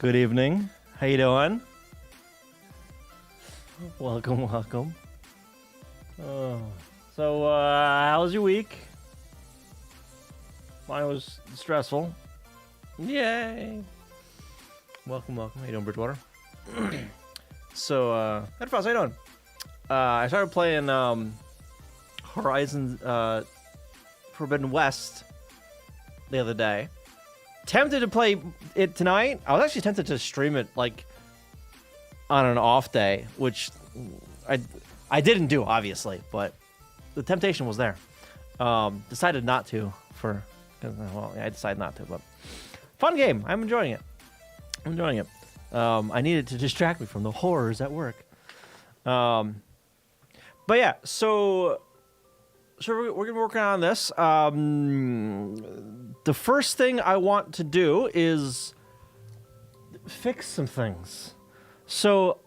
Good evening. How you doing? Welcome. So, how was your week? Mine was stressful. Yay! Welcome. How you doing, Bridgewater? So, Headfrost, how you doing? I started playing Horizon Forbidden West the other day. Tempted to play it tonight. I was actually tempted to stream it like on an off day, which I didn't do, obviously, but the temptation was there. Decided not to I decided not to, but fun game. I'm enjoying it. I needed to distract me from the horrors at work. But yeah, so we're gonna be working on this. The first thing I want to do is fix some things. So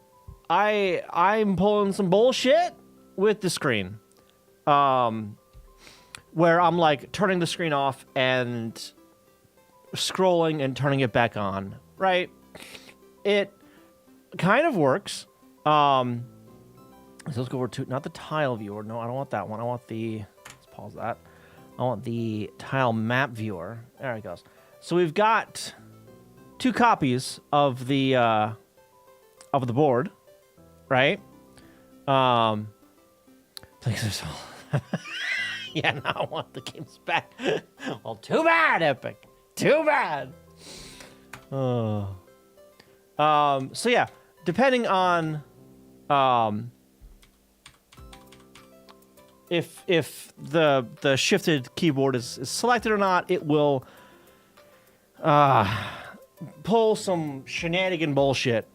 I'm pulling some bullshit with the screen, where I'm like turning the screen off and scrolling and turning it back on. Right? It kind of works. So let's go over to not the tile viewer. No, I don't want that one. I want the. Let's pause that. I want the tile map viewer. There it goes. So we've got 2 copies of the board, right? Yeah, now I want the games back. Well, too bad, Epic. Too bad. So yeah, depending on if the shifted keyboard is selected or not, it will pull some shenanigan bullshit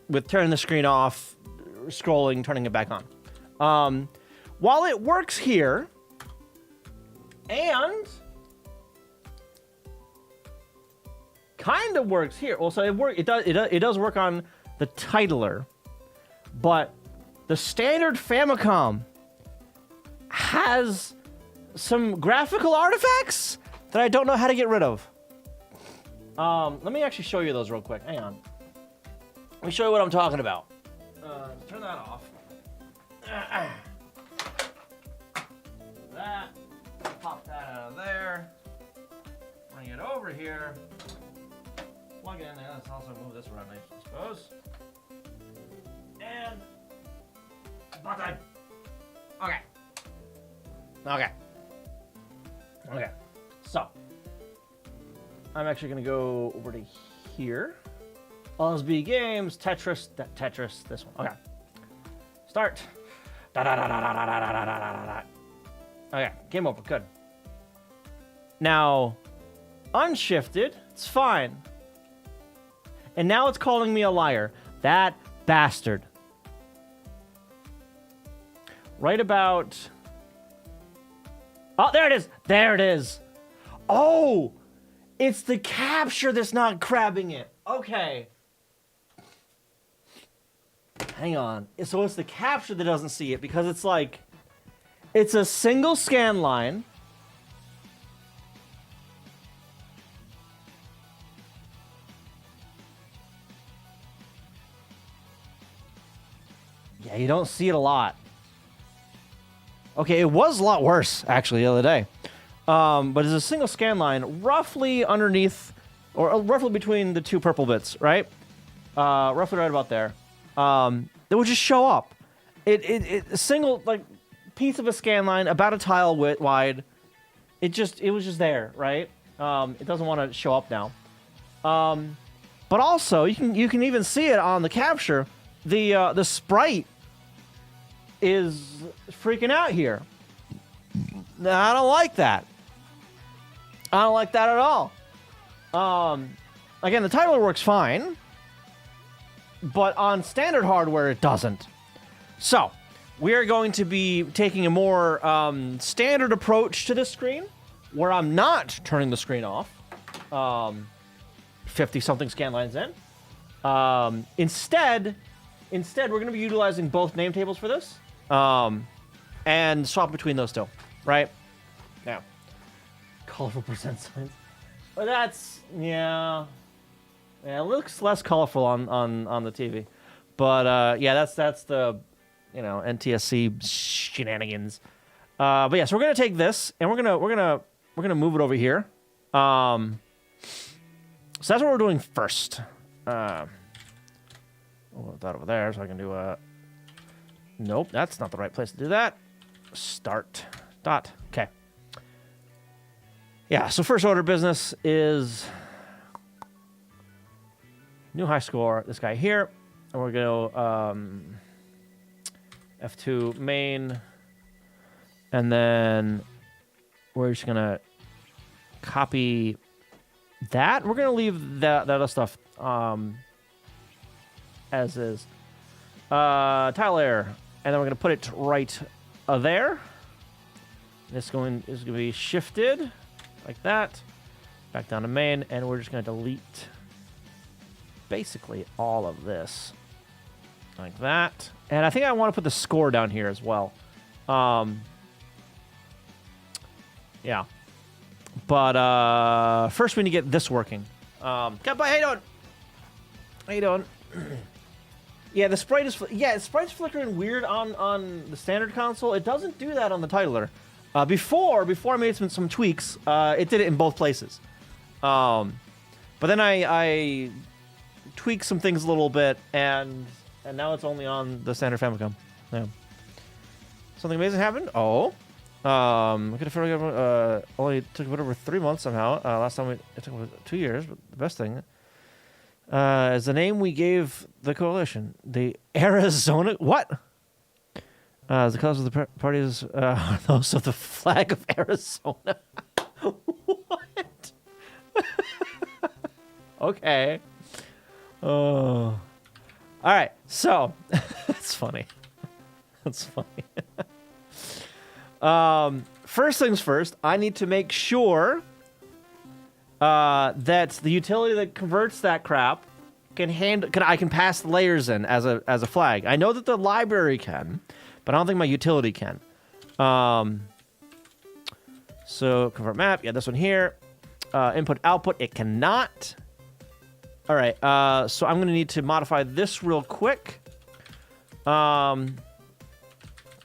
with turning the screen off, scrolling, turning it back on. While it works here, and kind of works here. Also, it does work on the titler, but the standard Famicom has some graphical artifacts that I don't know how to get rid of. Let me actually show you those real quick. Hang on. Let me show you what I'm talking about. Turn that off. That. Pop that out of there. Bring it over here. Plug it in there. Let's also move this around, I suppose. And button. Okay. So I'm actually gonna go over to here. LSB Games, Tetris, this one. Okay. Start. Okay, game over. Good. Now, unshifted, it's fine. And now it's calling me a liar. That bastard. Right about... Oh, there it is. There it is. Oh, it's the capture that's not grabbing it. Okay. Hang on. So it's the capture that doesn't see it because it's like... It's a single scan line. Yeah, you don't see it a lot. Okay, it was a lot worse, actually, the other day. But it's a single scan line roughly underneath, or roughly between the 2 purple bits, right? Roughly right about there. That would just show up. A single, like, piece of a scan line, about a tile wide. It was just there, right? It doesn't want to show up now. But also, you can even see it on the capture. The sprite is freaking out here. I don't like that. I don't like that at all. Again, the titler works fine, but on standard hardware, it doesn't. So, we are going to be taking a more standard approach to this screen, where I'm not turning the screen off. 50-something scan lines in. Instead, we're going to be utilizing both name tables for this, and swap between those 2, right? Now, colorful percent signs. But that's, yeah. Yeah, it looks less colorful on the TV, but yeah, that's the NTSC shenanigans. But yeah, so we're gonna take this and we're gonna move it over here. So that's what we're doing first. We'll put that over there so I can do a. Nope, that's not the right place to do that. Start dot. Okay. Yeah. So first order of business is new high score. This guy here, and we're gonna F2 main, and then we're just gonna copy that. We're gonna leave that other stuff as is. Tile layer, and then we're gonna put it right there. This is gonna be shifted like that, back down to main, and we're just gonna delete basically all of this like that. And I think I want to put the score down here as well. Yeah. But first we need to get this working. How you doing? How you doing? Yeah, the sprite is sprite's flickering weird on the standard console. It doesn't do that on the titler. Before I made some tweaks, it did it in both places. But then I tweaked some things a little bit, and now it's only on the standard Famicom. Yeah. Something amazing happened. Oh. I could have only took over 3 months somehow. Last time it took 2 years, but the best thing is the name we gave the coalition, the Arizona. What? The colors of the parties are those of the flag of Arizona. What? Okay. Oh. All right. So that's funny. That's funny. First things first, I need to make sure that the utility that converts that crap I can pass layers in as a flag. I know that the library can, but I don't think my utility can. So convert map, yeah, this one here. Input output, it cannot. All right, so I'm gonna need to modify this real quick.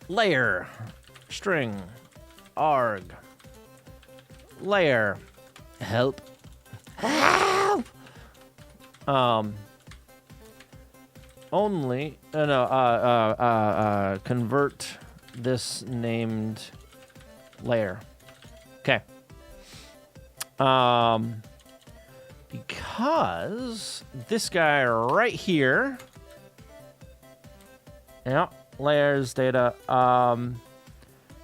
Layer. String, arg, layer, help, only, convert this named layer. Okay. Because this guy right here, yeah, layers, data,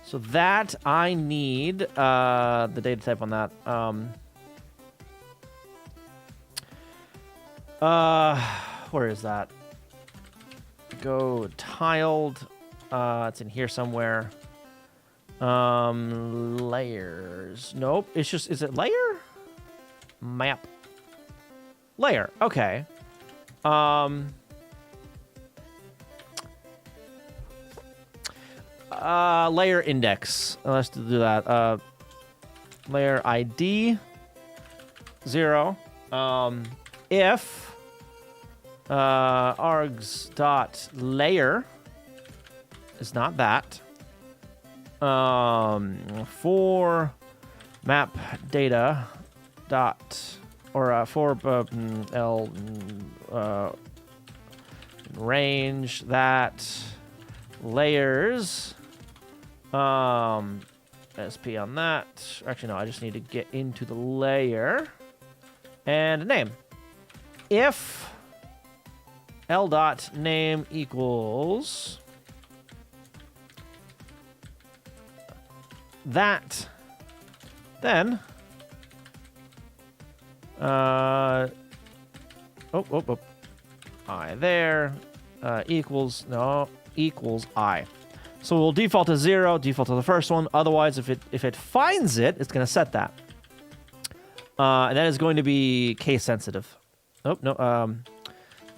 so that I need the data type on that. Where is that? Go tiled. It's in here somewhere. Layers. Nope. It's just, is it layer? Map. Layer. Okay. Layer index. Let's do that. Layer ID 0. If args dot layer is not that. For map data dot or for L range that layers. SP on that. Actually, no, I just need to get into the layer. And a name. If L dot name equals that, then I there equals I. So we'll default to 0, default to the first one. Otherwise, if it finds it, it's going to set that. And that is going to be case sensitive. Oh, no.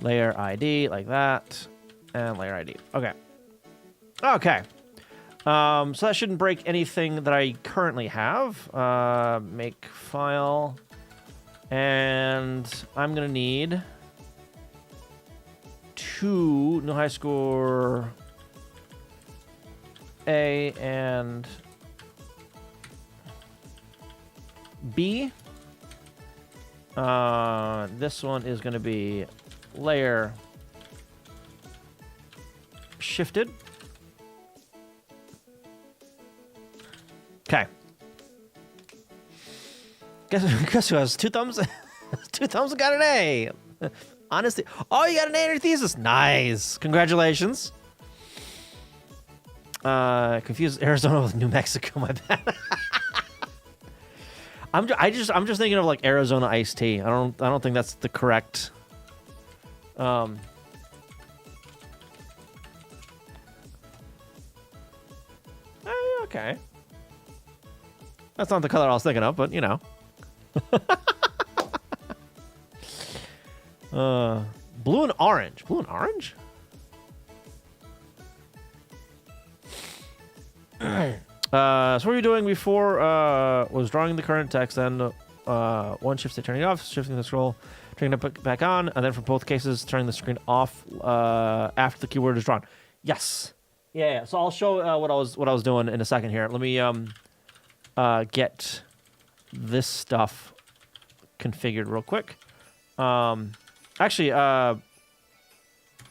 Layer ID like that. And layer ID. Okay. Okay. So that shouldn't break anything that I currently have. Make file. And I'm going to need 2 new high score A and B. This one is going to be layer shifted. Okay. Guess who has 2 thumbs? 2 thumbs and got an A. Honestly. Oh, you got an A in your thesis. Nice. Congratulations. Confused Arizona with New Mexico. My bad. I'm just thinking of like Arizona iced tea. I don't think that's the correct. Okay. That's not the color I was thinking of, but you know. Blue and orange. Blue and orange? So what were you doing before? Was drawing the current text, then one shift to turning it off, shifting the scroll, turning it back on, and then for both cases, turning the screen off after the keyword is drawn. Yes. Yeah. So I'll show what I was doing in a second here. Let me get this stuff configured real quick. Actually, let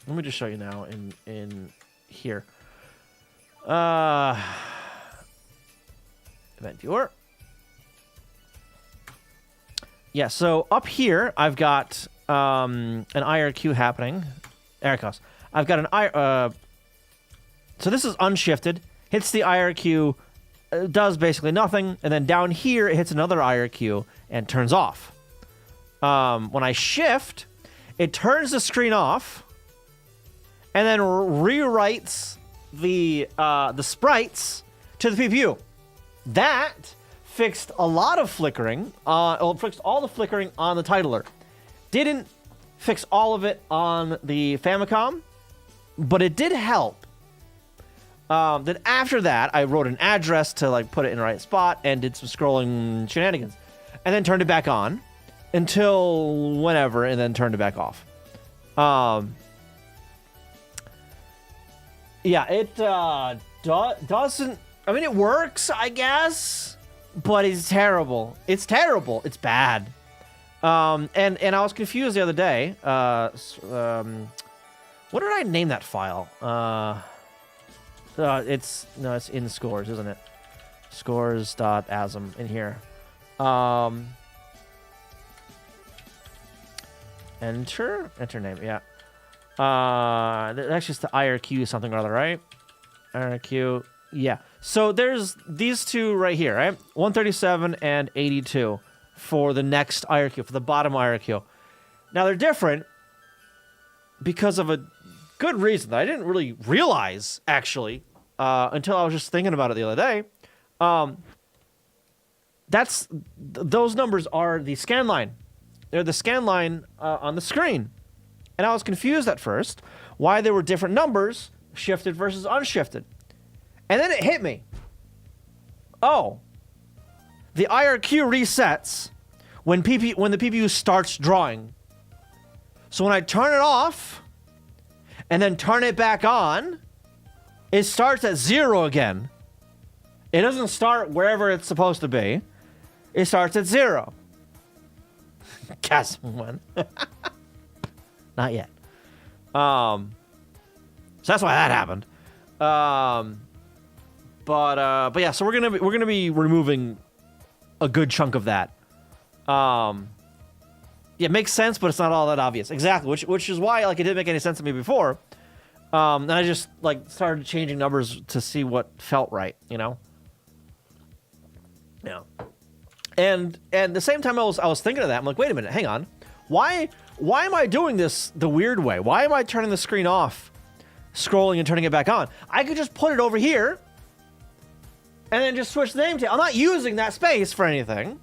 me just show you now in here. Event viewer. Yeah, so up here I've got an IRQ happening. There it goes. I've got an so this is unshifted. Hits the IRQ, does basically nothing, and then down here it hits another IRQ and turns off. When I shift, it turns the screen off, and then rewrites the sprites to the PPU. That fixed a lot of flickering. Fixed all the flickering on the titler. Didn't fix all of it on the Famicom, but it did help. Then after that, I wrote an address to like put it in the right spot and did some scrolling shenanigans, and then turned it back on until whenever, and then turned it back off. Yeah, it doesn't. I mean, it works, I guess, but it's terrible. It's terrible. It's bad. And I was confused the other day. What did I name that file? It's in scores, isn't it? Scores.asm in here. Enter name, yeah. That's just the IRQ something or other, right? IRQ, yeah. So there's these two right here, right? 137 and 82 for the next IRQ, for the bottom IRQ. Now they're different because of a good reason that I didn't really realize, actually, until I was just thinking about it the other day. Those numbers are the scan line. They're the scan line on the screen. And I was confused at first why there were different numbers, shifted versus unshifted. And then it hit me. Oh. The IRQ resets when the PPU starts drawing. So when I turn it off and then turn it back on, it starts at 0 again. It doesn't start wherever it's supposed to be. It starts at 0. Guess one. Not yet. So that's why that happened. But yeah, so we're gonna be removing a good chunk of that. Yeah, it makes sense, but it's not all that obvious. Exactly, which is why like it didn't make any sense to me before. And I just like started changing numbers to see what felt right, you know. Yeah. And the same time I was thinking of that, I'm like, wait a minute, hang on. Why am I doing this the weird way? Why am I turning the screen off, scrolling and turning it back on? I could just put it over here and then just switch the name table. I'm not using that space for anything.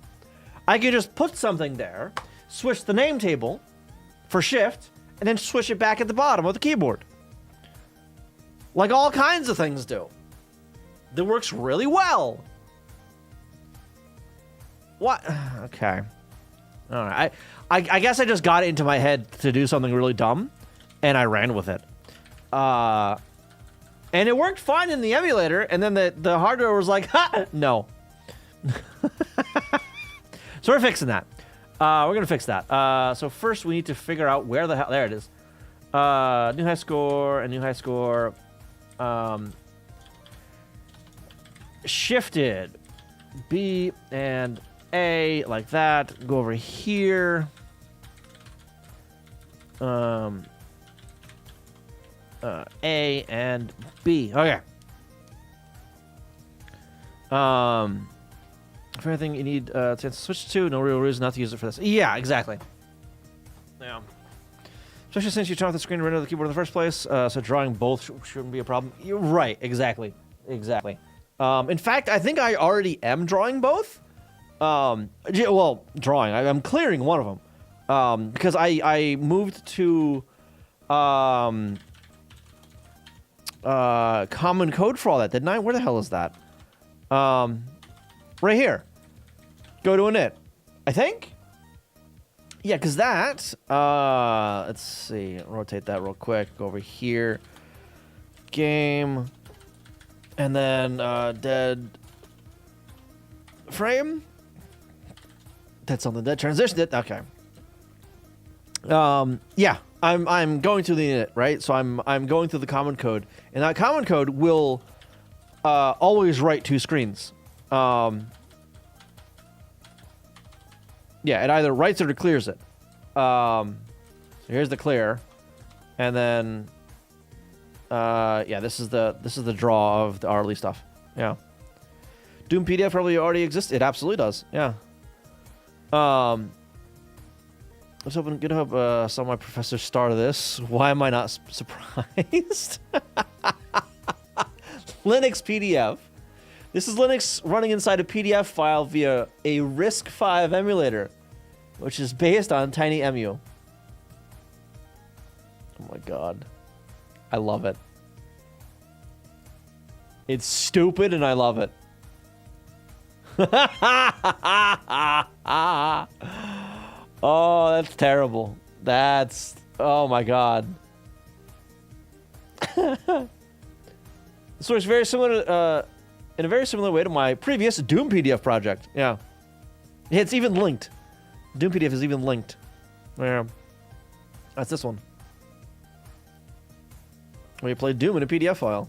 I could just put something there, switch the name table for shift, and then switch it back at the bottom of the keyboard. Like all kinds of things do. That works really well. What? Okay. All right. I guess I just got it into my head to do something really dumb, and I ran with it. And it worked fine in the emulator, and then the hardware was like, ha, no. So we're fixing that. We're gonna fix that. So first we need to figure out where the hell. There it is. New high score and new high score. Shifted B and A like that. Go over here. A and B. Okay. For anything you need to switch to, no real reason not to use it for this. Yeah, exactly. Yeah. Especially since you turn off the screen to render the keyboard in the first place, so drawing both shouldn't be a problem. You're right, exactly. Exactly. In fact, I think I already am drawing both. Well, drawing. I'm clearing one of them. Because I moved to common code for all that, didn't I? Where the hell is that? Right here. Go to init. I think? Yeah, because that, let's see, rotate that real quick. Go over here. Game. And then, dead frame. That's on the dead transition. Okay. Yeah, I'm going through the init, right? So I'm going through the common code, and that common code will always write two screens. Yeah, it either writes it or clears it. So here's the clear, and then yeah, this is the draw of the hourly stuff. Yeah, Doom PDF probably already exists. It absolutely does. Yeah. Let's open GitHub. Saw my professor start this. Why am I not surprised? Linux PDF. This is Linux running inside a PDF file via a RISC-V emulator, which is based on TinyEmu. Oh my god. I love it. It's stupid and I love it. Oh, that's terrible. That's... Oh my god. So it's very similar, in a very similar way to my previous Doom PDF project. Yeah. It's even linked. Doom PDF is even linked. Yeah. That's this one. Where you play Doom in a PDF file.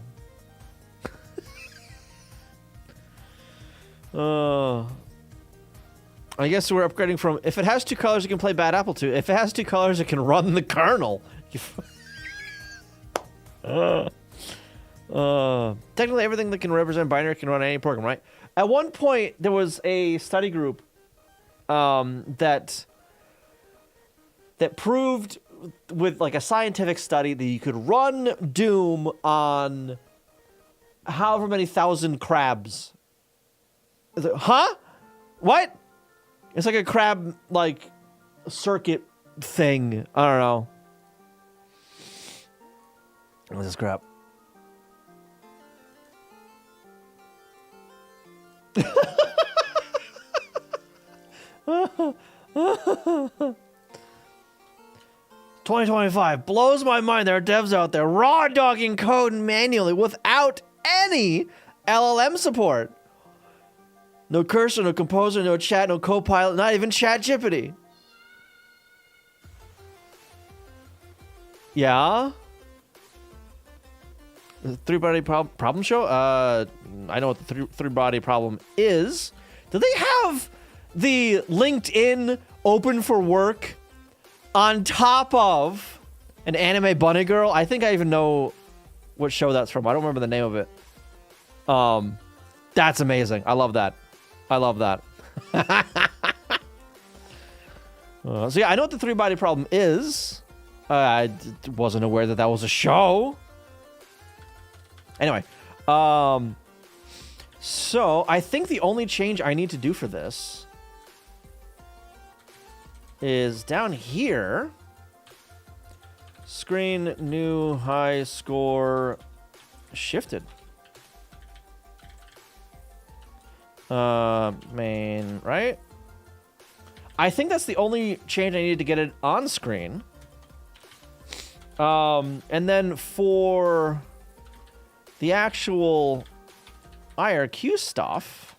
I guess we're upgrading from... If it has two colors, it can play Bad Apple 2. If it has two colors, it can run the kernel. Technically, everything that can represent binary can run any program, right? At one point, there was a study group that proved with like a scientific study that you could run Doom on however many thousand crabs. Huh? What? It's like a crab, like, circuit thing. I don't know. What's this crap? $2025 blows my mind. There are devs out there raw dogging code manually without any LLM support. No cursor, no composer, no chat, no copilot, not even ChatGPT. Yeah? The three-body problem show? I know what the three-body problem is. Do they have the LinkedIn open for work on top of an anime bunny girl? I think I even know what show that's from. I don't remember the name of it. That's amazing. I love that. I love that. So yeah, I know what the three-body problem is. I wasn't aware that was a show. Anyway, so I think the only change I need to do for this is down here. Screen, new, high score, shifted. Main, right? I think that's the only change I needed to get it on screen. And then for the actual IRQ stuff,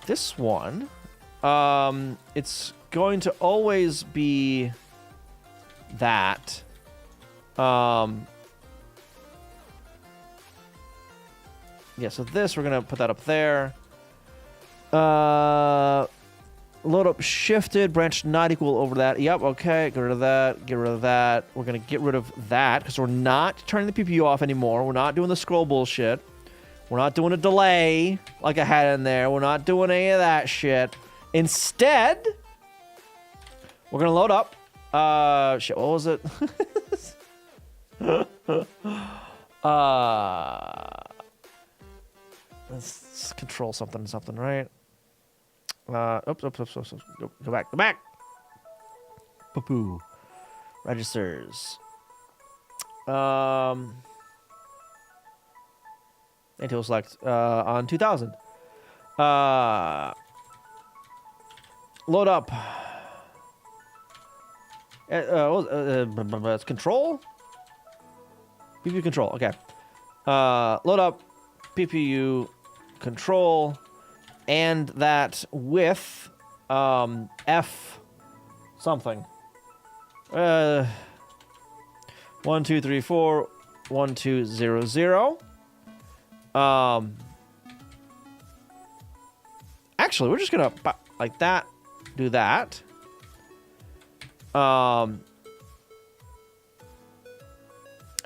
this one, it's going to always be that. Yeah, so this, we're going to put that up there. Load up shifted, branch not equal over that. Yep, okay, get rid of that, get rid of that. We're going to get rid of that because we're not turning the PPU off anymore. We're not doing the scroll bullshit. We're not doing a delay like I had in there. We're not doing any of that shit. Instead, we're going to load up. Shit, what was it? Let's control something, right? Oops. Go back. Poo-poo. Registers. Until select on 2000. Load up. It's control. PPU control. Okay. Load up PPU control, and that with F something. 1 2 3 4 1 2 0 0. Actually, we're just gonna like that, do that.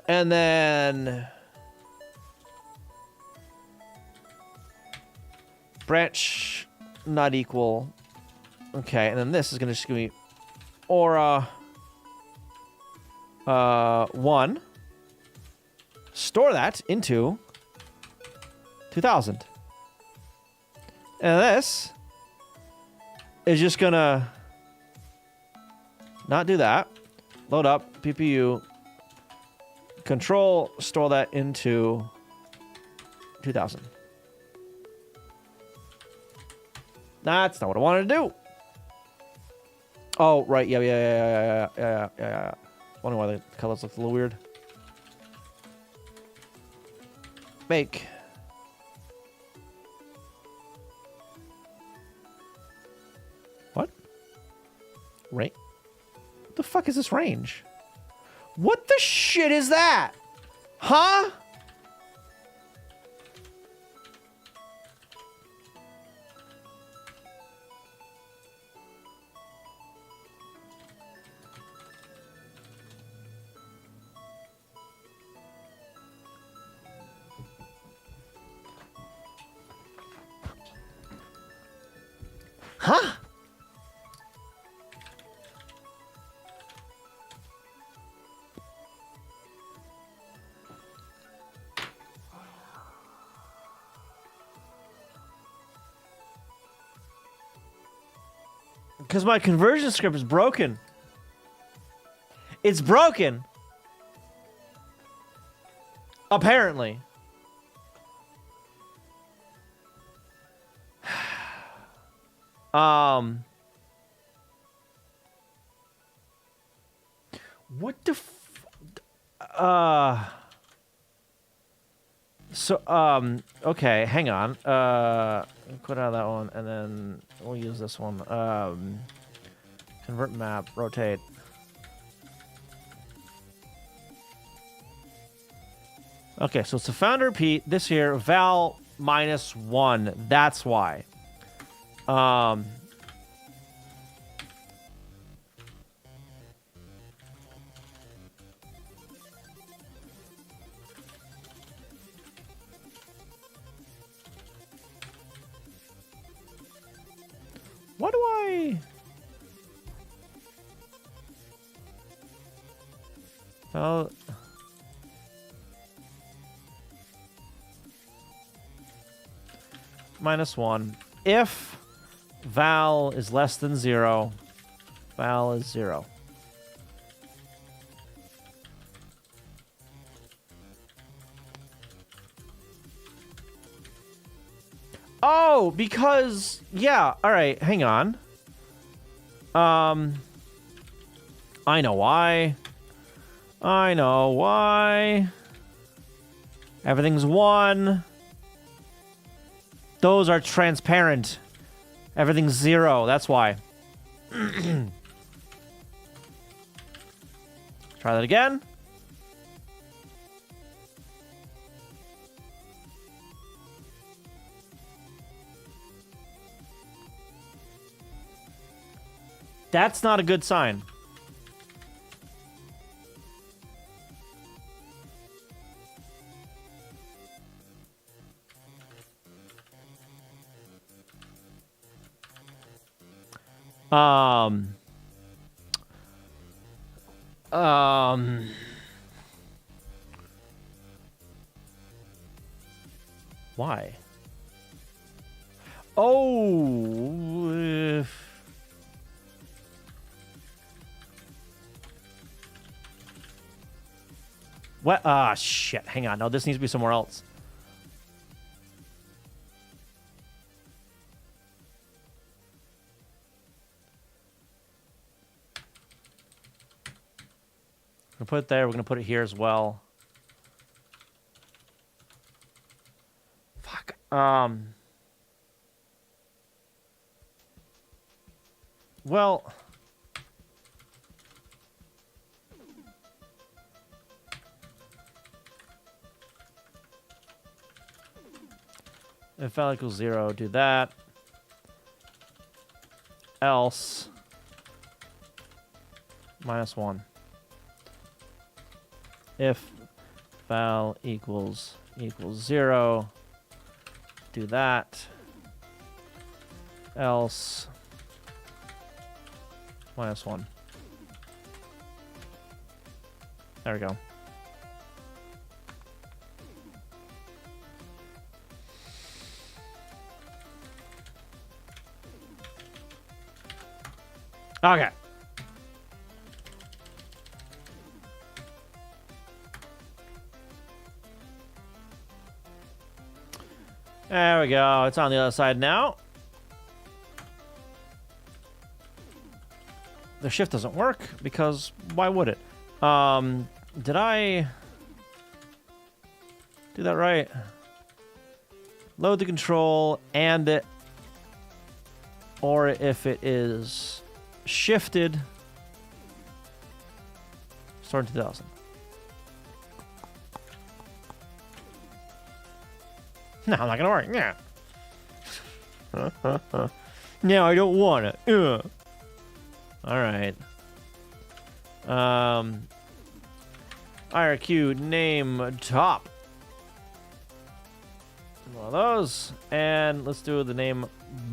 And then branch not equal. Okay, and then this is gonna just give me aura 1. Store that into 2000. And this is just gonna not do that. Load up PPU control, store that into 2000. That's not what I wanted to do. Oh, right. Yeah. Wondering why the colors look a little weird. Make. What? Right? What the fuck is this range? What the shit is that? Huh? Huh? Because my conversion script is broken. It's broken. Apparently. What the okay, hang on. Quit out of that one, and then we'll use this one. Convert map, rotate. Okay, so it's a founder repeat. This here, val -1. That's why. What do I... Oh... -1. If val is less than 0, val is 0. Oh, because yeah. All right, hang on. I know why. I know why. Everything's 1. Those are transparent. Everything's 0. That's why. Try that again. That's not a good sign. Why? Oh, what? Ah, shit. Hang on. No, this needs to be somewhere else. We're gonna put it there. We're gonna put it here as well. Fuck. Well. If L equals 0, do that. Else. -1. If val equals 0, do that. Else -1. There we go. Okay. There we go. It's on the other side now. The shift doesn't work because why would it? Did I do that right? Load the control and it, or if it is shifted, start in 2000. No, I'm not gonna work. Yeah. No, I don't want it. All right. IRQ name top. One of those, and let's do the name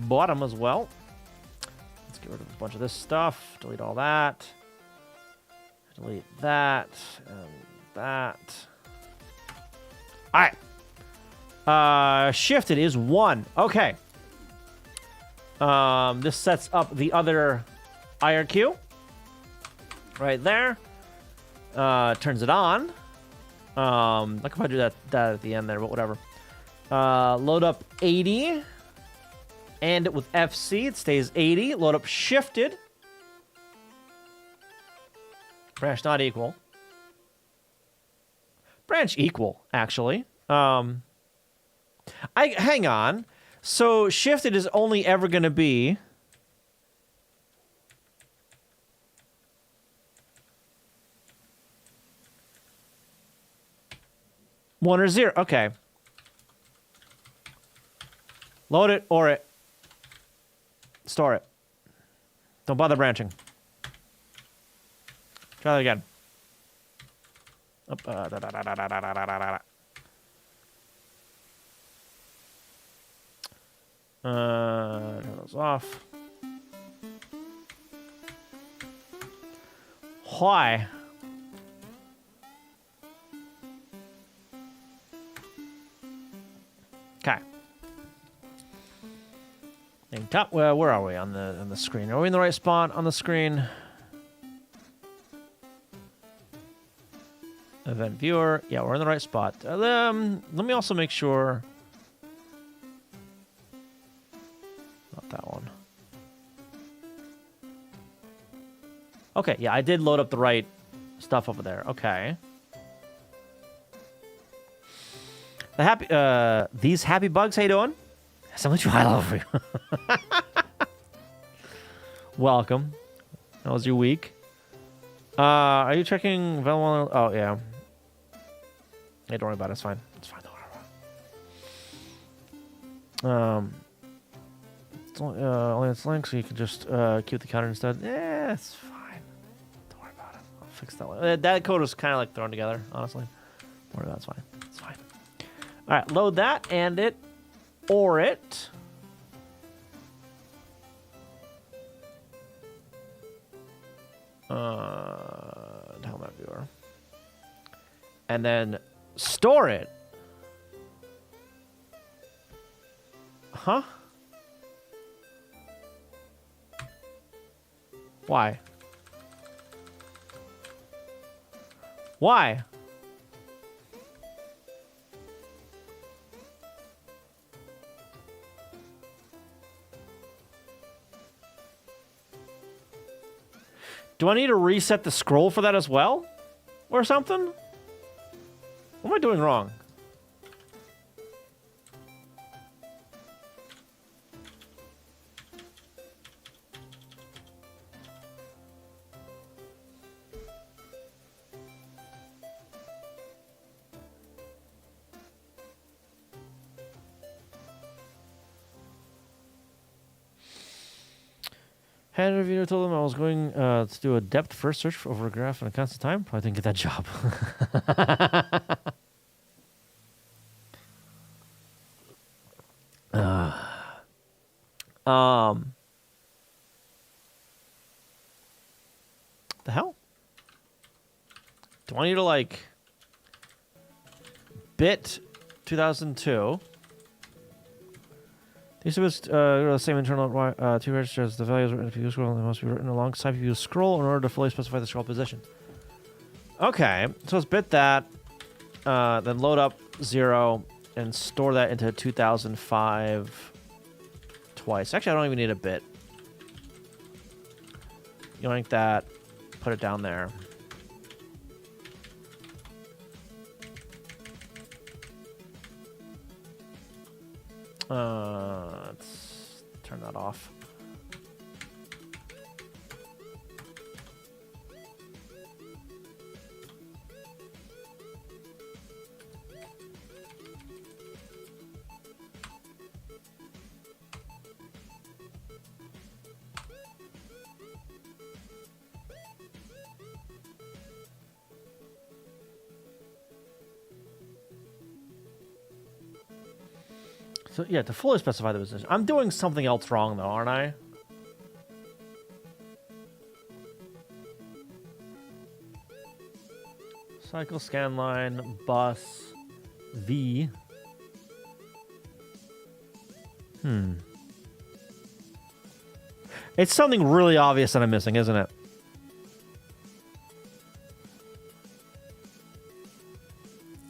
bottom as well. Let's get rid of a bunch of this stuff. Delete all that. Delete that and that. All right. Shifted is 1. Okay. This sets up the other IRQ right there. Turns it on. Like if I do that at the end there, but whatever. Load up 80. And with FC, it stays 80. Load up shifted. Branch not equal. Branch equal, actually. Hang on. So shifted is only ever going to be one or 0. Okay. Load it or it. Store it. Don't bother branching. Try that again. Turn those off. Why? Okay. Top. Well, where are we on the screen? Are we in the right spot on the screen? Event viewer. Yeah, we're in the right spot. Let me also make sure. Okay, yeah, I did load up the right stuff over there. Okay. These happy bugs, how you doing? So much I love you. Welcome. How was your week? Are you checking Velma? Oh, yeah. Hey, don't worry about it. It's fine. It's fine. Don't worry about it. It's only it's link, so you can just keep the counter instead. Yeah, it's fine. Don't worry about it. I'll fix that one. That code was kind of like thrown together, honestly. Don't worry about it. It's fine. It's fine. All right, load that and it or it. Helmet viewer. And then store it. Huh? Why? Why? Do I need to reset the scroll for that as well? Or something? What am I doing wrong? Had a reviewer told them I was going to do a depth first search over a graph in a constant time. Probably didn't get that job. The hell? Do I need to like bit 2002? These are the same internal two registers. The values written if you scroll, they must be written alongside if you scroll in order to fully specify the scroll position. Okay, so let's bit that, then load up 0 and store that into 2005 twice. Actually, I don't even need a bit. Yoink that, put it down there. Let's turn that off. So yeah, to fully specify the position. I'm doing something else wrong though, aren't I? Cycle scan line, bus, V. It's something really obvious that I'm missing, isn't it?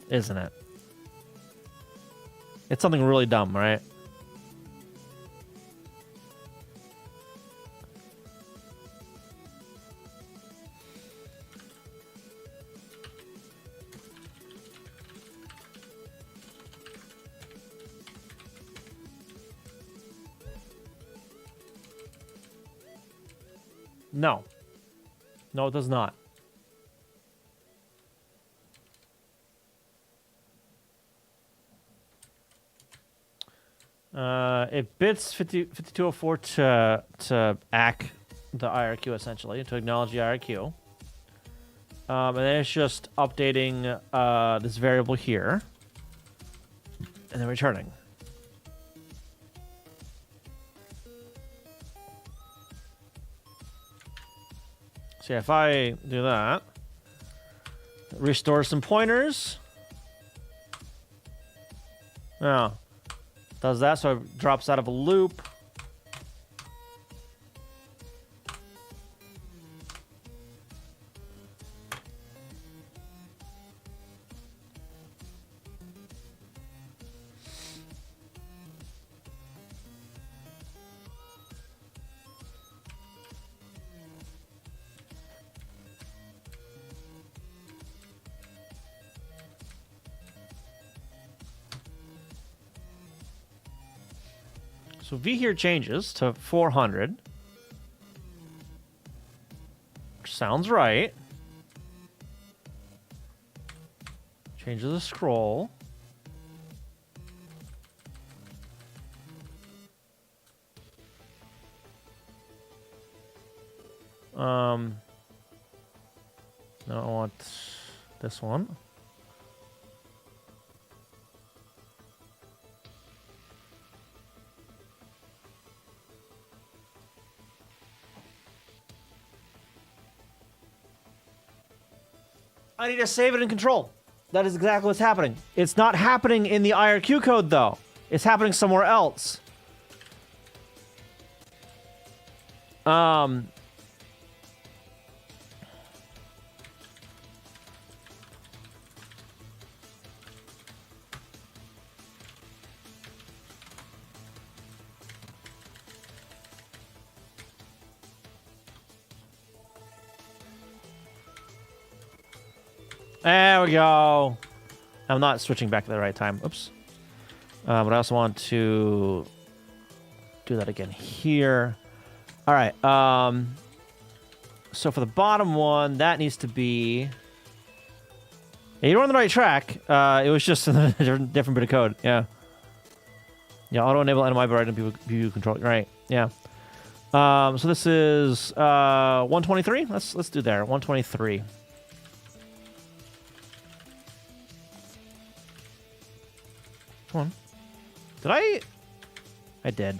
Isn't it? It's something really dumb, right? No. No, it does not. It bits 5204 to ACK the IRQ essentially, to acknowledge the IRQ. And then it's just updating this variable here. And then returning. So yeah, if I do that, restore some pointers. Oh. Does that, so it drops out of a loop. So V here changes to 400. Which sounds right. Changes the scroll. No, I want this one. I need to save it in control. That is exactly what's happening. It's not happening in the IRQ code, though. It's happening somewhere else. There we go. I'm not switching back at the right time. Oops. But I also want to do that again here. All right. So for the bottom one, that needs to be... Yeah, you're on the right track. It was just a different bit of code. Yeah. Yeah, auto-enable NMI by writing view control. Right. Yeah. So this is 123. Let's do there. 123. Come on. Did I? I did.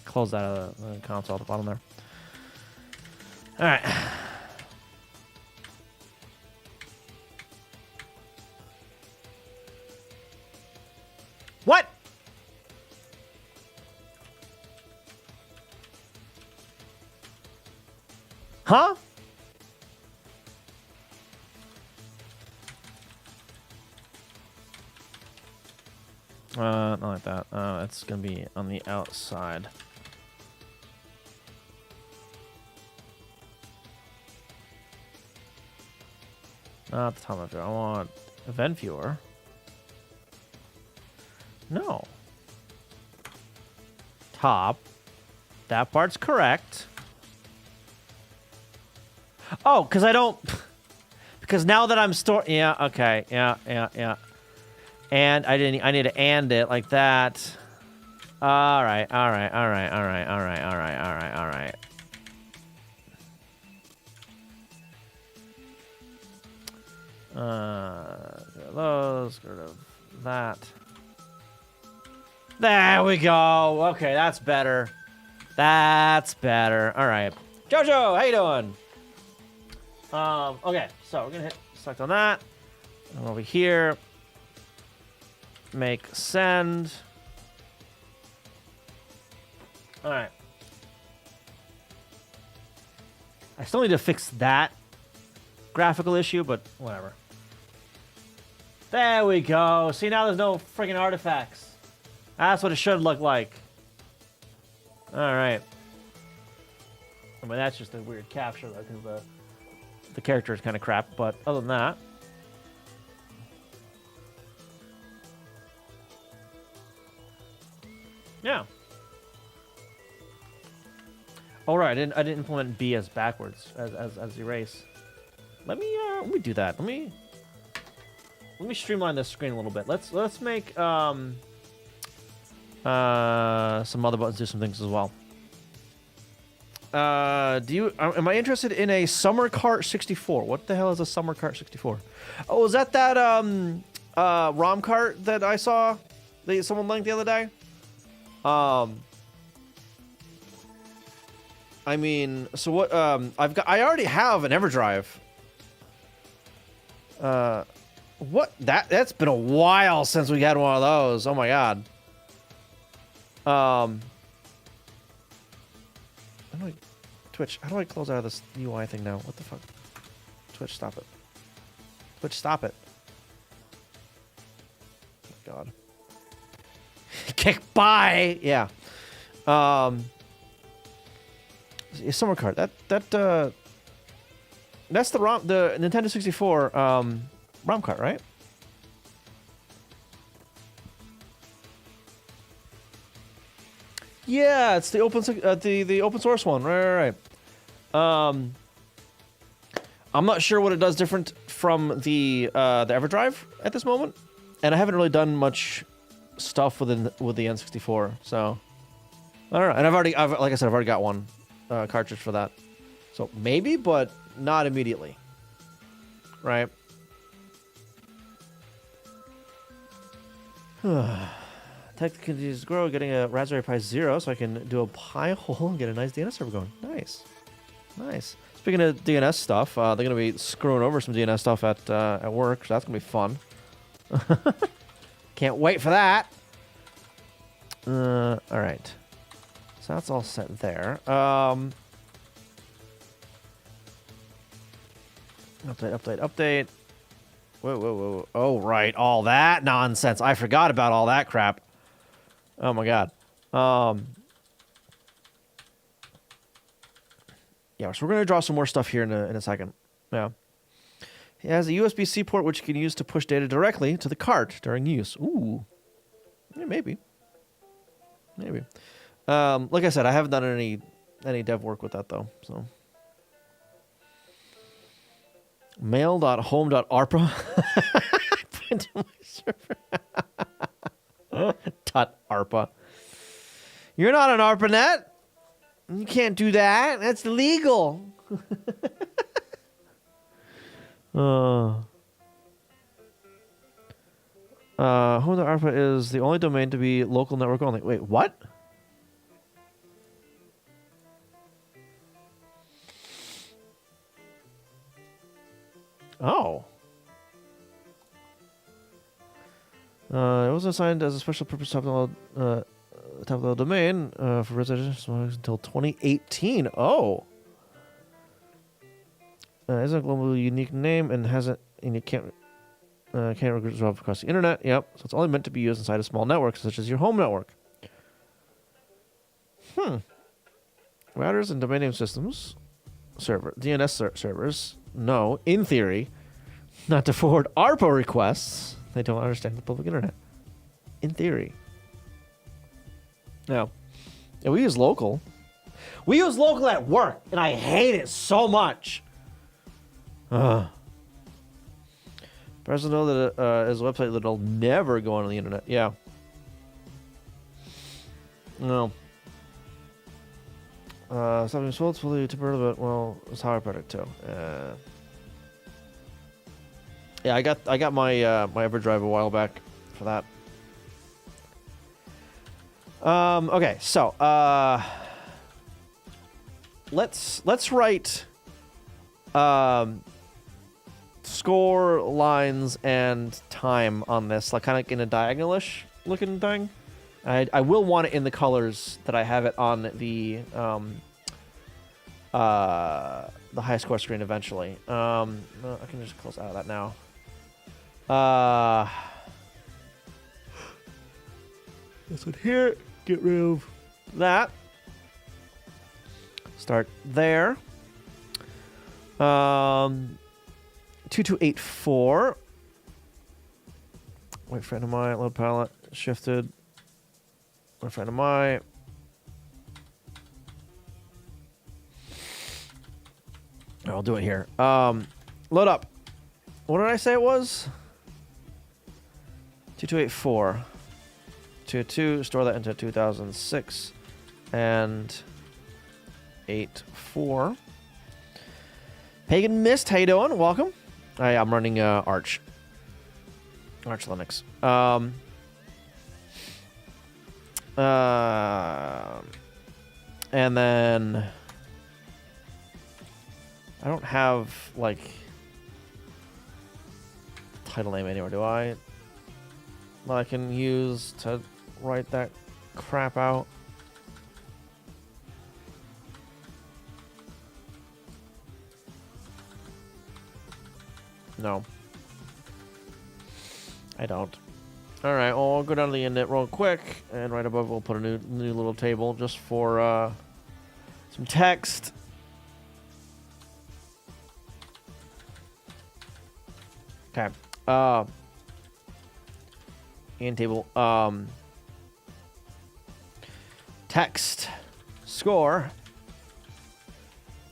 Close that out of the console at the bottom there. All right. What? Huh? Not like that. It's gonna be on the outside. Not the top of it. I want event viewer. No. Top. That part's correct. Oh, because I don't... Because now that I'm storing... Yeah, okay. Yeah. And I need to and it like that. All right. Those, get rid of that. There we go. Okay, that's better. That's better. All right. Jojo, how you doing? Okay, so we're gonna hit select on that. And over here, make send. All right. I still need to fix that graphical issue, but whatever. There we go. See, now there's no freaking artifacts. That's what it should look like. All right. I mean, that's just a weird capture, though, because the character is kind of crap. But other than that, yeah. All right, I didn't implement B as backwards as erase. Let me do that. Let me streamline this screen a little bit. Let's make some other buttons do some things as well. Am I interested in a Summer Cart 64? What the hell is a Summer Cart 64? Oh, is that ROM cart that I saw that someone linked the other day? I mean, so what? I already have an EverDrive. What? That's been a while since we had one of those. Oh my god. Twitch, how do I close out of this UI thing now? What the fuck? Twitch, stop it. Twitch, stop it. Oh my god. Kick by. Yeah. Summer card. That's the Nintendo 64 ROM card, right? Yeah, it's the the open source one. Right. I'm not sure what it does different from the EverDrive at this moment, and I haven't really done much stuff with the N64, so I don't know. And like I said, I've already got one cartridge for that, so maybe, but not immediately, right? Tech continues to grow, getting a Raspberry Pi Zero so I can do a Pi hole and get a nice DNS server going. Nice. Speaking of DNS stuff, they're going to be screwing over some DNS stuff at work, so that's going to be fun. Can't wait for that. All right. So that's all set there. Update. Whoa. Oh, right. All that nonsense. I forgot about all that crap. Oh, my God. Yeah, so we're going to draw some more stuff here in a second. Yeah. It has a USB-C port which you can use to push data directly to the cart during use. Ooh. Yeah, maybe. Like I said, I haven't done any dev work with that, though, so. Mail.home.arpa. Print on my server. .arpa. You're not an ARPANET. You can't do that. That's illegal. Home.arpa is the only domain to be local network only. Wait, what? Oh. It was assigned as a special purpose top-level domain for residential until 2018. Oh. It's a global unique name and you can't resolve across the internet. Yep. So it's only meant to be used inside a small network, such as your home network. Routers and domain name systems, DNS servers. No, in theory, not to forward ARPA requests. They don't understand the public internet. In theory. No. Yeah, we use local. We use local at work, and I hate it so much. President know that is a website that'll never go on the internet. Yeah. No. Something sold fully temporarily, but well, it's how I put it too. Yeah, I got my my EverDrive a while back for that. Okay, so let's write score lines and time on this, like kind of in a diagonalish looking thing. I will want it in the colors that I have it on the high score screen eventually. I can just close out of that now. This one here, get rid of that. Start there. 2284. Wait, friend of mine, load palette, shifted. Wait, friend of mine. I'll do it here. Load up. What did I say it was? 2284. 22, store that into 2006 and 84. Pagan Mist, how you doing? Welcome. I'm running Arch Linux. And then I don't have like title name anywhere, do I? That I can use to write that crap out. No. I don't. Alright, well, I'll go down to the init real quick, and right above we'll put a new little table just for some text. Okay. In table. text score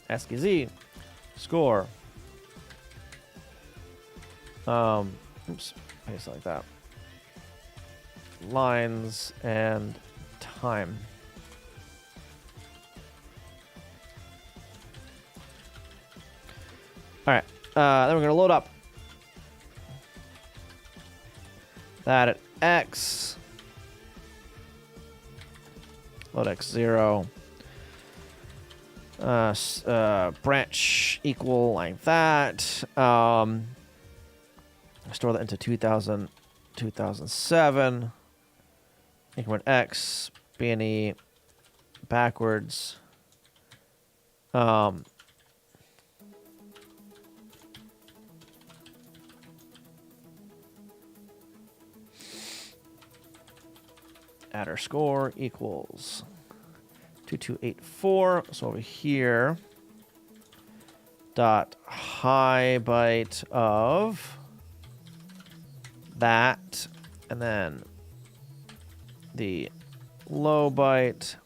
ASCII Z score. Oops, paste like that. Lines and time. All right, then we're gonna load up that at X. Load X0. Branch equal like that. Store that into 2007. Increment X, B&E, backwards. Add our score equals 2284. So over here, dot high byte of that, and then the low byte.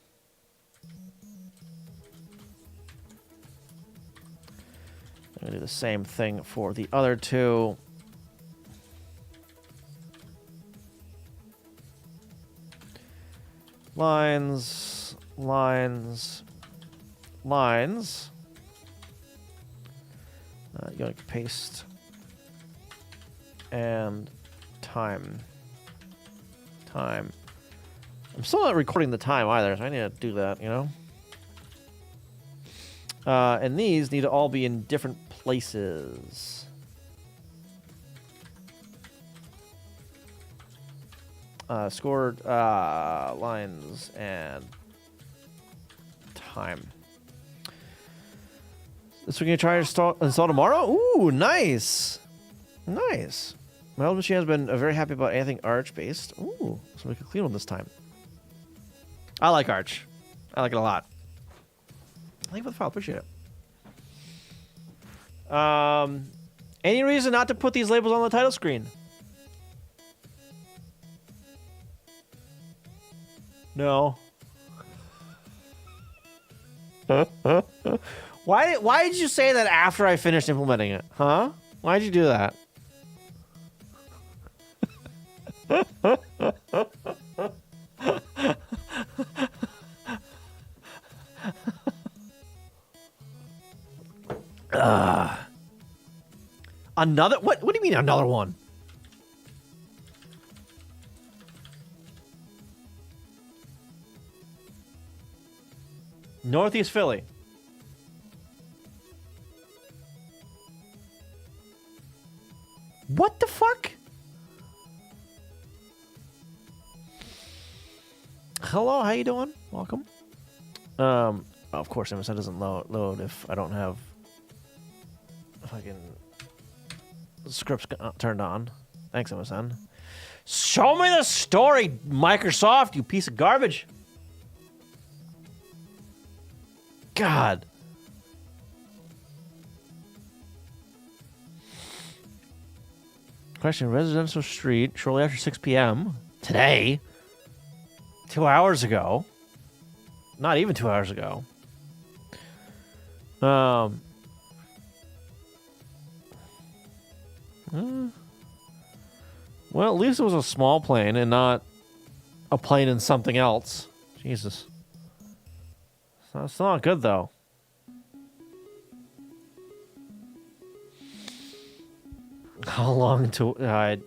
I'm going to do the same thing for the other two. Lines, lines, lines. Yoink paste. And time. Time. I'm still not recording the time either, so I need to do that, you know? And these need to all be in different places. Scored lines and time. This we're going to try to install tomorrow? Ooh, nice. Nice. My old machine has been very happy about anything Arch-based. Ooh, so we can clean one this time. I like Arch. I like it a lot. Thank you for the file. Appreciate it. Any reason not to put these labels on the title screen? No. Why did you say that after I finished implementing it? Huh? Why did you do that? Another? What do you mean another one? Northeast Philly. What the fuck? Hello, how you doing? Welcome. Of course, MSN doesn't load if I don't have fucking scripts turned on. Thanks, MSN. Show me the story, Microsoft, you piece of garbage. God. Question, residential street, shortly after 6 p.m. Today. 2 hours ago. Not even 2 hours ago. Well, at least it was a small plane and not a plane in something else. Jesus. That's not good, though. How long to...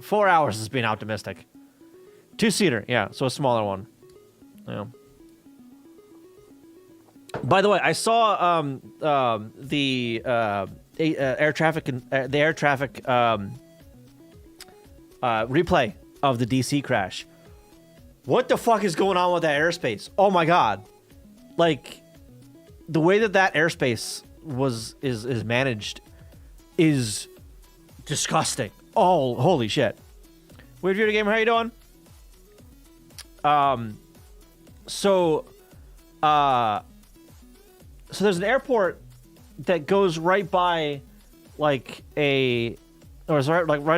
4 hours is being optimistic. Two-seater, yeah, so a smaller one. Yeah. By the way, I saw the air traffic replay of the DC crash. What the fuck is going on with that airspace? Oh my god! Like the way that airspace is managed is disgusting. Oh, holy shit! Weird Viewer Gamer, how you doing? So there's an airport that goes right by, like right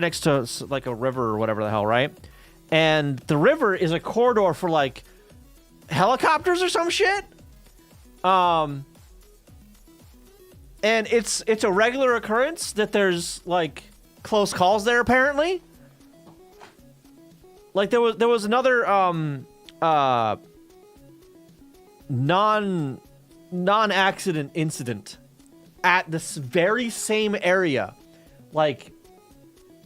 next to like a river or whatever the hell, right? And the river is a corridor for like helicopters or some shit. And it's a regular occurrence that there's like close calls there apparently. Like there was another non-accident incident at this very same area like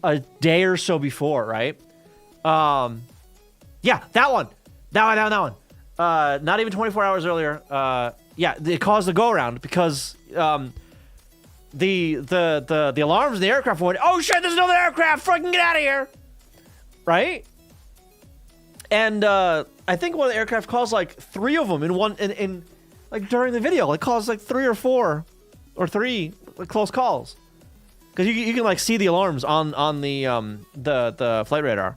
a day or so before, right? Yeah, that one. Not even 24 hours earlier. Yeah, it caused the go around because the alarms in the aircraft went, oh shit, there's another aircraft, fucking get out of here. Right? And I think one of the aircraft caused like 3 of them in like during the video. It caused like 3 or 4 or 3 like, close calls. Because you can like see the alarms on the flight radar.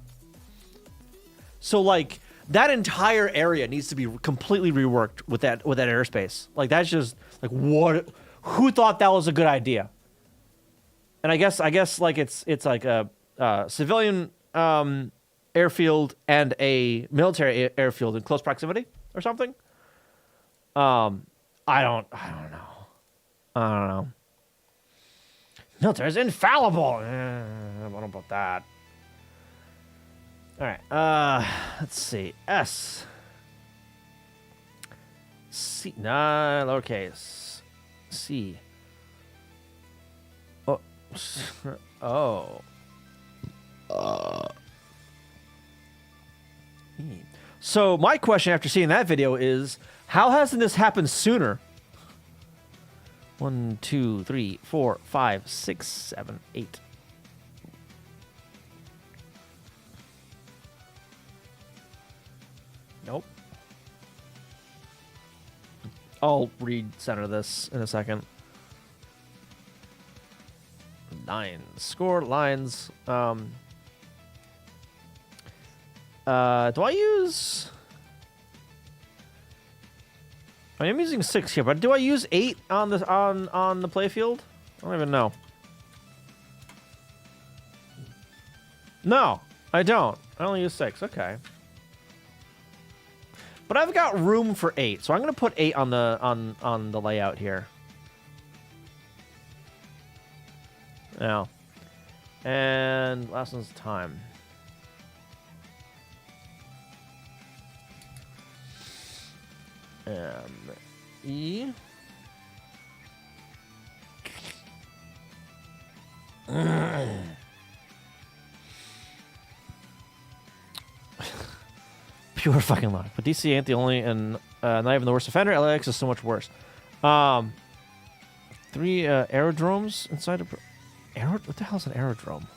So like that entire area needs to be completely reworked with that airspace. Like that's just like what? Who thought that was a good idea? And I guess like it's like a civilian airfield and a military airfield in close proximity or something. I don't know. Military's infallible. I don't know about that. All right. Let's see. S. C. Nah, lowercase. C. Oh. Oh. So my question after seeing that video is, how hasn't this happened sooner? 1, 2, 3, 4, 5, 6, 7, 8. Nope. I'll re-center this in a second. 9. Score lines. Do I use... I am using 6 here, but do I use 8 on the on the playfield? I don't even know. No, I don't. I only use 6. Okay. But I've got room for 8, so I'm gonna put 8 on the layout here. Now, and last one's time. E. Pure fucking luck. But DC ain't the only and not even the worst offender. LAX is so much worse. 3 aerodromes inside of what the hell is an aerodrome?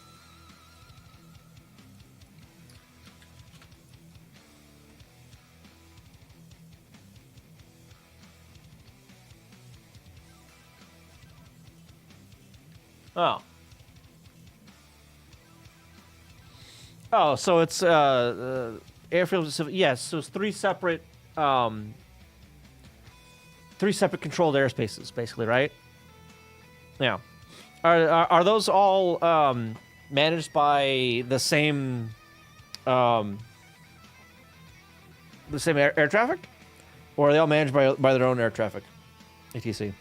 Oh. Oh, so it's airfield. Yes, so it's 3 separate controlled airspaces, basically, right? Yeah. Are those all managed by the same air traffic, or are they all managed by their own air traffic? ATC.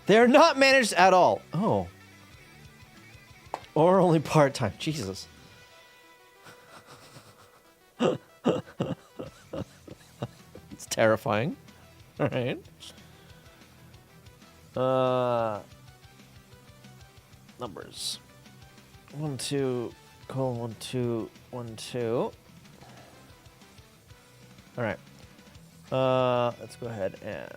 They're not managed at all. Oh. Or only part-time. Jesus. It's terrifying. All right. Numbers. 1, 2, colon 1, 2, 1, 2. All right. Let's go ahead and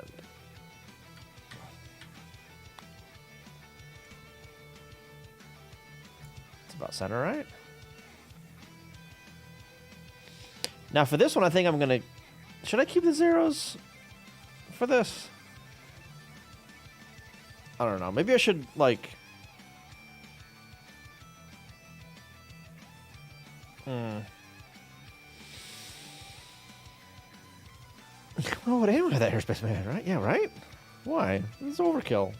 about center, right? Now for this one, I think I'm gonna... Should I keep the zeros for this? I don't know. Maybe I should, like... Well, would anyone have that airspace man, right? Yeah, right? Why? It's overkill.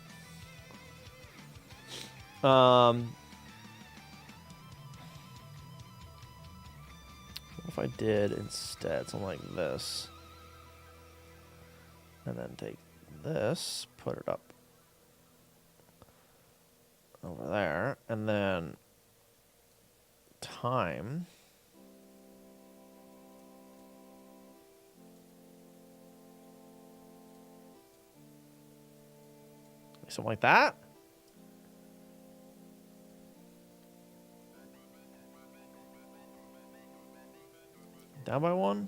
if I did instead something like this? And then take this, put it up over there, and then time. Something like that. Down by one.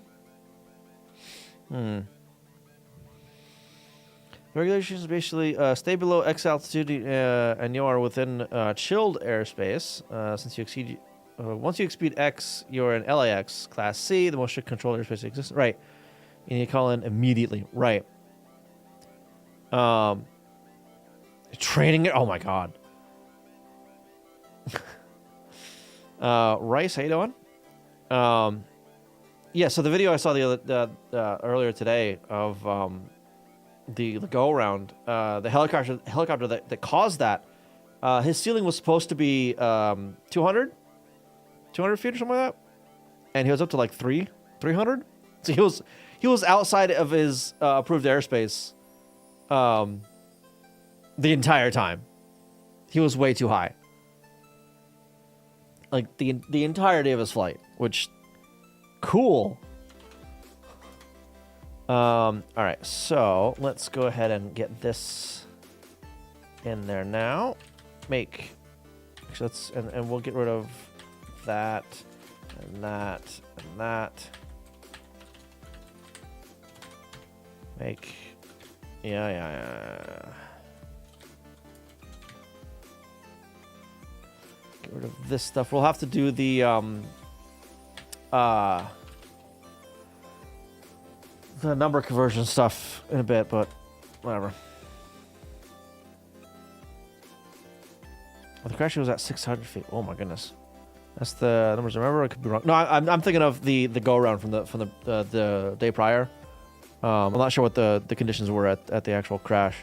Regulations basically stay below X altitude and you are within chilled airspace. Since you exceed, once you exceed X, you're in LAX Class C, the most strict controlled airspace exists. Right. You need to call in immediately. Right. Training it. Oh my God. Rice, how you doing? Yeah. So the video I saw earlier today of the go around, the helicopter that caused that, his ceiling was supposed to be 200 feet or something like that, and he was up to like 300. So he was outside of his approved airspace the entire time. He was way too high. Like the entirety of his flight, which cool. All right, so let's go ahead and get this in there now. And we'll get rid of that and that and that. Yeah. Get rid of this stuff. We'll have to do the number conversion stuff in a bit, but whatever. Well, the crash was at 600 feet. Oh my goodness, that's the numbers. Remember, I could be wrong. No, I'm thinking of the go around from the day prior. I'm not sure what the conditions were at the actual crash.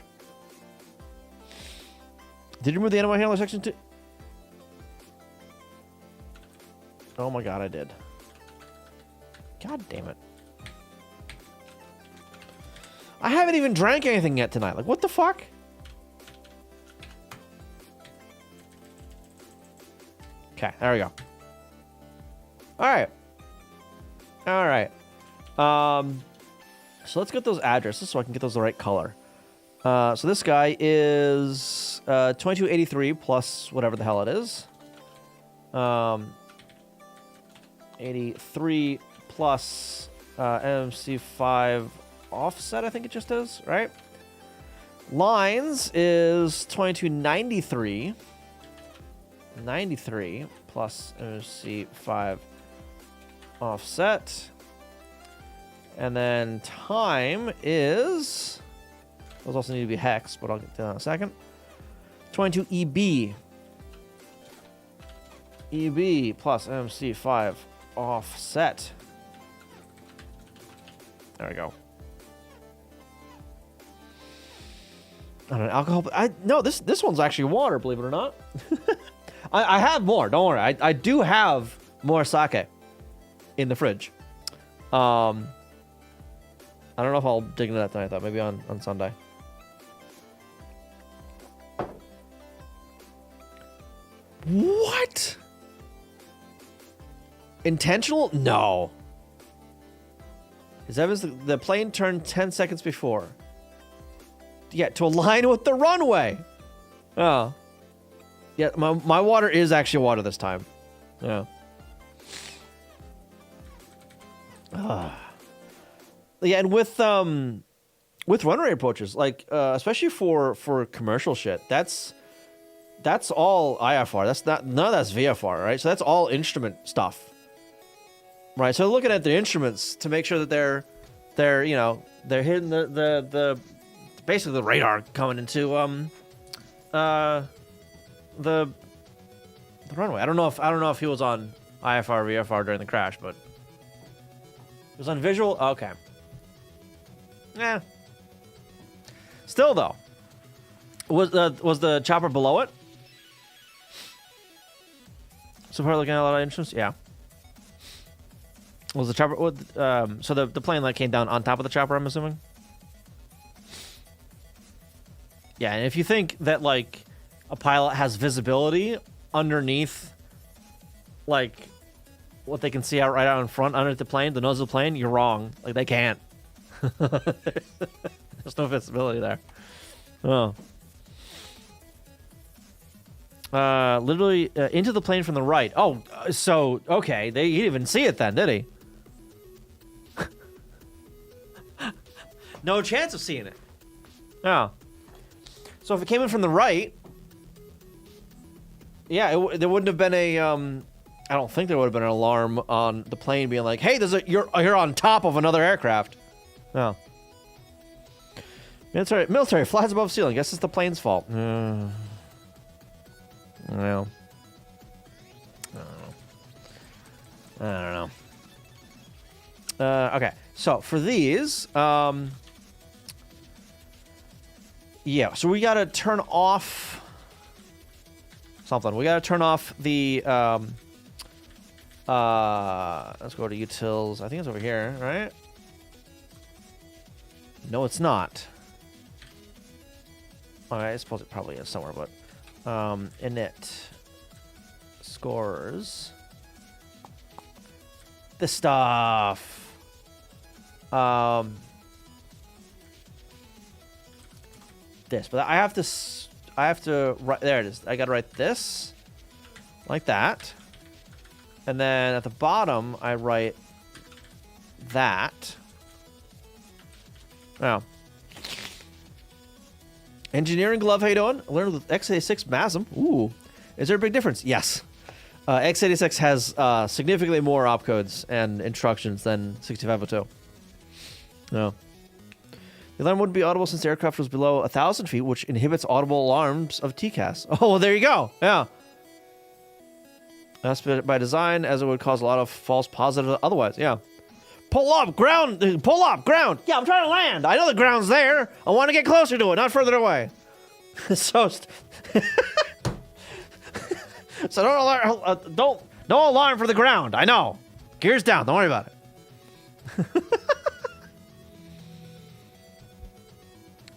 Did you remove the animal handler section too? Oh my God, I did. God damn it. I haven't even drank anything yet tonight. Like, what the fuck? Okay, there we go. All right. So let's get those addresses so I can get those the right color. So this guy is 2283 plus whatever the hell it is. 83 plus MC5 offset, I think it just is, right? Lines is 2293. 93 plus MC5 offset. And then time is... Those also need to be hex, but I'll get to that in a second. 22 EB. EB plus MC5 offset. There we go. And an alcohol... No, this one's actually water, believe it or not. I have more, don't worry. I do have more sake in the fridge. I don't know if I'll dig into that tonight, though. Maybe on Sunday. What? Intentional? No. Is evidence the plane turned 10 seconds before? Yeah, to align with the runway. Oh. Yeah, my water is actually water this time. Yeah. Yeah, and with runway approaches, like especially for commercial shit, that's all IFR. None of that's VFR, right? So that's all instrument stuff, right? So looking at the instruments to make sure that they're hitting the basically the radar coming into the runway. I don't know if he was on IFR VFR during the crash, but it was on visual. Okay. Yeah. Still though, was the chopper below it? So far looking at a lot of instruments, yeah. Was the chopper? So the plane like came down on top of the chopper, I'm assuming. Yeah, and if you think that like a pilot has visibility underneath, like what they can see out right out in front underneath the plane, the nose of the plane, you're wrong. Like they can't. There's no visibility there. Oh. Literally into the plane from the right. Oh, so okay, he didn't even see it then, did he? No chance of seeing it. Oh. So if it came in from the right, yeah, there wouldn't have been a. I don't think there would have been an alarm on the plane being like, "Hey, you're on top of another aircraft." No. Military flies above ceiling. Guess it's the plane's fault. Well, I don't know. Okay, so for these, yeah, so we gotta turn off something. We gotta turn off the, let's go to utils. I think it's over here, right? No, it's not. Alright, I suppose it probably is somewhere, but, init scores. This stuff. This, but I have to write, there it is. I gotta write this like that, and then at the bottom I write that. Oh, engineering glove. How you doing? I learned with x86 MASM. Ooh, is there a big difference? Yes. x86 has significantly more opcodes and instructions than 6502. No. The alarm wouldn't be audible since the aircraft was below 1,000 feet, which inhibits audible alarms of TCAS. Oh, well, there you go. Yeah. That's by design, as it would cause a lot of false positives otherwise. Yeah. Pull up, ground. Pull up, ground. Yeah, I'm trying to land. I know the ground's there. I want to get closer to it, not further away. So, so don't alarm. No alarm for the ground. I know. Gears down. Don't worry about it.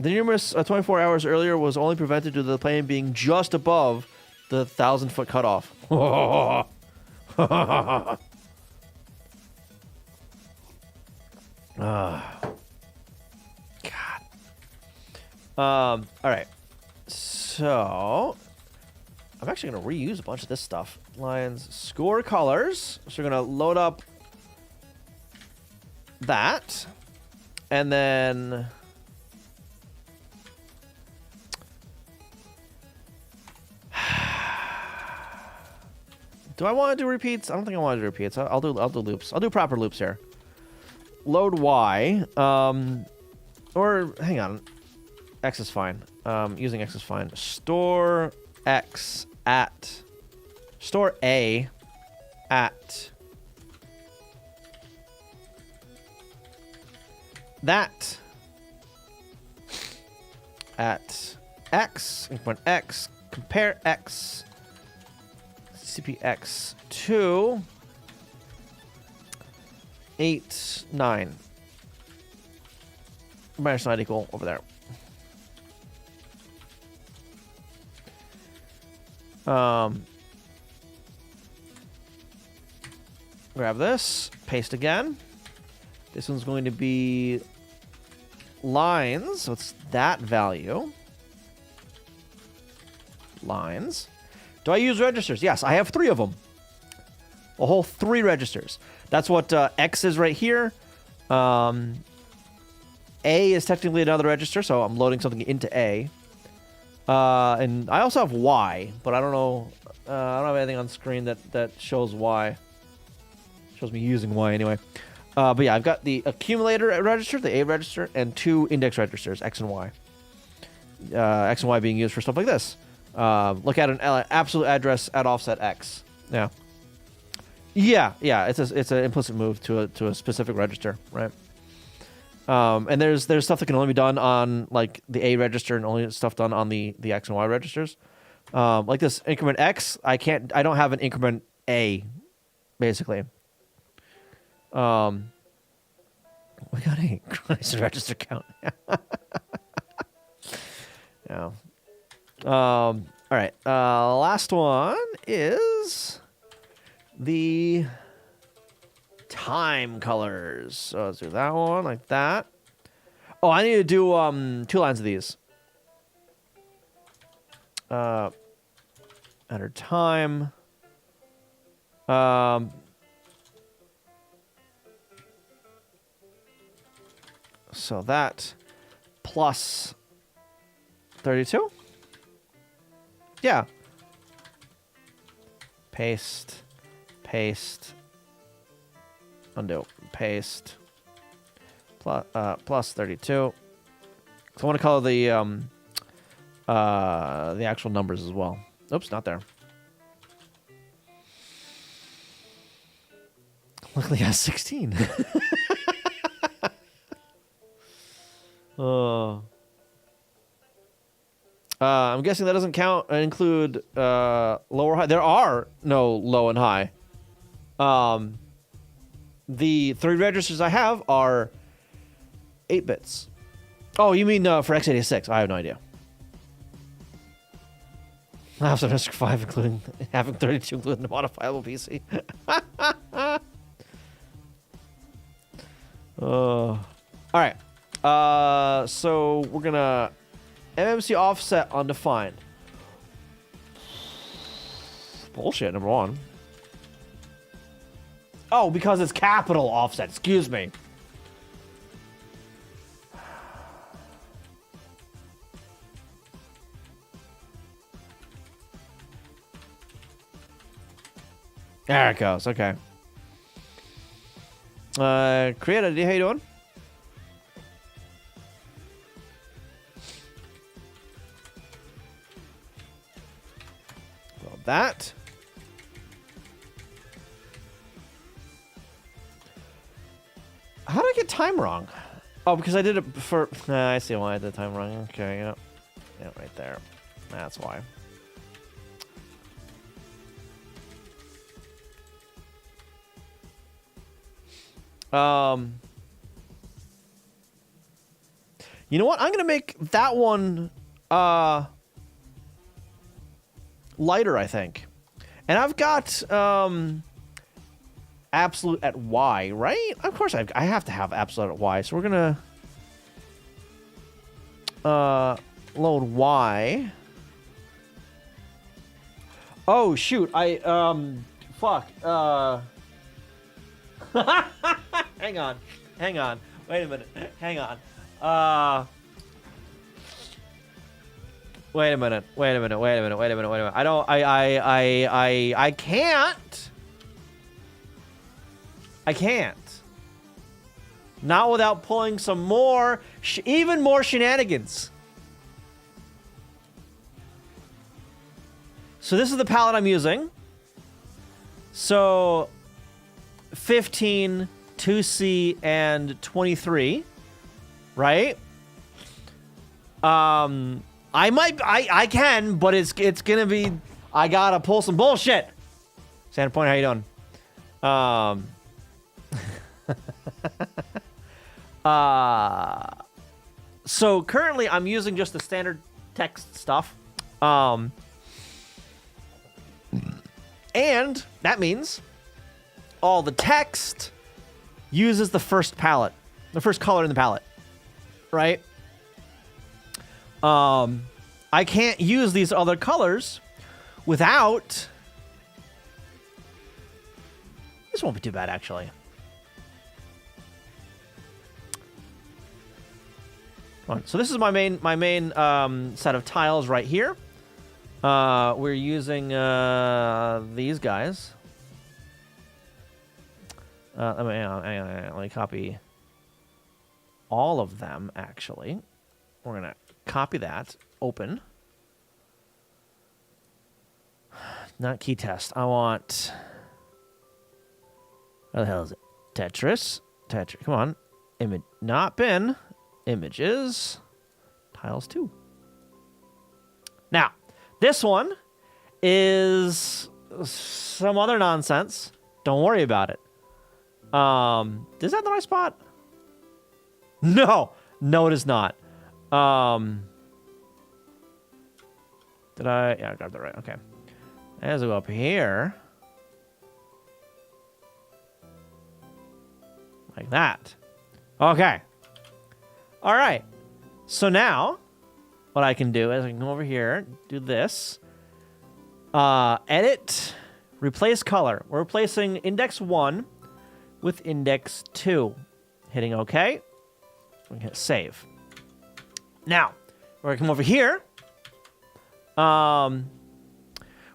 The numerous 24 hours earlier was only prevented due to the plane being just above the 1,000-foot cutoff. God. All right. So I'm actually going to reuse a bunch of this stuff. Lines, score colors. So we're going to load up that. And then do I want to do repeats? I don't think I want to do repeats. I'll do loops. I'll do proper loops here. Load Y. Or hang on. X is fine. Using X is fine. Store X at. Store A at. That. At X. Increment X. Compare X. CPX 2 8 9 minus 9 equal over there. Grab this, paste again. This one's going to be lines, so it's that value. Lines. Do I use registers? Yes, I have 3 of them. A whole 3 registers. That's what X is right here. A is technically another register, so I'm loading something into A. And I also have Y, but I don't know. I don't have anything on screen that shows Y. Shows me using Y anyway. But yeah, I've got the accumulator register, the A register, and 2 index registers, X and Y. X and Y being used for stuff like this. Look at an absolute address at offset X. Yeah. Yeah. It's an implicit move to a specific register, right? And there's stuff that can only be done on like the A register and only stuff done on the X and Y registers. Like this increment X, I don't have an increment A, basically. We got a Christ register count. Yeah. All right. Last one is the time colors. So let's do that one like that. Oh, I need to do 2 lines of these. Enter time. So that plus 32. Yeah. Paste. Paste. Undo. Paste. Plus 32. So I want to color the actual numbers as well. Oops, not there. Luckily, I have 16. I'm guessing that doesn't count include low or high. There are no low and high. The 3 registers I have are 8 bits. Oh, you mean for x86? I have no idea. I have register 5, including having 32, including the modifiable PC. All right. So we're gonna MMC offset undefined. Bullshit, number 1. Oh, because it's capital offset. Excuse me. There it goes. Okay. Create ID. How you doing? Well, that. How did I get time wrong? Oh, because I did it for... I see why I did time wrong. Okay, yeah. Yeah, right there. That's why. You know what? I'm gonna make that one lighter, I think. And I've got absolute at Y, right? Of course I have to have absolute at Y. So we're gonna load Y. Oh shoot, fuck. Hang on. Wait a minute. Hang on. Wait a minute. I can't. Not without pulling some more, even more shenanigans. So this is the palette I'm using. So 15, 2C, and 23, right? I can, but it's gonna be, I gotta pull some bullshit. Santa Point, how you doing? So currently I'm using just the standard text stuff. And that means all the text uses the first palette, the first color in the palette, right? I can't use these other colors without... This won't be too bad, actually. Come on. So this is my main set of tiles right here. We're using these guys. Let me copy all of them, actually. We're going to copy that. Open. Not key test. I want... What the hell is it? Tetris. Come on. Image. Not bin. Images. Tiles 2. Now, this one is some other nonsense. Don't worry about it. Is that the right spot? No, no, it is not. Did I? Yeah, I got that right. Okay. As we go up here, like that. Okay. All right. So now, what I can do is I can go over here, do this. Edit, replace color. We're replacing index 1 with index 2. Hitting OK. We can hit save. Now, we're going to come over here. We're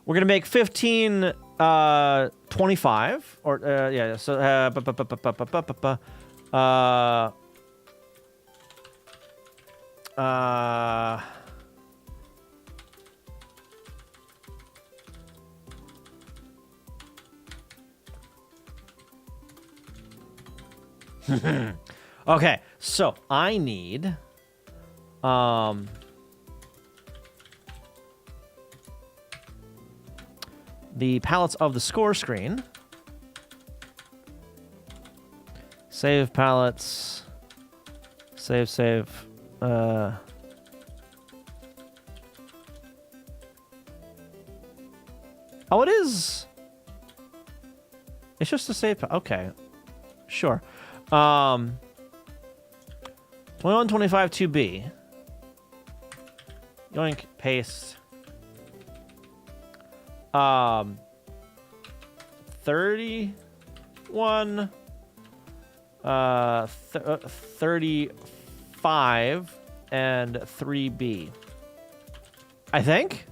going to make 15 25. Or, yeah, so, okay, so I need the palettes of the score screen. Save palettes. Save. Oh, it is. It's just a save. Okay, sure. 2125 2B. Yoink, paste. 31 35 and 3B. I think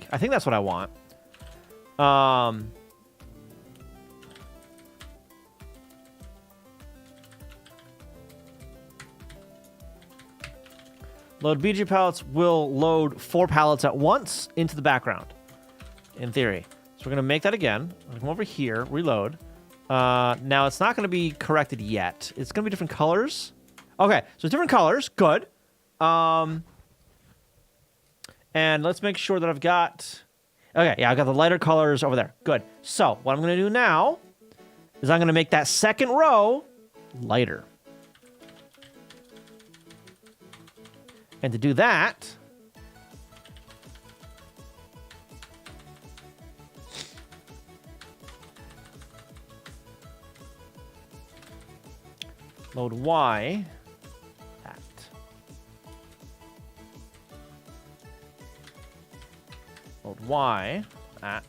that's what I want. Load BG palettes will load 4 palettes at once into the background, in theory. So we're going to make that again. I'm going to come over here, reload. Now, it's not going to be corrected yet. It's going to be different colors. Okay, so different colors. Good. And let's make sure that I've got... Okay, yeah, I've got the lighter colors over there. Good. So what I'm going to do now is I'm going to make that second row lighter. And to do that, load Y, that. Load Y, at.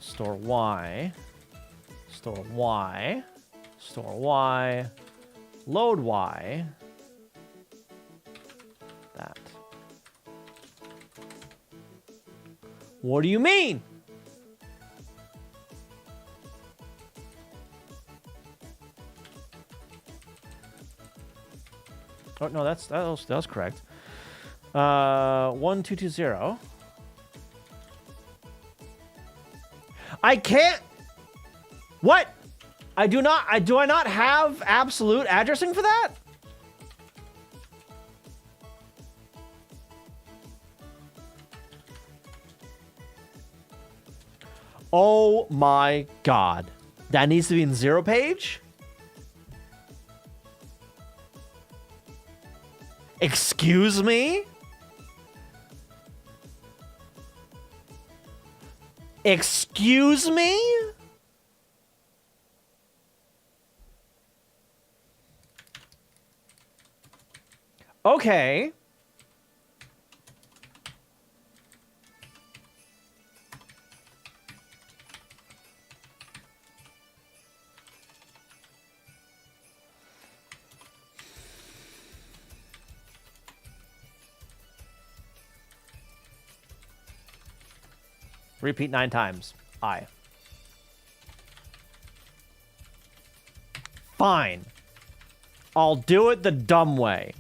Store Y, store Y, store Y, load Y, that. What do you mean? Oh no, that was correct. 1220. I can't. What? Do I not have absolute addressing for that? Oh my God. That needs to be in 0 page? Excuse me? Excuse me? Okay. Repeat 9 times. I. Fine. I'll do it the dumb way.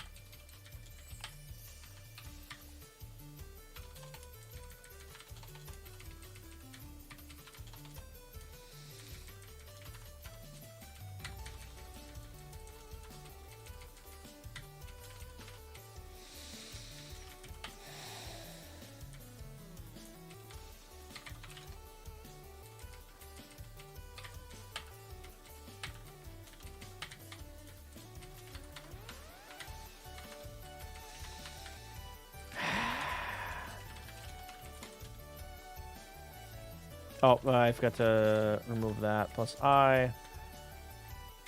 Oh, I forgot to remove that. Plus I.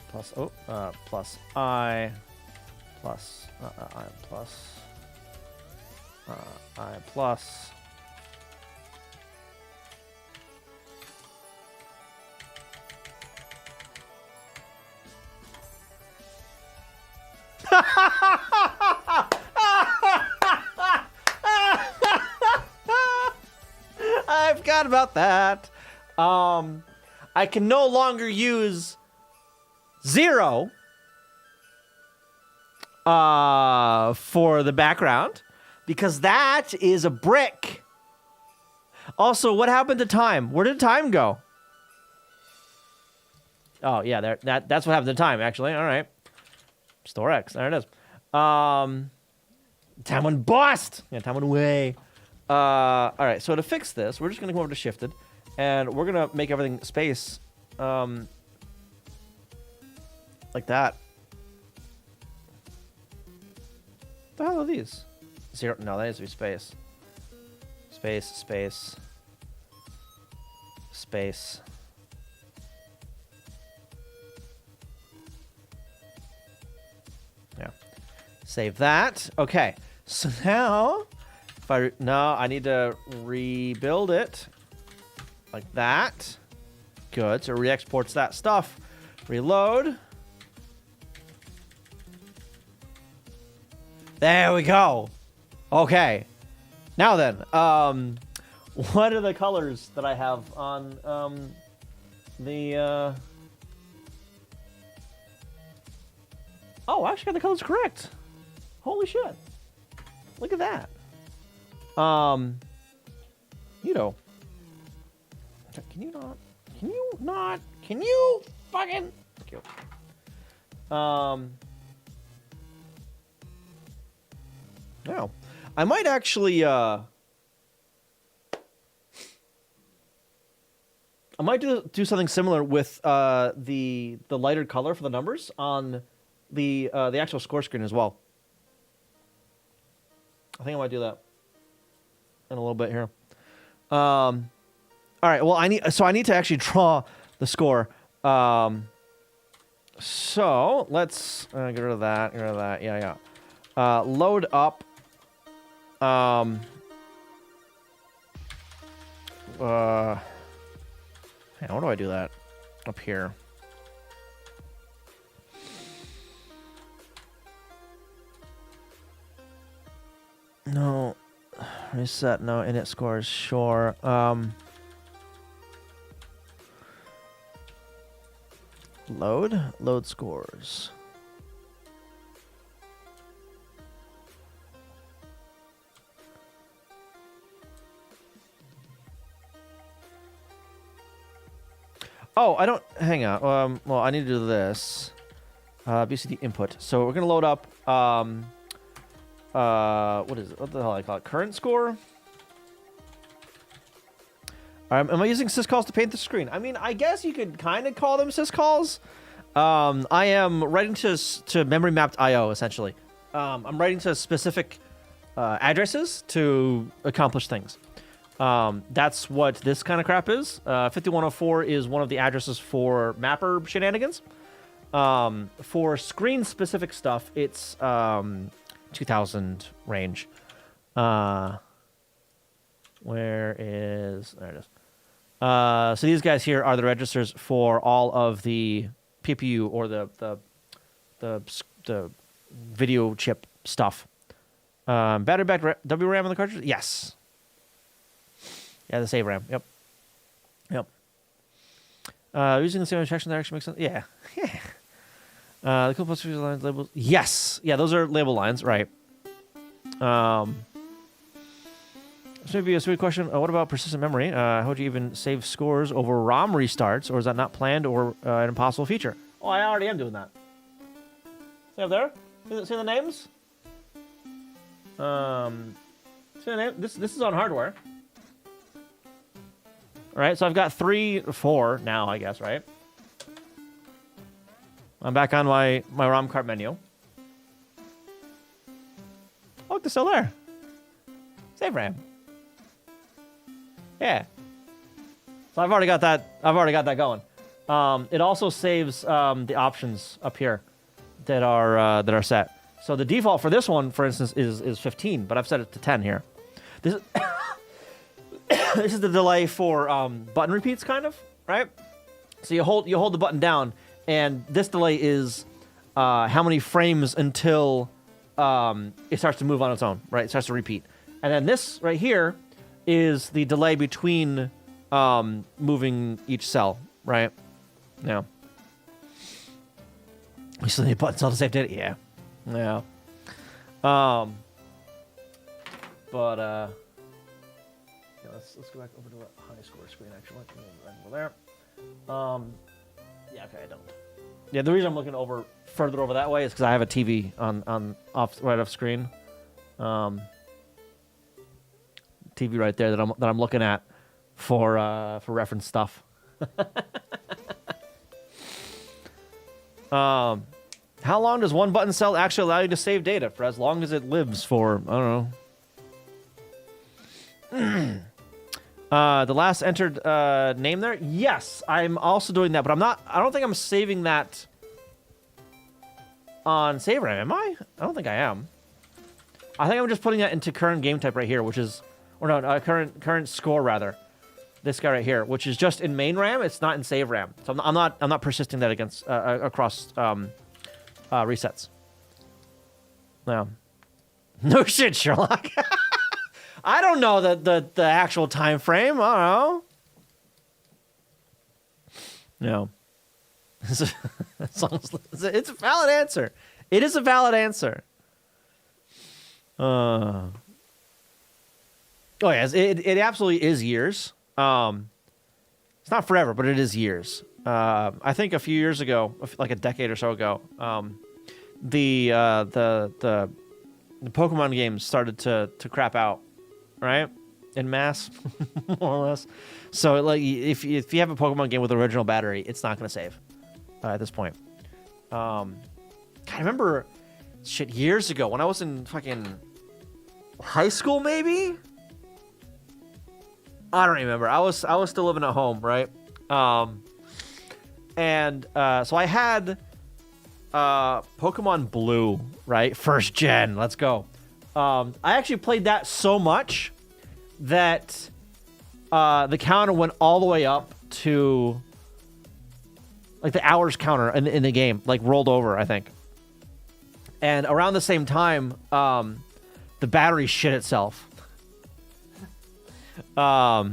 Plus plus I. Plus I plus I plus. I forgot about that. I can no longer use 0 for the background because that is a brick. Also, what happened to time? Where did time go? Oh, yeah, there. That's what happened to time, actually. All right. Store X. There it is. Time went bust. Yeah, time went away. All right, so to fix this, we're just going to come over to shifted, and we're going to make everything space like that. What the hell are these? 0. No, that needs to be space. Space, space. Space. Yeah. Save that. Okay. So now, if I need to rebuild it like that. Good. So it re-exports that stuff. Reload. There we go. Okay. Now then, what are the colors that I have on the Oh, I actually got the colors correct. Holy shit. Look at that. You know. Can you not? Can you not? Can you fucking? Thank you. Now, I might actually, I might do something similar with the lighter color for the numbers on the actual score screen as well. I think I might do that in a little bit here. All right. Well, I need to actually draw the score. So let's get rid of that. Get rid of that. Yeah, yeah. Load up. Man, how do I do that? Up here. No. Reset. No. Init scores. Sure. Load scores. Oh, I don't. Hang on. Well, I need to do this. BCD input. So we're gonna load up. What is it? What the hell I call it? Current score. Am I using syscalls to paint the screen? I mean, I guess you could kind of call them syscalls. I am writing to memory mapped IO essentially. I'm writing to specific addresses to accomplish things. That's what this kind of crap is. 5104 is one of the addresses for mapper shenanigans. For screen-specific stuff, it's 2000 range. Where is... There it is. So these guys here are the registers for all of the PPU or the video chip stuff. Battery back WRAM on the cartridge? Yes. Yeah, the save RAM. Yep. Yep. Using the same instruction that actually makes sense. Yeah. Yeah. The cool plus lines labels. Yes. Yeah, those are label lines, right. This may be a sweet question. What about persistent memory? How would you even save scores over ROM restarts, or is that not planned or an impossible feature? Oh, I already am doing that. See up there? See the names? See the name? This is on hardware. All right, so I've got 3, 4 now, I guess, right? I'm back on my ROM cart menu. Oh, look, they're still there. Save RAM. Yeah. So I've already got that. I've already got that going. It also saves the options up here that are set. So the default for this one, for instance, is 15, but I've set it to 10 here. This is this is the delay for button repeats, kind of, right? So you hold the button down, and this delay is how many frames until it starts to move on its own, right? It starts to repeat. And then this right here is the delay between moving each cell, right? Yeah. We still need buttons on the same data? Yeah. Yeah. Yeah, let's go back over to a high score screen, actually. Over there. Yeah, okay, I don't. Yeah, the reason I'm looking over further over that way is because I have a TV on right off screen. TV right there that I'm looking at for reference stuff. How long does one button cell actually allow you to save data? For as long as it lives for, I don't know. The last entered name there? Yes, I'm also doing that, but I don't think I'm saving that on save RAM, am I? I don't think I am. I think I'm just putting that into current game type right here, which is, or no, current score rather. This guy right here, which is just in main RAM. It's not in save RAM. So I'm not persisting that against across resets. No. No shit, Sherlock. I don't know the actual time frame. I don't know. No. It's a valid answer. It is a valid answer. Oh yes, it absolutely is years. It's not forever, but it is years. I think a few years ago, like a decade or so ago, the Pokemon games started to crap out, right? En masse, more or less. So like, if you have a Pokemon game with original battery, it's not going to save at this point. I remember shit years ago when I was in fucking high school, maybe. I don't remember. I was still living at home, right? So I had Pokemon Blue, right? First gen. Let's go. I actually played that so much that the counter went all the way up to like the hours counter in the game, like rolled over, I think. And around the same time, the battery shit itself. But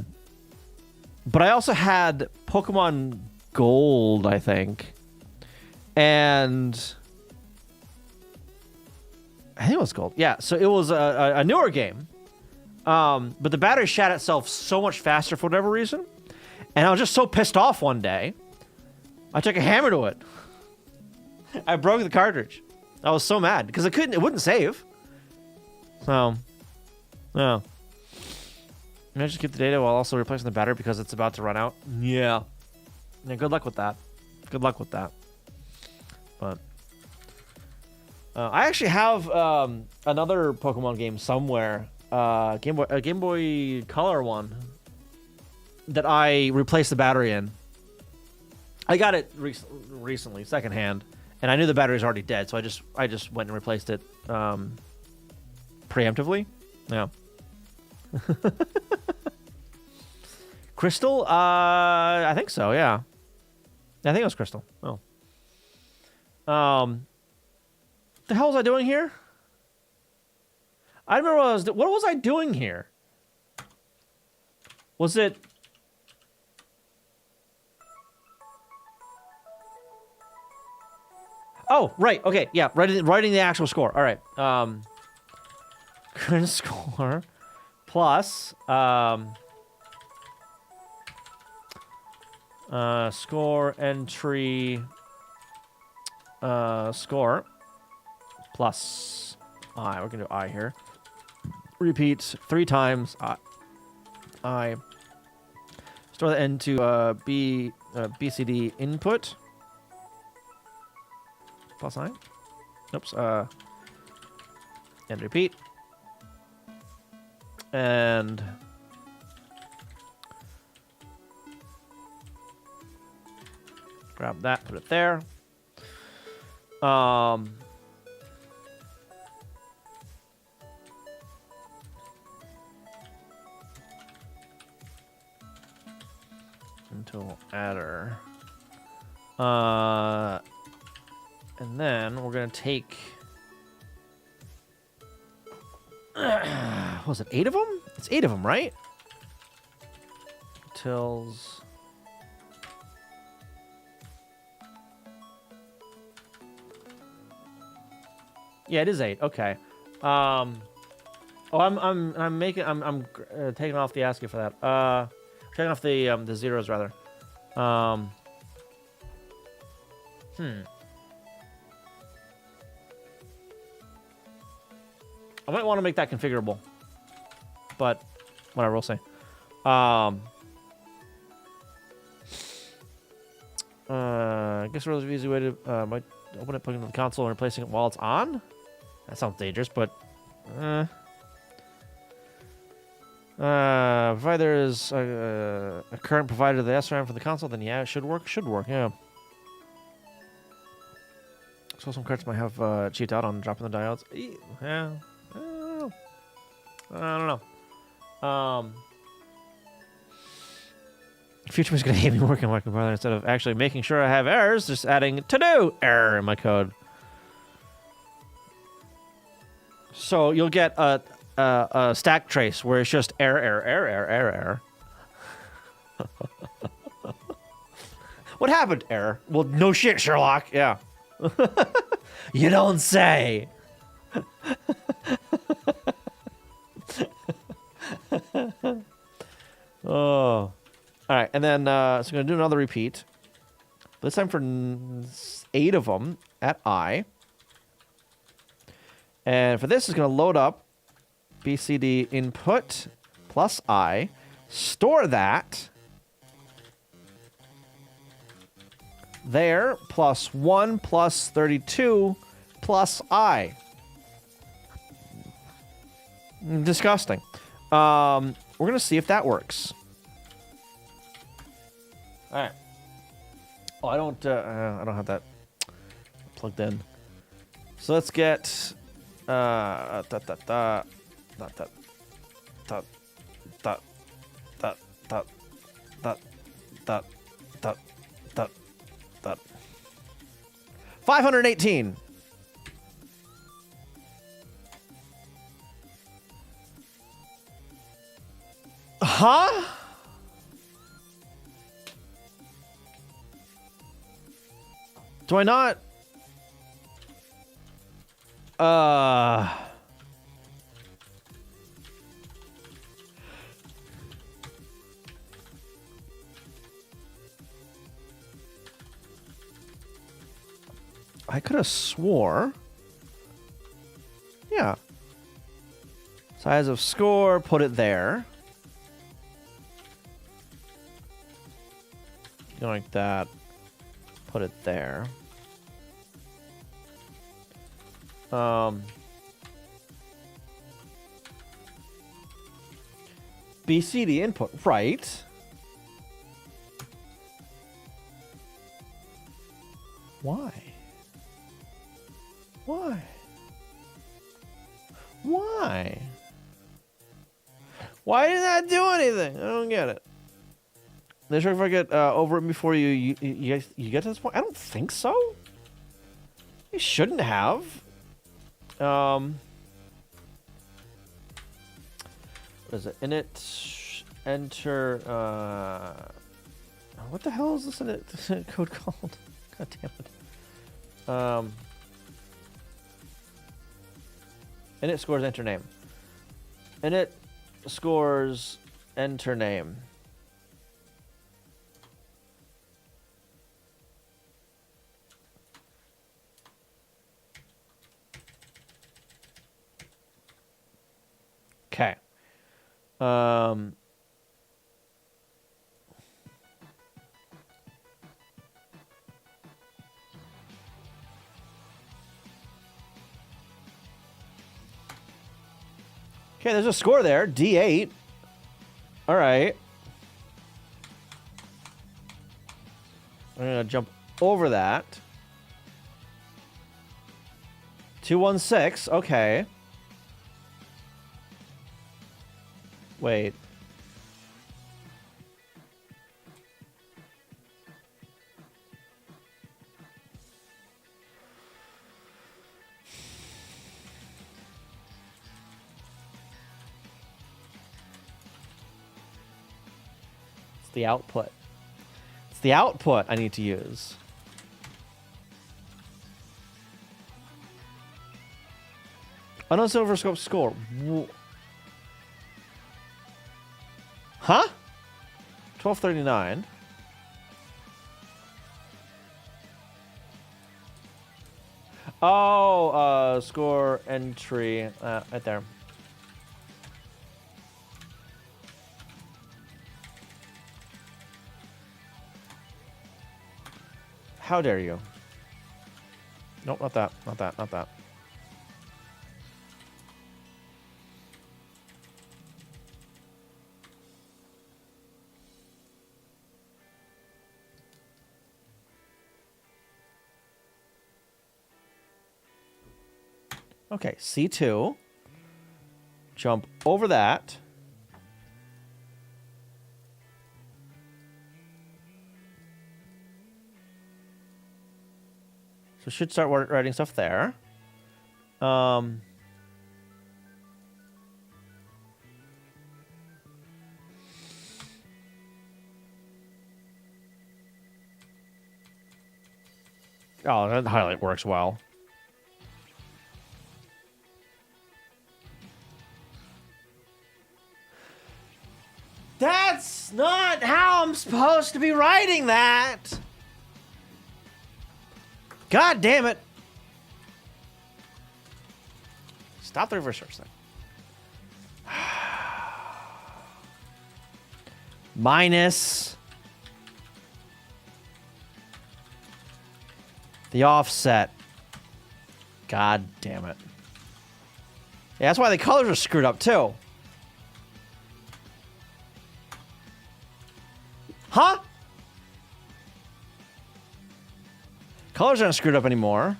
I also had Pokemon Gold, I think. And I think it was Gold. Yeah, so it was a newer game. But the battery shat itself so much faster for whatever reason. And I was just so pissed off one day. I took a hammer to it. I broke the cartridge. I was so mad because it wouldn't save. So, no. Can I just keep the data while also replacing the battery because it's about to run out? Yeah. Yeah, good luck with that. Good luck with that. But I actually have another Pokemon game somewhere, a Game Boy Color one that I replaced the battery in. I got it recently, secondhand, and I knew the battery was already dead, so I just went and replaced it preemptively. Yeah. Crystal? I think so, yeah. I think it was Crystal. Oh. The hell was I doing here? I remember what was I doing here? Was it... Oh, right. Okay, yeah. Writing the actual score. All right. Current score plus score entry score plus I. We're gonna do I here. Repeat 3 times. I store that into BCD input. Plus I. Oops. And repeat. grab that, put it there. Until adder. And then we're gonna take. Was it 8 of them? It's 8 of them, right? Tills. Yeah, it is 8. Okay. Oh, I'm taking off the ASCII for that. Taking off the zeros rather. I might want to make that configurable, but whatever, we'll see. I guess a relatively easy way to might open it, plug it into the console, and replacing it while it's on. That sounds dangerous, but provided there is a current provider to the SRAM for the console, then yeah, it should work. Should work, yeah. So some cards might have cheat out on dropping the diodes. Yeah, I don't know. Future is gonna hate me working on my compiler instead of actually making sure I have errors, just adding to-do error in my code. So you'll get a stack trace where it's just error. What happened? Error. Well, no shit, Sherlock. Yeah. You don't say. Oh. All right, and then so I'm going to do another repeat. This time for 8 of them at I. And for this, it's going to load up BCD input plus I. Store that. There, plus 1 plus 32 plus I. Disgusting. We're going to see if that works. All right. Oh, I don't have that plugged in. So let's get 518. Huh? Do I not? I could have swore. Yeah. Size of score, put it there. Like that. Put it there. BCD input, right? Why? Why? Why? Why did that do anything? I don't get it. Not sure if I get over it before you get to this point. I don't think so. You shouldn't have. What is it? Init enter. What the hell is this init code called? God damn it. Init scores enter name. Init scores enter name. Okay. Okay, there's a score there. D8. All right. I'm going to jump over that. 216. Okay. Wait. It's the output. It's the output I need to use. Unknown silver scope score. Huh? 1239. Oh, score entry right there. How dare you? Nope, not that. Not that. Not that. Okay, C2. Jump over that. So should start writing stuff there. Oh, that highlight works well. That's not how I'm supposed to be writing that. God damn it. Stop the reverse search thing. Minus the offset. God damn it. Yeah, that's why the colors are screwed up too. Huh? Colors aren't screwed up anymore.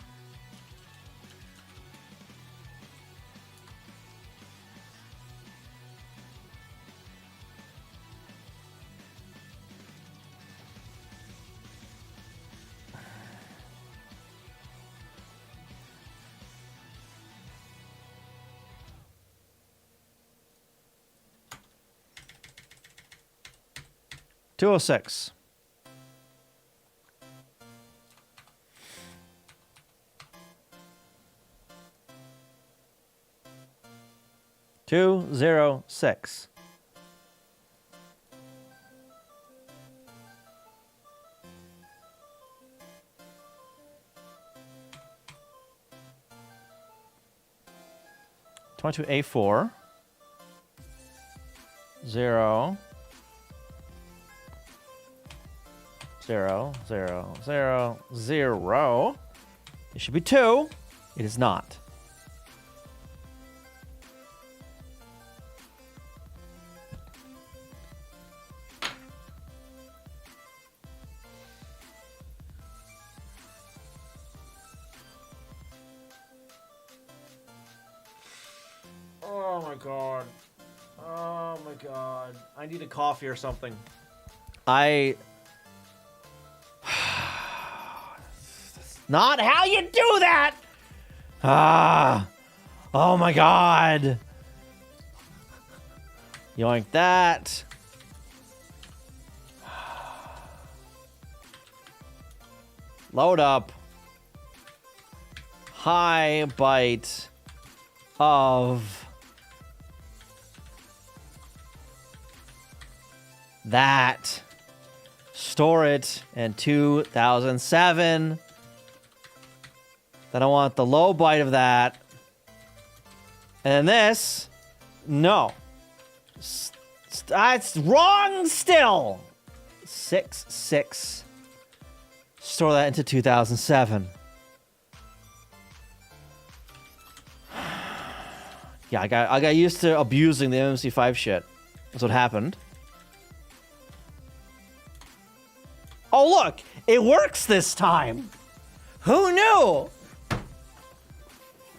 $206. $206. $22A4. 0 0 0 0 0. It should be 2. It is not. Oh my god. Oh my god. I need a coffee or something. That's not how you do that! Ah. Oh my god. Yoink that. Load up. High byte of that. Store it in 2007. Then I want the low byte of that. And then this. No. It's wrong still. 6 6. Store that into 2007. Yeah, I got used to abusing the MMC5 shit. That's what happened. Oh, look, it works this time. Who knew?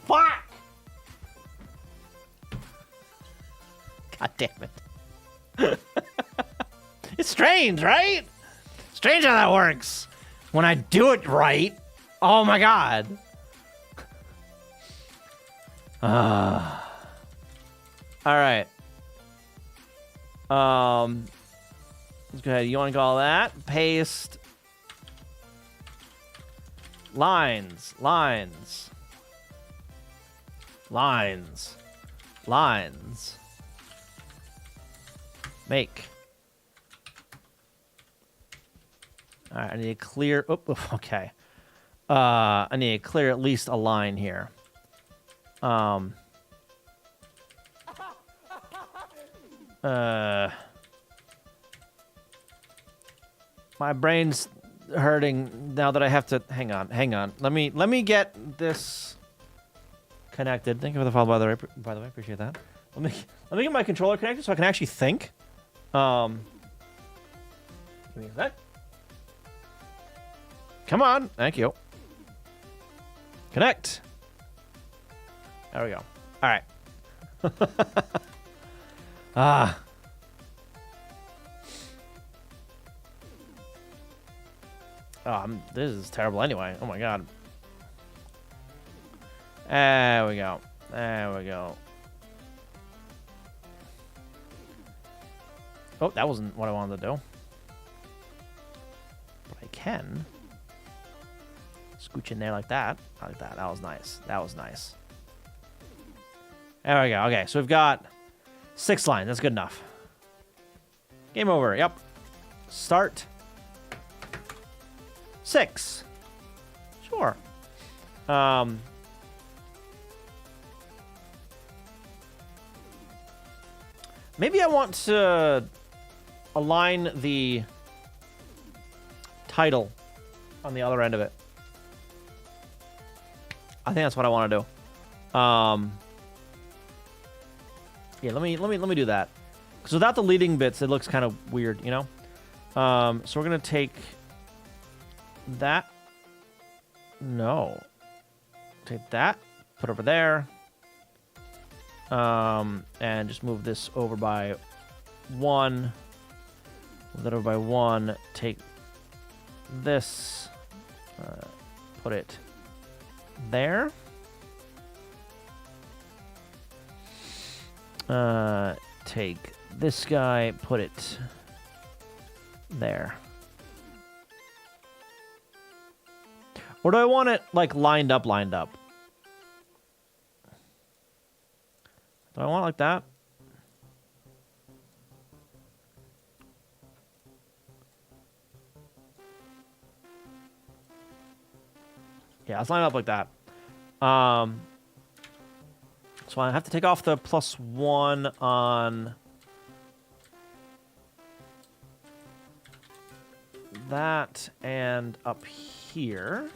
Fuck. God damn it. It's strange, right? Strange how that works. When I do it right, oh my god. All right. Let's go ahead. You want to call that paste lines, lines, lines, lines. Make. All right, I need to clear. Oh, okay. I need to clear at least a line here. My brain's hurting now that I have to. Hang on. Let me get this connected. Thank you for the follow, by the way. Appreciate that. Let me get my controller connected so I can actually think. Give me a sec. Come on. Thank you. Connect. There we go. All right. This is terrible anyway. Oh my god. There we go. There we go. Oh, that wasn't what I wanted to do. But I can scooch in there like that. I like that. That was nice. That was nice. There we go. Okay, so we've got 6 lines. That's good enough. Game over. Yep. Start. 6. Sure. Maybe I want to align the title on the other end of it. I think that's what I want to do. Yeah, let me do that. Because without the leading bits, it looks kind of weird, you know? So we're gonna take that. No. Take that. Put it over there. And just move this over by 1. Move that over by 1. Take this. Put it there. Take this guy, put it there. Or do I want it, like, lined up? Do I want it like that? Yeah, let's line it up like that. So I have to take off the +1 on that and up here.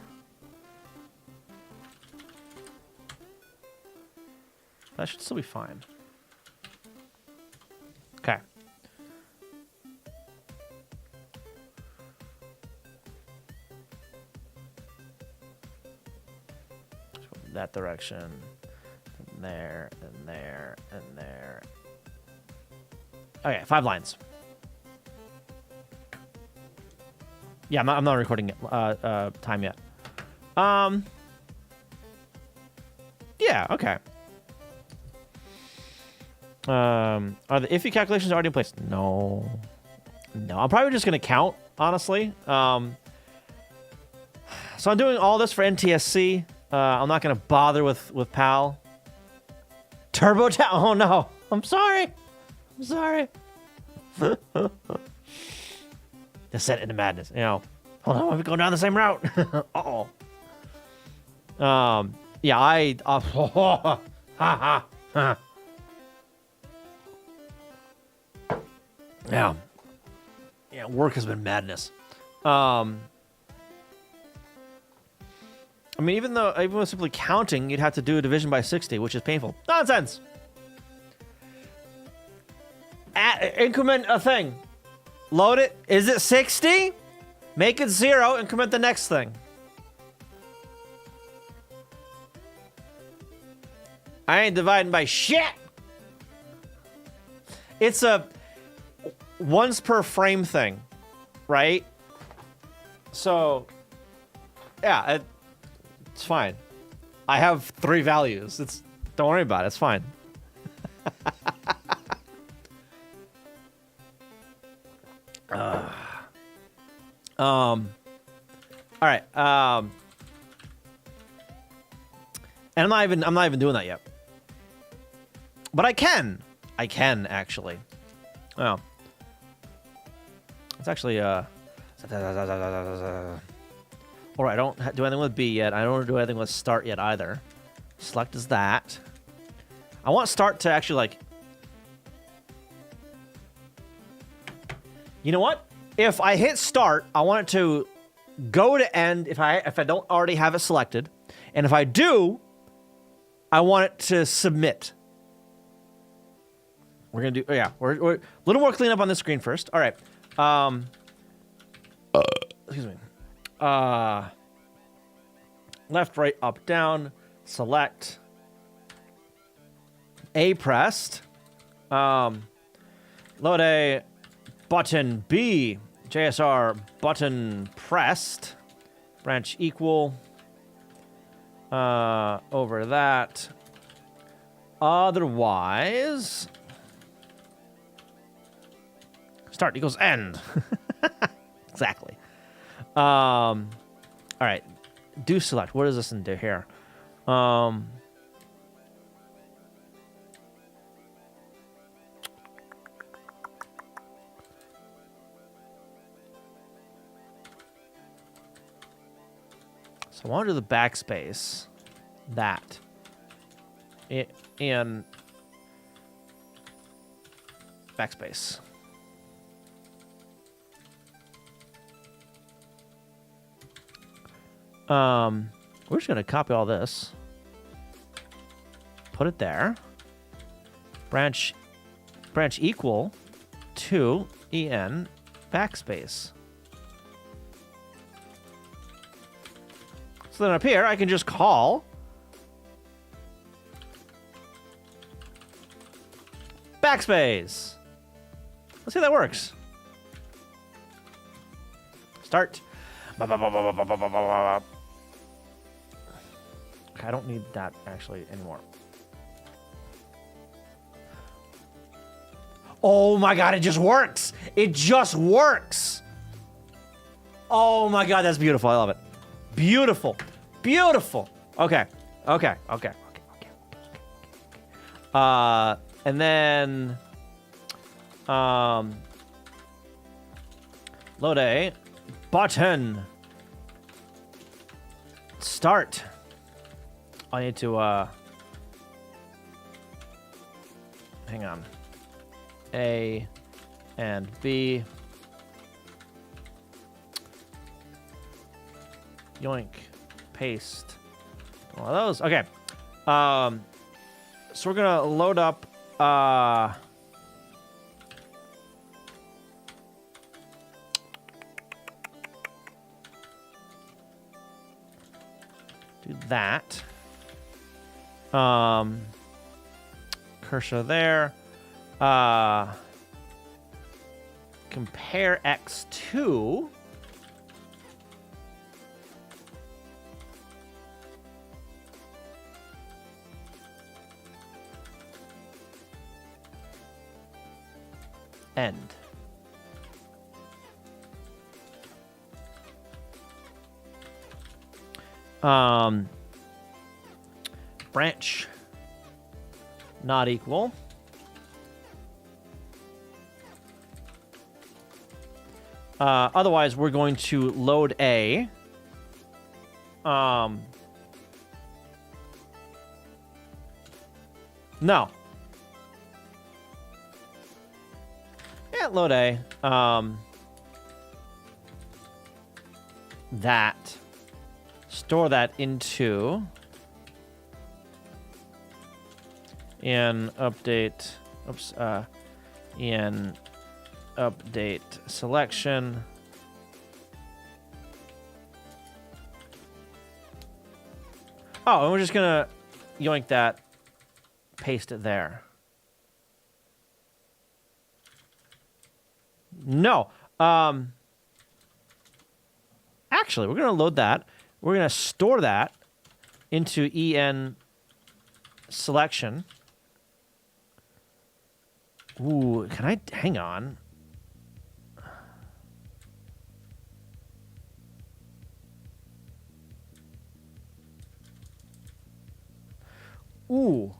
That should still be fine. Okay. That direction. There, and there, and there. Okay, 5 lines. Yeah, I'm not recording time yet. Yeah, okay. Are the iffy calculations already in place? No. No, I'm probably just going to count, honestly. So I'm doing all this for NTSC. I'm not going to bother with PAL. Turbo Town. Oh, no. I'm sorry. I'm sorry. Descent into madness. You know, hold on. We're going down the same route. Uh-oh. Yeah, ha, ha, ha. Yeah. Yeah, work has been madness. I mean, even with simply counting, you'd have to do a division by 60, which is painful. Nonsense! Increment a thing. Load it. Is it 60? Make it 0, increment the next thing. I ain't dividing by shit. It's a once per frame thing, right? So, yeah, it's fine. I have 3 values. Don't worry about it. It's fine. All right. And I'm not even doing that yet. But I can actually. Oh. It's actually All right, I don't do anything with B yet. I don't do anything with start yet either. Select is that. I want start to actually like. You know what? If I hit start, I want it to go to end if I don't already have it selected. And if I do, I want it to submit. We're gonna do we're a little more cleanup on the screen first. All right. Excuse me. Left, right, up, down. Select. A pressed. Load A. Button B. JSR button pressed. Branch equal. Over that. Otherwise. Start equals end. Exactly. All right. Do select. What does this do here? So I want to do the backspace. That. In backspace. We're just gonna copy all this. Put it there. Branch equal to en backspace. So then up here, I can just call backspace. Let's see if that works. Start. Okay, I don't need that actually anymore. Oh my god, it just works! It just works! Oh my god, that's beautiful. I love it. Beautiful. Beautiful. Okay. And then load A button start. I need to hang on. A and B. Yoink. Paste. One of those. Okay. So we're gonna load up do that. Cursor there. Compare X2. End. Branch not equal. Otherwise, we're going to load A. No. Yeah, load A. That. Store that into in update. Oops. In update selection. Oh, and we're just gonna yoink that, paste it there. No. Actually, we're gonna load that. We're gonna store that into en selection. Ooh, can I hang on? Ooh.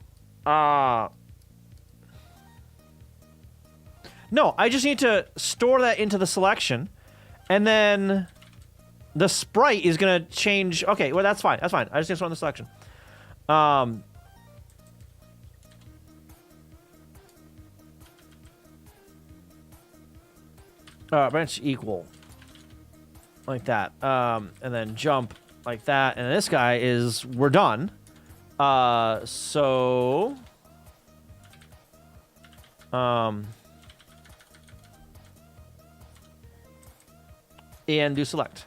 No, I just need to store that into the selection, and then the sprite is gonna change. Okay, well that's fine. That's fine. I just need to store in the selection. Branch equal, like that. And then jump like that. And this guy is we're done. So. And do select.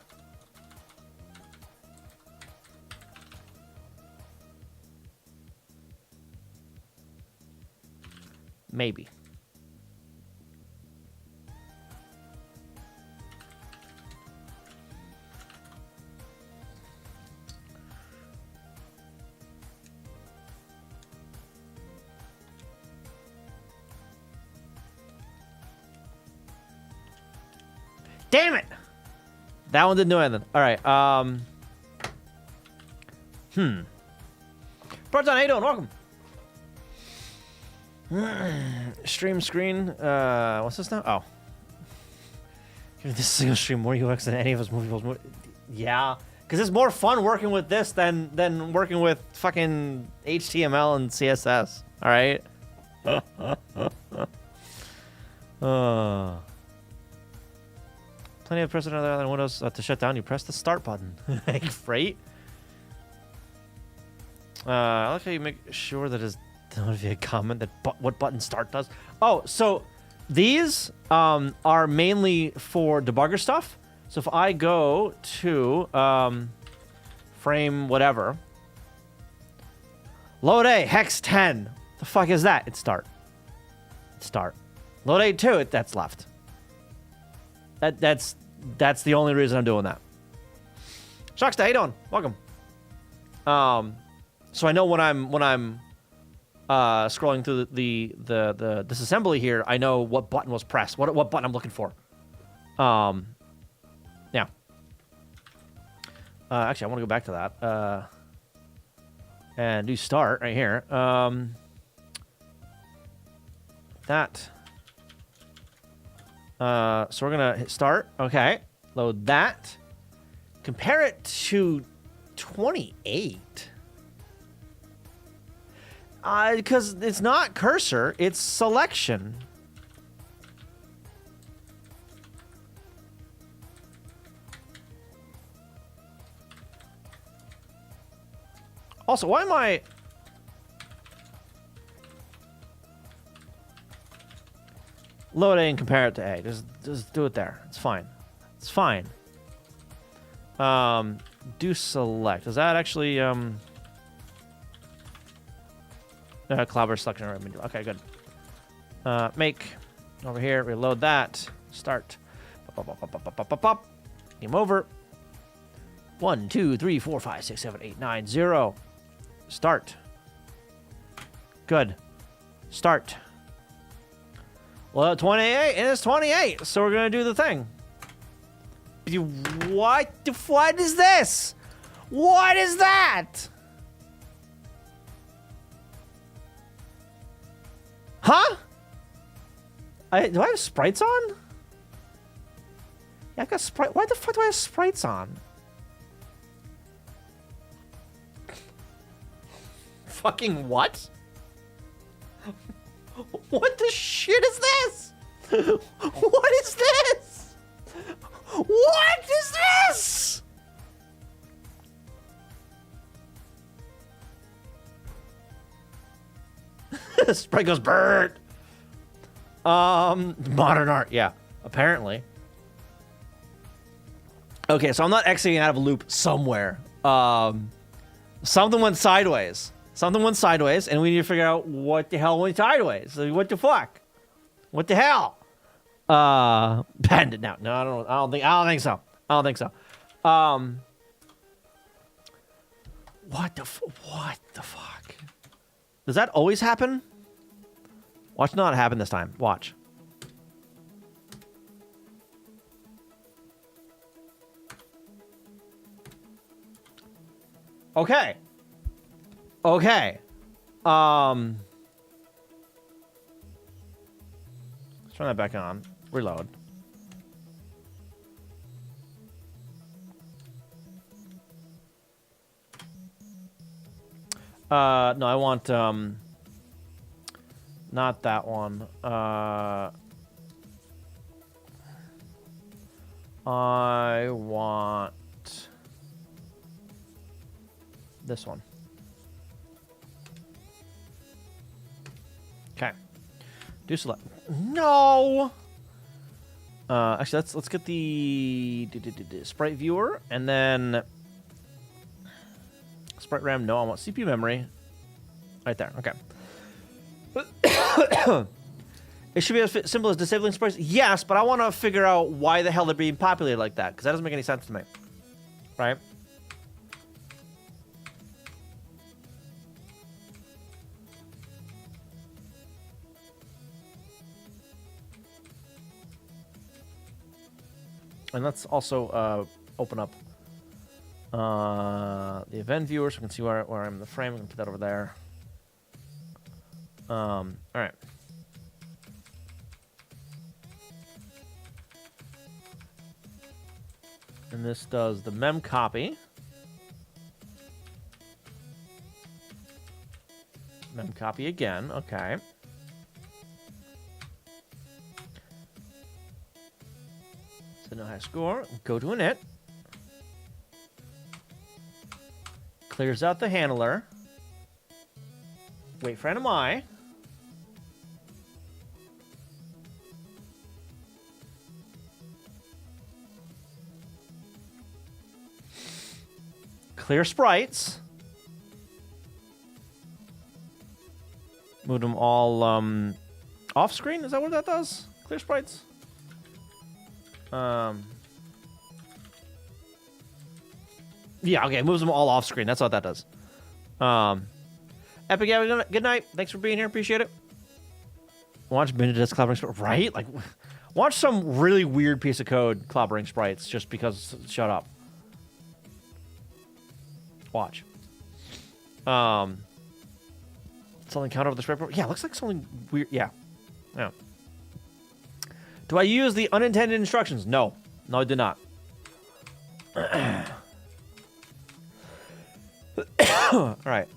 Maybe. Damn it! That one didn't do anything. All right. Proton, how you doing? Welcome. Stream screen. What's this now? Oh. This is gonna stream more UX than any of us movies. Yeah, because it's more fun working with this than working with fucking HTML and CSS. All right. Plenty of precedent other than Windows to shut down. You press the start button. Right? I like how you make sure that is a comment that what button start does. Oh, so these are mainly for debugger stuff. So if I go to frame whatever, load A hex 10. The fuck is that? It's start. It's start. Load A 2. That's left. That's the only reason I'm doing that. Shocksta, how you doing? Welcome. So I know when I'm scrolling through the disassembly here, I know what button was pressed, what button I'm looking for. Yeah. Actually, I want to go back to that and do start right here. That. So we're gonna hit start. Okay, load that. Compare it to 28. Because it's not cursor, it's selection. Also, why am I... Load A and compare it to A. Just do it there. It's fine. It's fine. Do select. Does that actually clobber selection? Okay, good. Make over here. Reload that. Start. Game over. 1, 2, 3, 4, 5, 6, 7, 8, 9, 0. Start. Good. Start. Well, 28, and it's 28, so we're gonna do the thing. What is this? What is that? Huh? Do I have sprites on? Yeah, I got sprite. Why the fuck do I have sprites on? Fucking what? What the shit is this? What is this? What is this? Sprite goes bird. Modern art, yeah, apparently. Okay, so I'm not exiting out of a loop somewhere. Something went sideways. Something went sideways, and we need to figure out what the hell went sideways. Like, what the fuck? What the hell? Patent it now. No, I don't think so. I don't think so. What the fuck? Does that always happen? Watch not happen this time. Watch. Okay. Okay. Let's turn that back on. Reload. No, I want, not that one. I want this one. Okay. Do select. No! Actually, let's get the sprite viewer, and then sprite RAM. No, I want CPU memory. Right there. Okay. It should be as simple as disabling sprites. Yes, but I want to figure out why the hell they're being populated like that, because that doesn't make any sense to me. Right? And let's also open up the event viewer so we can see where I'm in the frame. I'm going to put that over there. All right. And this does the mem copy. Mem copy again. Okay. So no high score. Go to init. Clears out the handler. Wait for NMI. Clear sprites. Move them all off screen. Is that what that does? Clear sprites. Yeah. Okay. Moves them all off screen. That's what that does. Epic, good night. Thanks for being here. Appreciate it. Watch Benedict's clobbering sprites. Right? Like, watch some really weird piece of code clobbering sprites just because. Shut up. Watch. Something count over the spread. Yeah, looks like something weird. Yeah. Yeah. Do I use the unintended instructions? No. No, I did not. All right.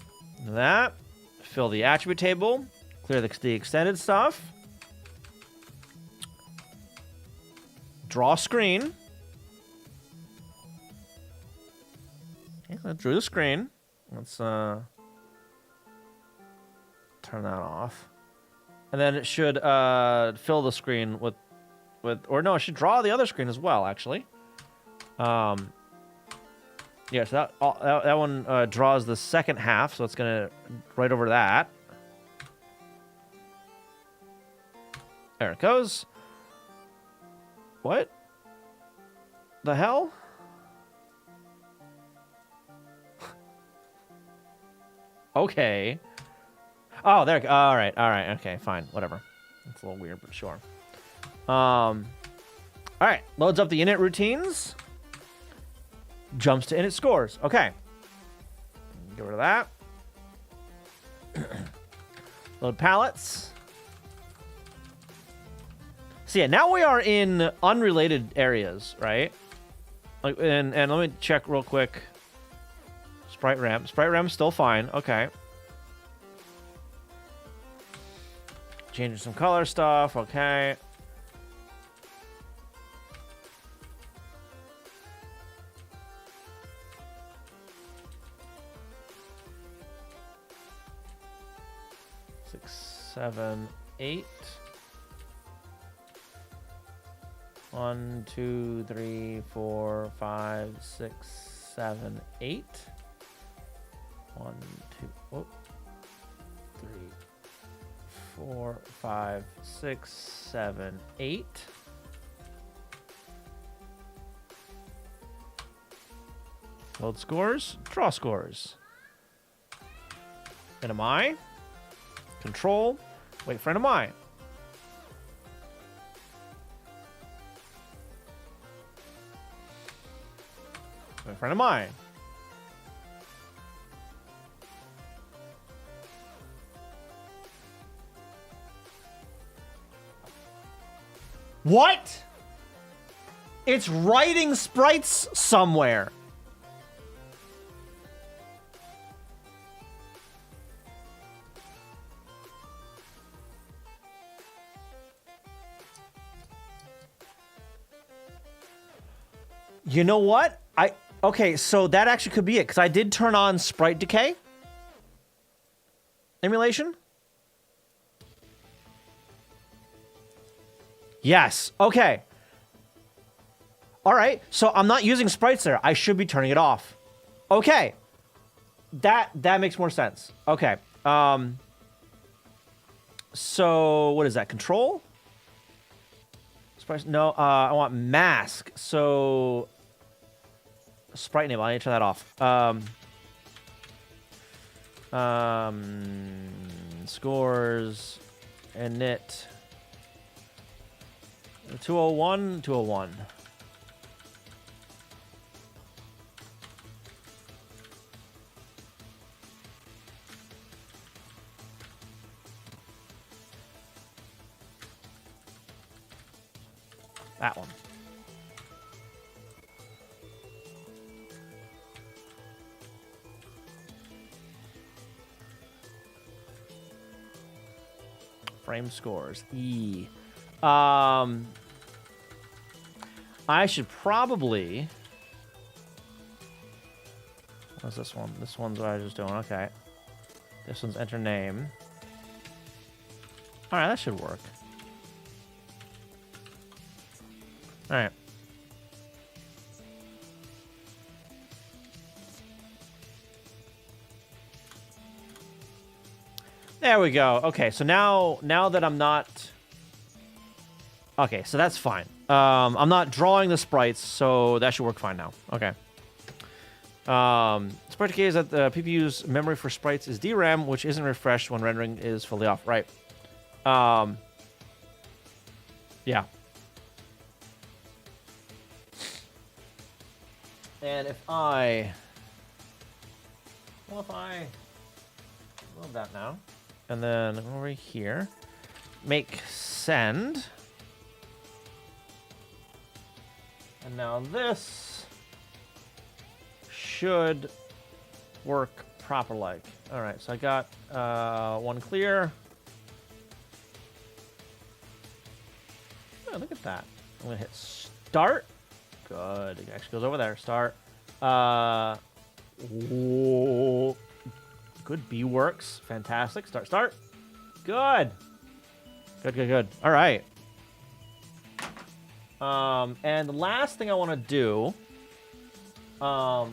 That. Fill the attribute table. Clear the extended stuff. Draw screen. Okay, I drew the screen. Let's turn that off. And then it should fill the screen with or no, it should draw the other screen as well, actually. Yeah, so that one draws the second half, so it's gonna right over that. There it goes. What the hell? Okay. Oh, there. All right. Okay, fine. Whatever. That's a little weird, but sure. All right. Loads up the init routines. Jumps to init scores. Okay. Get rid of that. Load palettes. So yeah, now we are in unrelated areas, right? Like, and let me check real quick. Sprite RAM. Sprite RAM is still fine. Okay. Changing some color stuff. Okay. Six, 7, 8. 1, 2, 3, 4, 5, 6, 7, 8. 1, 2, oh, 3, 4, 5, 6, 7, 8. Load scores, draw scores. NMI, control, wait for NMI. Wait for NMI. What? It's writing sprites somewhere. You know what? Okay, so that actually could be it, because I did turn on sprite decay emulation. Yes. Okay. All right. So I'm not using sprites there. I should be turning it off. Okay. That makes more sense. Okay. So what is that? Control? Sprites? No. I want mask. So sprite enable. I need to turn that off. Scores init 201 201. That one. Frame scores. E. I should probably... What's this one? This one's what I was just doing. Okay. This one's enter name. Alright, that should work. Alright. There we go. Okay, so now that I'm not... Okay, so that's fine. I'm not drawing the sprites, so that should work fine now. Okay. Sprite decay is that the PPU's memory for sprites is DRAM, which isn't refreshed when rendering is fully off. Right. Yeah. And if I... Well, if I... Load that now. And then over here, make send. And now this should work proper like. All right, so I got one clear. Oh, look at that. I'm gonna hit start. Good, it actually goes over there. Start. Whoa. Good, B works. Fantastic. Start, start. Good. Good, good, good. All right. And the last thing I want to do, I'll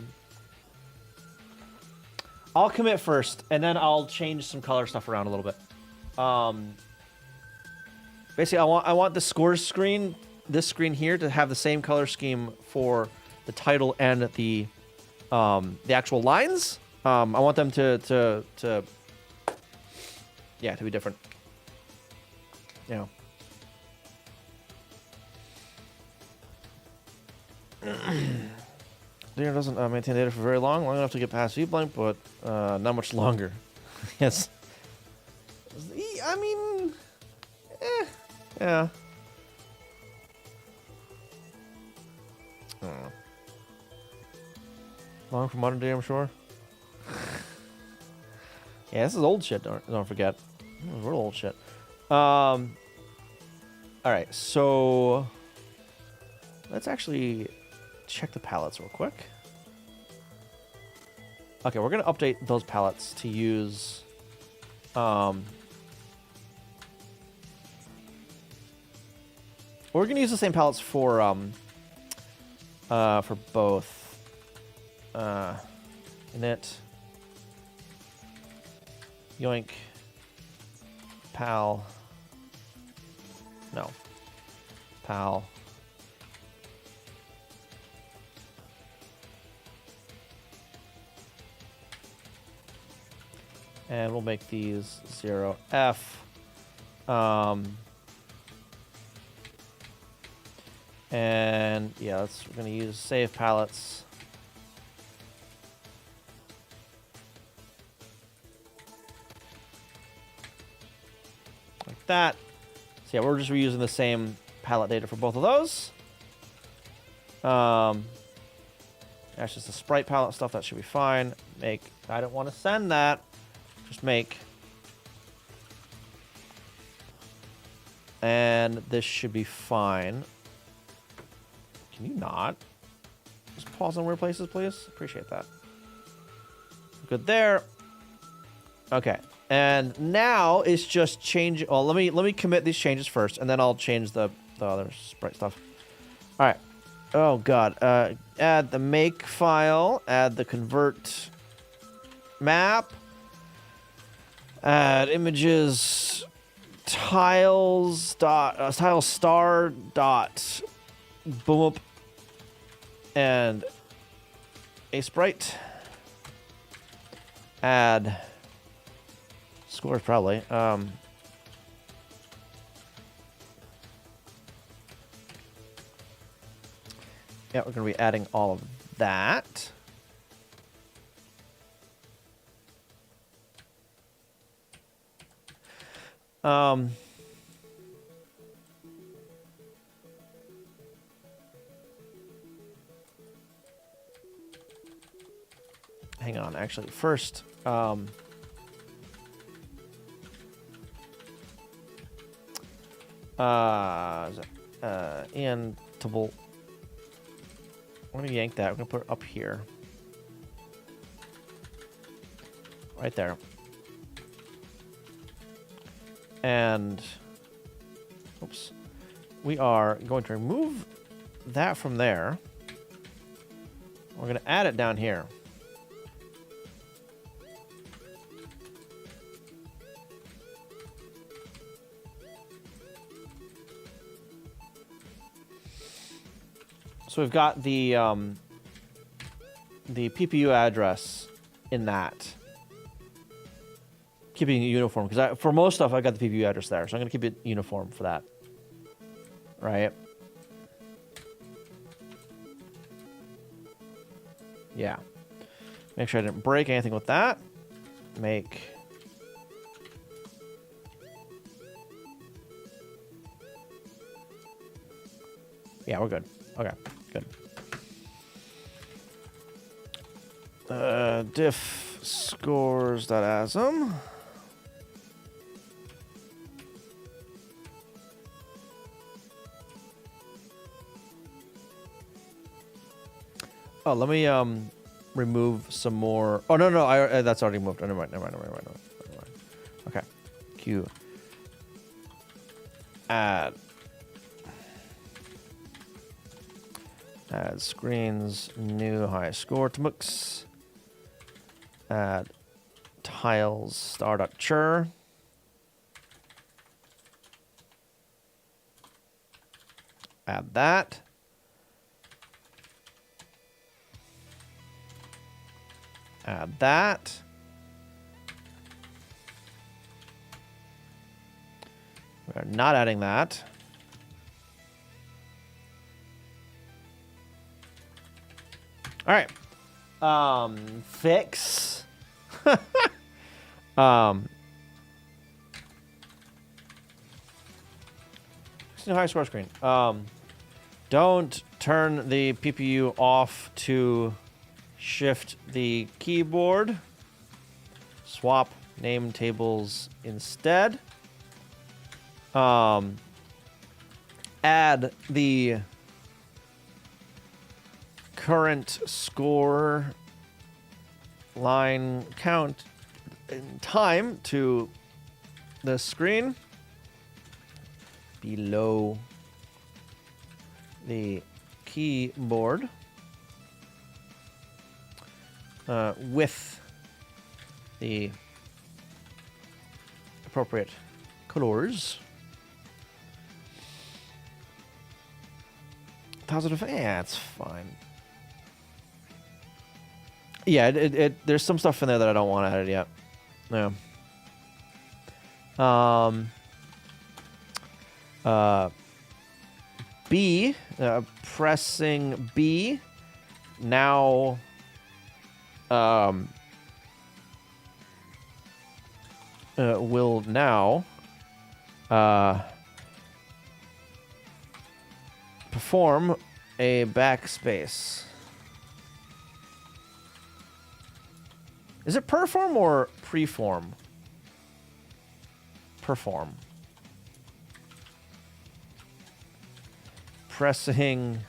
commit first, and then I'll change some color stuff around a little bit. Basically, I want the scores screen, this screen here, to have the same color scheme for the title and the actual lines. I want them to be different. You know. Data doesn't maintain data for very long enough to get past VBlank, but not much longer. Yes. I mean, yeah. I don't know. Long for modern day, I'm sure. Yeah, this is old shit. Don't forget. This is real old shit. All right, so let's actually check the palettes real quick. Okay, we're gonna update those palettes to use. We're gonna use the same palettes for both init Yoink. Pal. No. Pal. And we'll make these 0F. And yeah, we're going to use save palettes. Like that. So yeah, we're just reusing the same palette data for both of those. That's just the sprite palette stuff. That should be fine. Make. I don't want to send that. Just make. And this should be fine. Can you not? Just pause in weird places, please. Appreciate that. Good there. Okay. And now it's just change. Well, let me commit these changes first, and then I'll change the other sprite stuff. All right. Oh god. Add the make file. Add the convert map. Add images. Tiles dot tile star dot boom up and a sprite. Add scores probably. Yeah, we're gonna be adding all of that. Hang on, actually, first, and table. I'm gonna yank that. We're gonna put it up here, right there. And, oops, we are going to remove that from there. We're going to add it down here. So we've got the PPU address in that. Keeping it uniform, because for most stuff I got the PPU address there, so I'm gonna keep it uniform for that. Right? Yeah. Make sure I didn't break anything with that. Make. Yeah, we're good. Okay, good. Diff scores.asm. Oh, let me remove some more. Oh no, that's already moved. Oh, never mind. Okay, Q. Add screens, new high score to mux. Add tiles star.chur. Add that. Add that. We're not adding that. All right. Fix. High score screen. Don't turn the PPU off to shift the keyboard. Swap name tables instead. Add the current score line count in time to the screen below the keyboard with the appropriate colors. 1,000 of, yeah, it's fine. Yeah, there's some stuff in there that I don't want added yet. No. B, pressing B, now, will now, perform a backspace. Is it perform or preform? Perform. Pressing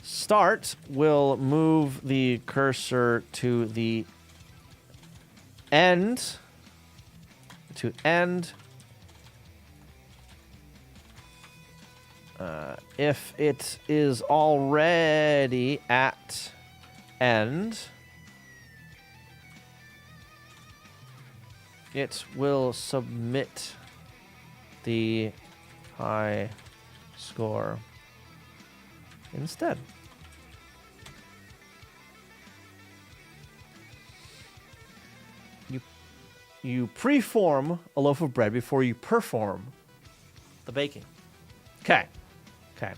start will move the cursor to the end. To end. If it is already at end, it will submit the high score instead. You preform a loaf of bread before you perform the baking. Okay. Okay.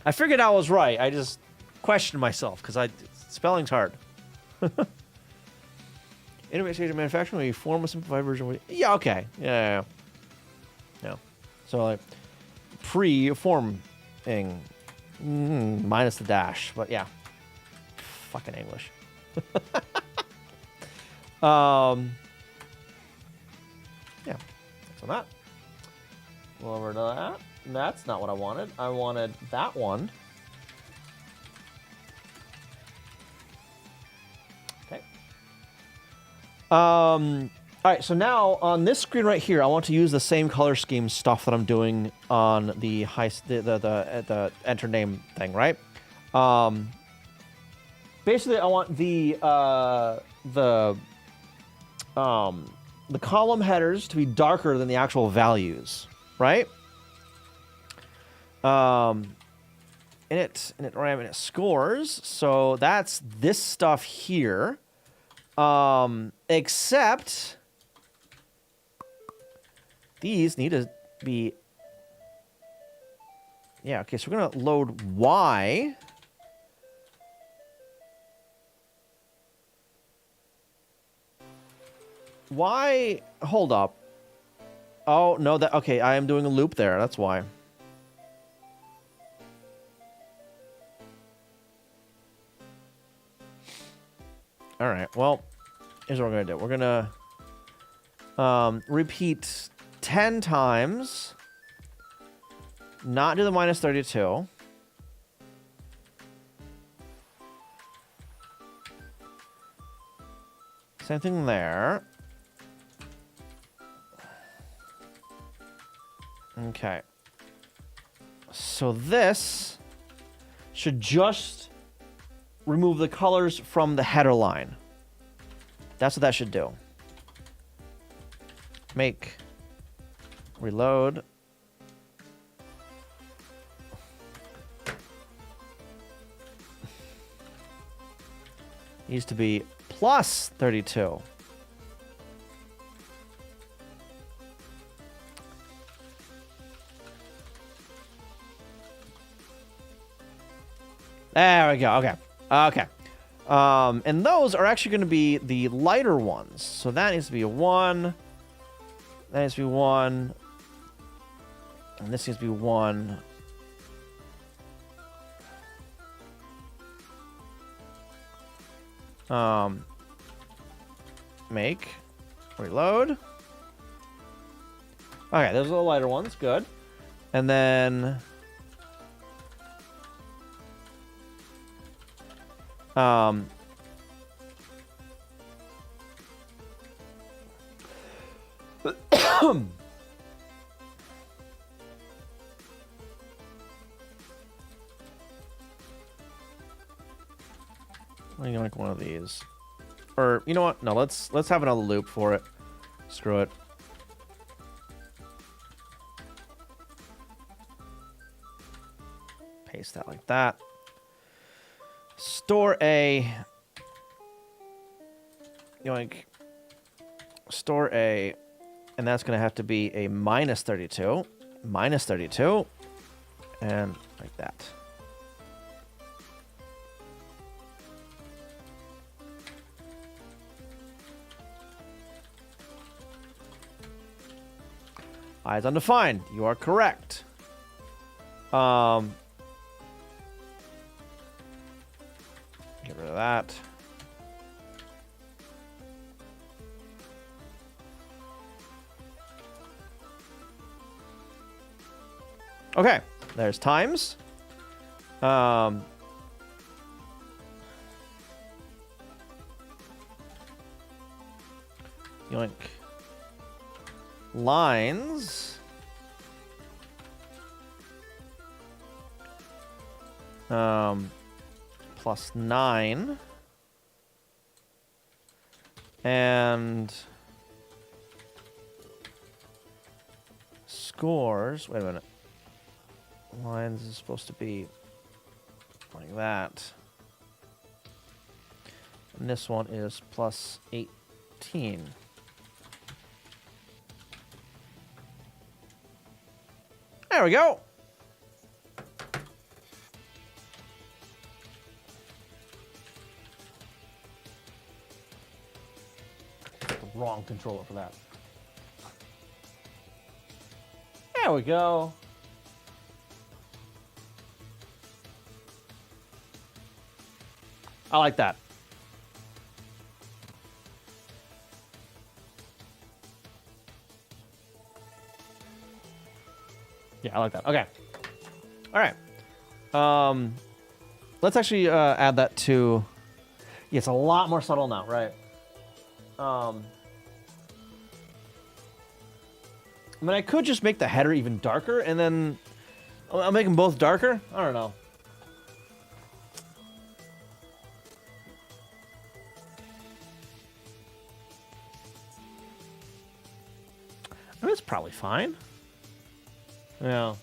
I figured I was right. I just questioned myself because spelling's hard. Intermediate stage of manufacturing, where you form a simplified version. Yeah, okay. Yeah. So, like, pre-forming. Minus the dash. But, yeah. Fucking English. Yeah. That's on that. Go over to that. That's not what I wanted. I wanted that one. Okay. All right, so now on this screen right here, I want to use the same color scheme stuff that I'm doing on the the enter name thing, right? Basically, I want the column headers to be darker than the actual values, right? And it scores, so that's this stuff here. Except these need to be, yeah, okay, so we're gonna load Y. Y, hold up. Oh, no, okay, I am doing a loop there, that's why. All right, well, here's what we're going to do. We're going to repeat 10 times, not do the minus 32. Same thing there. Okay. So this should just remove the colors from the header line. That's what that should do. Make, reload. Needs to be plus 32. There we go. Okay. Okay. And those are actually going to be the lighter ones. So that needs to be a 1. That needs to be 1. And this needs to be 1. Make, reload. Okay, those are the lighter ones. Good. And then I'm gonna make one of these. Or you know what? No, let's have another loop for it. Screw it. Paste that like that. Store A. Yoink. Store A. And that's going to have to be a minus 32. Minus 32. And like that. I is undefined. You are correct. Get rid of that. Okay, there's times. Yoink. Lines. Plus 9. And scores. Wait a minute. Lines is supposed to be like that. And this one is plus 18. There we go. The wrong controller for that. There we go. I like that. Yeah, I like that. Okay. All right. Let's actually add that to... Yeah, it's a lot more subtle now, right? I mean, I could just make the header even darker, and then I'll make them both darker. I don't know. I mean, it's probably fine. Yeah.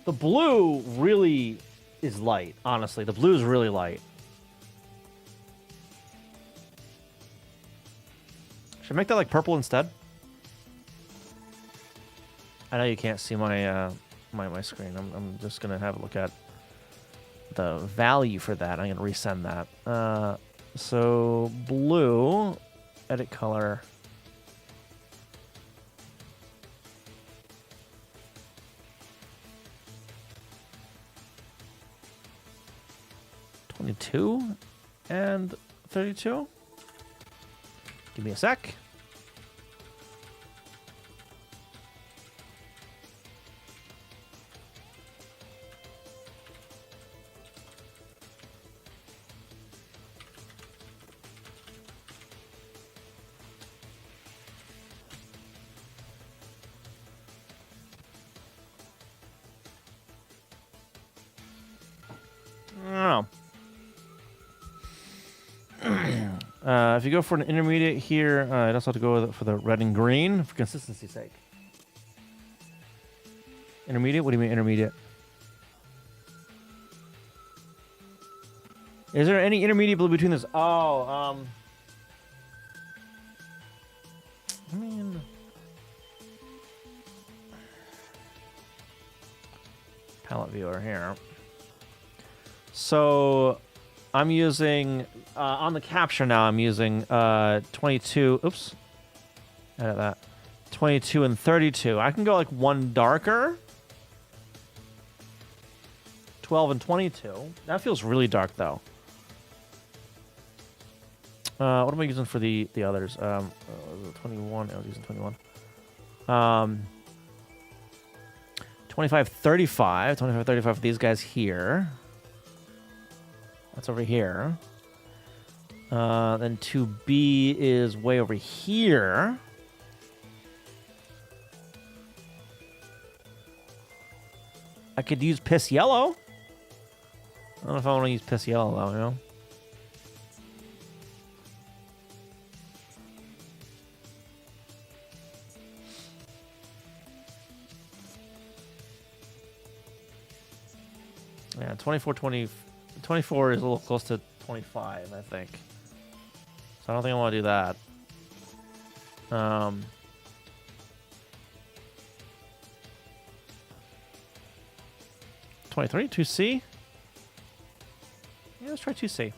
The blue really is light, honestly. The blue is really light. Should I make that like purple instead? I know you can't see my my screen. I'm just gonna have a look at the value for that. I'm gonna resend that. So blue, edit color. $22 and $32. Give me a sec. If you go for an intermediate here, I'd also have to go for the red and green for consistency's sake. Intermediate? What do you mean intermediate? Is there any intermediate blue between this? Oh, I mean... Palette viewer here. So... I'm using, on the capture now, I'm using 22, oops, edit that, 22 and 32. I can go like one darker, 12 and 22. That feels really dark though. What am I using for the others? 21, I was using 21. 25, 35, 25, 35 for these guys here. That's over here. Then 2B is way over here. I could use piss yellow. I don't know if I want to use piss yellow though, you know? Yeah, 24 is a little close to 25, I think. So I don't think I want to do that. 23, 2C? Yeah, let's try 2C.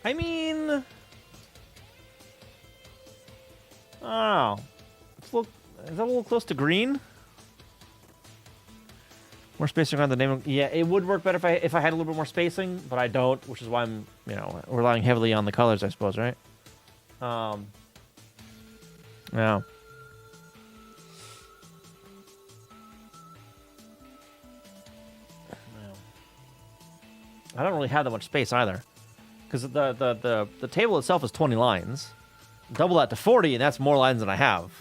I mean, oh, it's a little, is that a little close to green? More spacing around the name. Yeah, it would work better if I had a little bit more spacing, but I don't, which is why I'm relying heavily on the colors, I suppose, right? Yeah. I don't really have that much space either. Because the table itself is 20 lines. Double that to 40, and that's more lines than I have.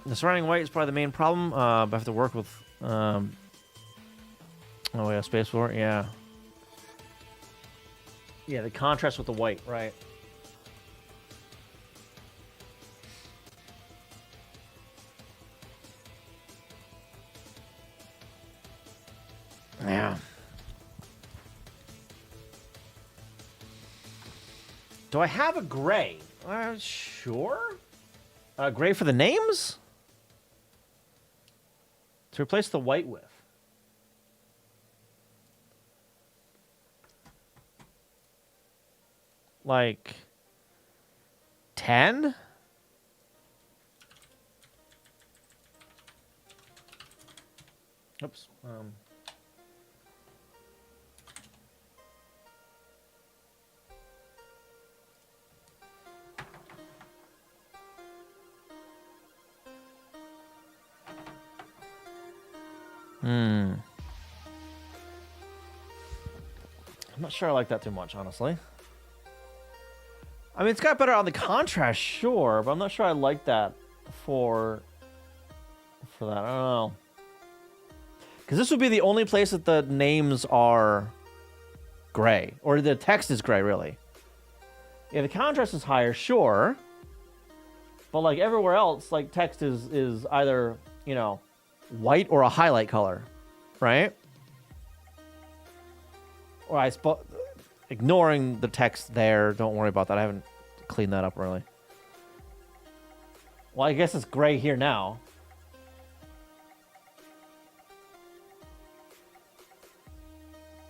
The surrounding white is probably the main problem. I have to work with... oh, we have space for it? Yeah. Yeah, the contrast with the white, right. Yeah. Do I have a gray? Sure. Gray for the names? To replace the white with. Like 10? Oops. I'm not sure I like that too much, honestly. I mean, it's got better on the contrast, sure, but I'm not sure I like that for that. I don't know. Because this would be the only place that the names are gray. Or the text is gray, really. Yeah, the contrast is higher, sure. But, like, everywhere else, like, text is either, white or a highlight color, right? Or ignoring the text there, don't worry about that. I haven't cleaned that up really. Well, I guess it's gray here now.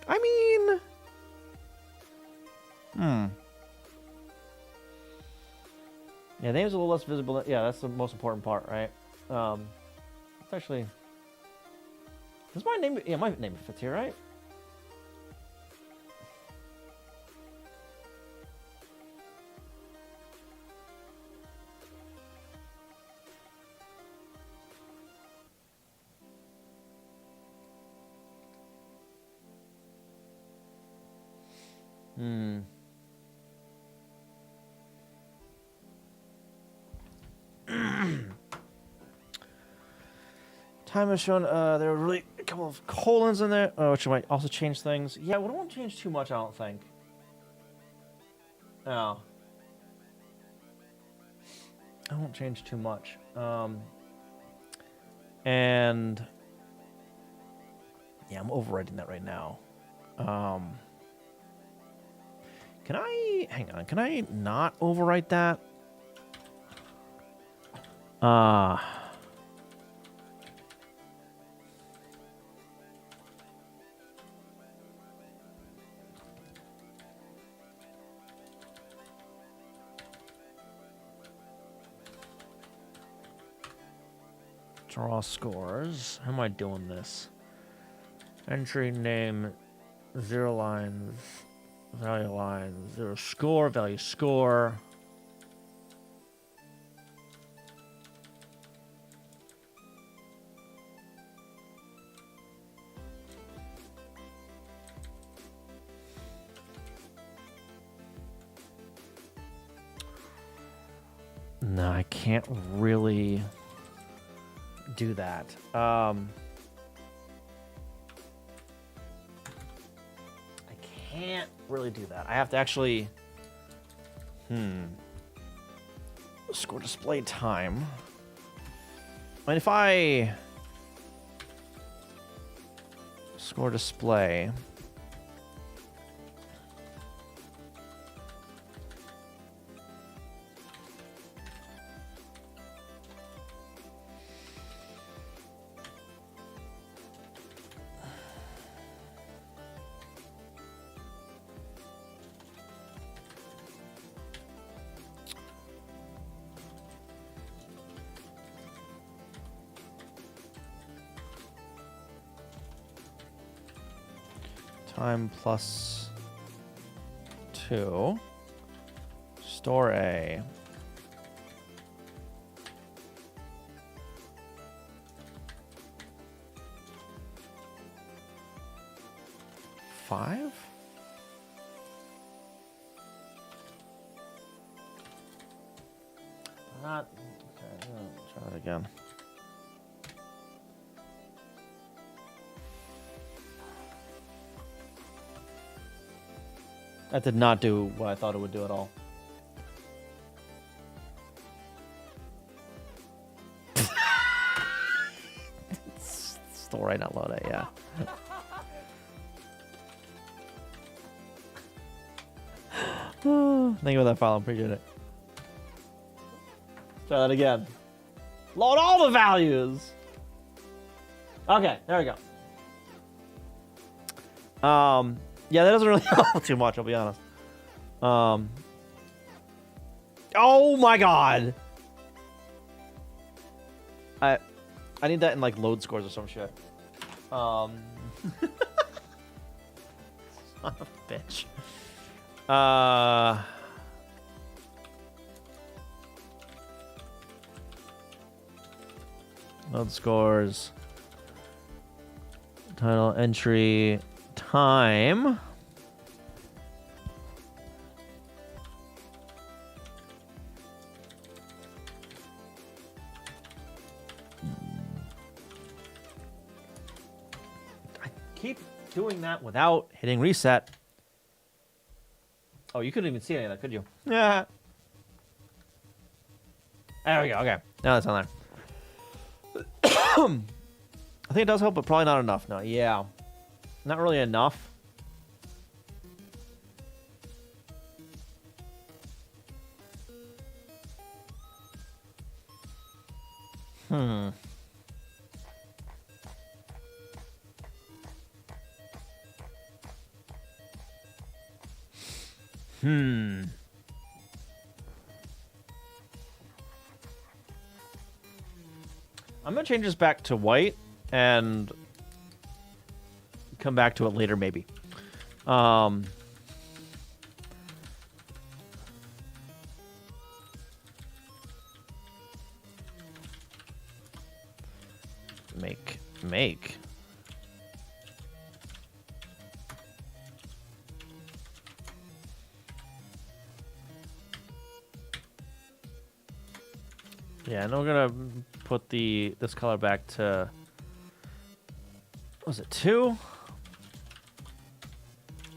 I mean, yeah, name's a little less visible. Yeah, that's the most important part, right? It's actually, does my name? Yeah, my name fits here, right? Time has shown there were really a couple of colons in there, which might also change things. Yeah, we don't want to change too much, I don't think. No. I won't change too much. And yeah, I'm overwriting that right now. Can I hang on? Can I not overwrite that? Draw scores. How am I doing this? Entry name, 0 lines, value lines, 0 score, value score. No, I can't really do that. I can't really do that. I have to actually... Score display time. And if I... Score display... Time plus 2. Store A. Five? Not. Okay, try that again. That did not do what I thought it would do at all. Still right, not load it, yeah. Thank you for that follow, appreciate it. Try that again. Load all the values! Okay, there we go. Yeah, that doesn't really help too much, I'll be honest. Oh my god! I need that in like load scores or some shit. Son of a bitch. Load scores. Title entry. Time. I keep doing that without hitting reset. Oh, you couldn't even see any of that, could you? Yeah. There we go. Okay. Now that's on there. I think it does help, but probably not enough. No. Yeah. Not really enough. I'm gonna change this back to white and come back to it later, maybe. Make. Yeah, and we're gonna put this color back to, what was it, 2?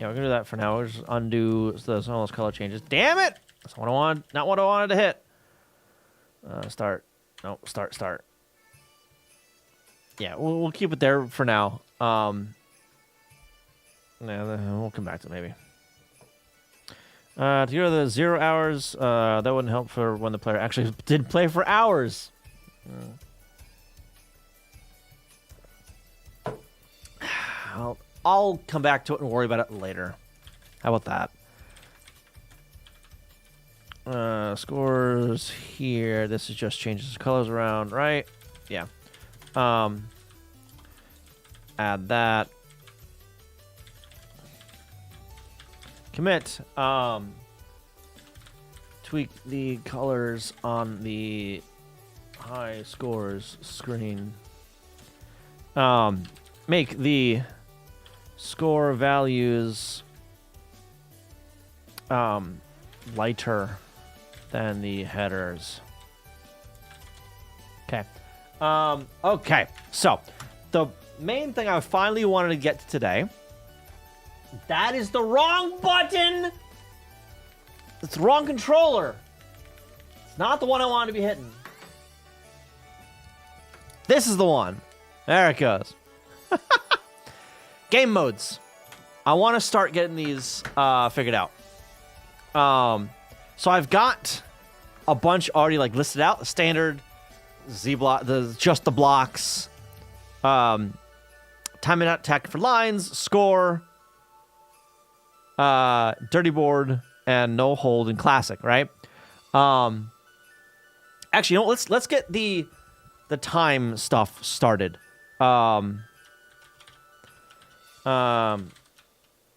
Yeah, we're gonna do that for now. We'll just undo some of those color changes. Damn it! That's what I wanted, not what I wanted to hit. Start. No, start. Yeah, we'll keep it there for now. Yeah, we'll come back to it maybe. To go to the 0 hours, that wouldn't help for when the player actually did play for hours. I'll come back to it and worry about it later. How about that? Scores here. This is just changes the colors around, right? Yeah. Add that. Commit. Tweak the colors on the high scores screen. Make the score values lighter than the headers. Okay. Okay. So, the main thing I finally wanted to get to today. That is the wrong button! It's the wrong controller. It's not the one I wanted to be hitting. This is the one. There it goes. Game modes. I want to start getting these figured out. So I've got a bunch already like listed out. The standard, Z block, just the blocks, time and attack for lines, score, dirty board, and no hold in classic, right? Actually, you know what? Let's get the time stuff started.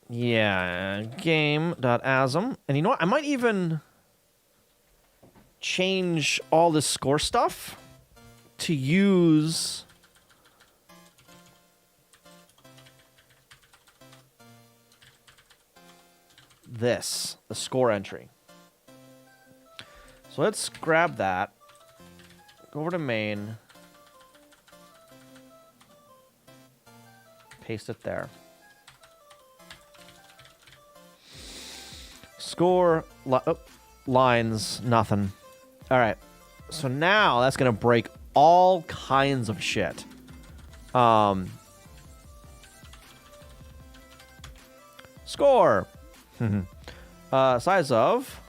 Yeah, game.asm. And you know what? I might even change all this score stuff to use this, the score entry. So let's grab that, go over to main, paste it there. Score, lines, nothing. All right. So now that's going to break all kinds of shit. Score. Size of.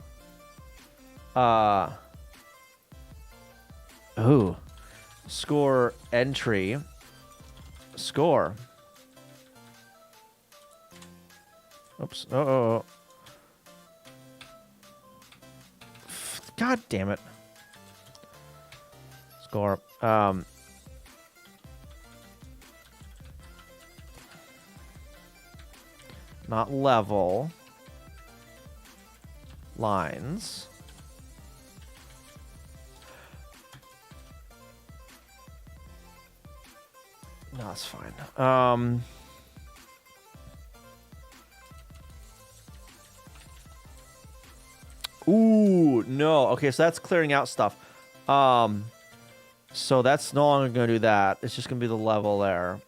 Score entry. Score. Oops. Oh. God damn it. Score. Not level. Lines. No, it's fine. Ooh, no. Okay, so that's clearing out stuff. So that's no longer going to do that. It's just going to be the level there.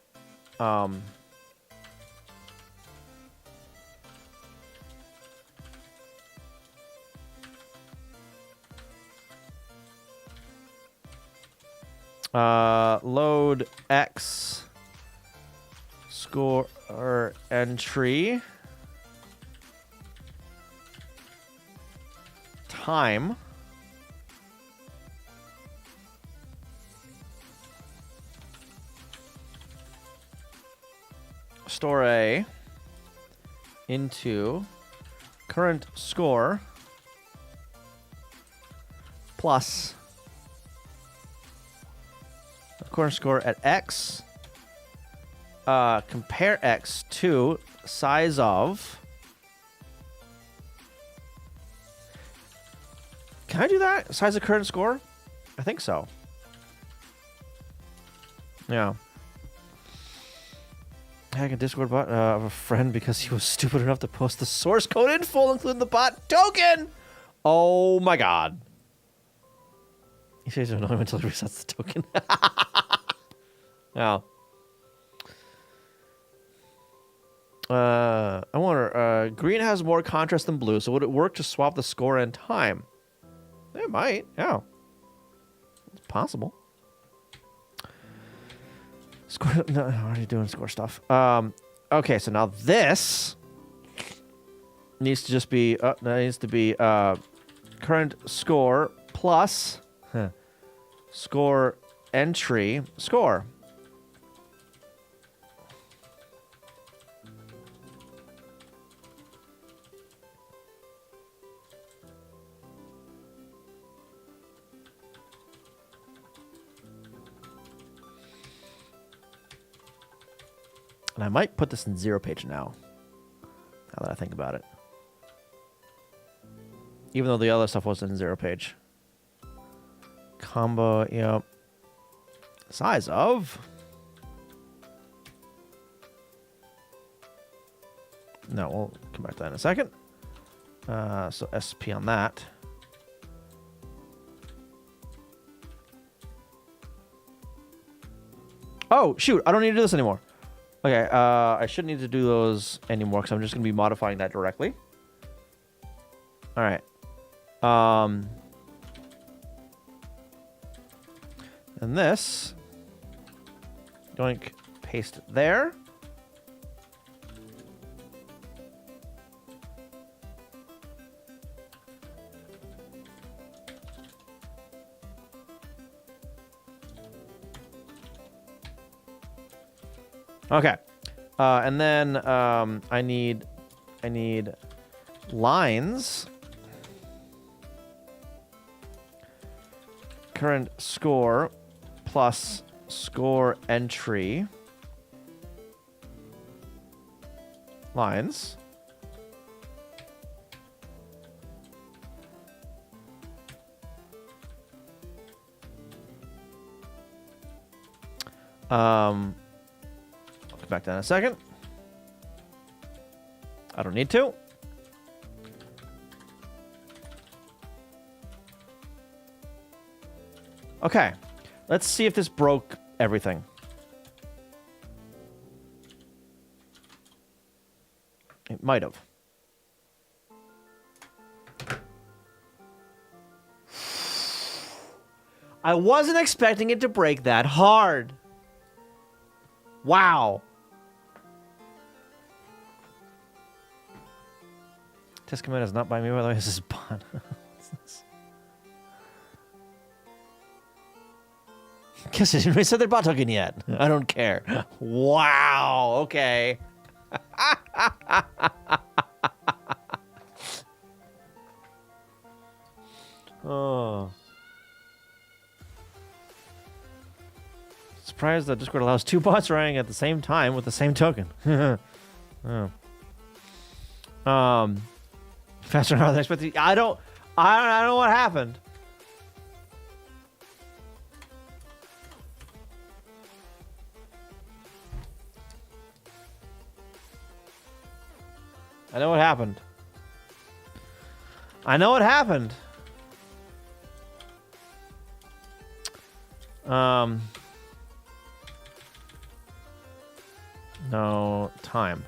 Load X score or entry time store A into current score plus current score at X, compare X to size of. Can I do that? Size of current score? I think so. Yeah. Hack a Discord bot of a friend because he was stupid enough to post the source code in full, including the bot token. Oh my god. He says he'll know him until he resets the token. Now, I wonder, green has more contrast than blue, so would it work to swap the score and time? It might, yeah. It's possible. Score, no, I'm already doing score stuff. Okay, so now this needs to just be, that needs to be, current score plus score entry score. And I might put this in 0 page now that I think about it. Even though the other stuff wasn't in 0 page. Combo, yep. Size of. No, we'll come back to that in a second. So SP on that. Oh, shoot. I don't need to do this anymore. Okay, I shouldn't need to do those anymore because I'm just going to be modifying that directly. All right. And this, doink, paste it there. Okay, and then I need lines. Current score plus score entry lines. I'll come back down in a second. I don't need to. Okay, let's see if this broke everything. It might have. I wasn't expecting it to break that hard. Wow. Test command is not by me, by the way. This is Bond. Guess it didn't set their bot token yet. I don't care. Wow. Okay. Oh. Surprised that Discord allows 2 bots running at the same time with the same token. Oh. Faster than I expected. I don't know what happened. I know what happened. I know what happened. No time.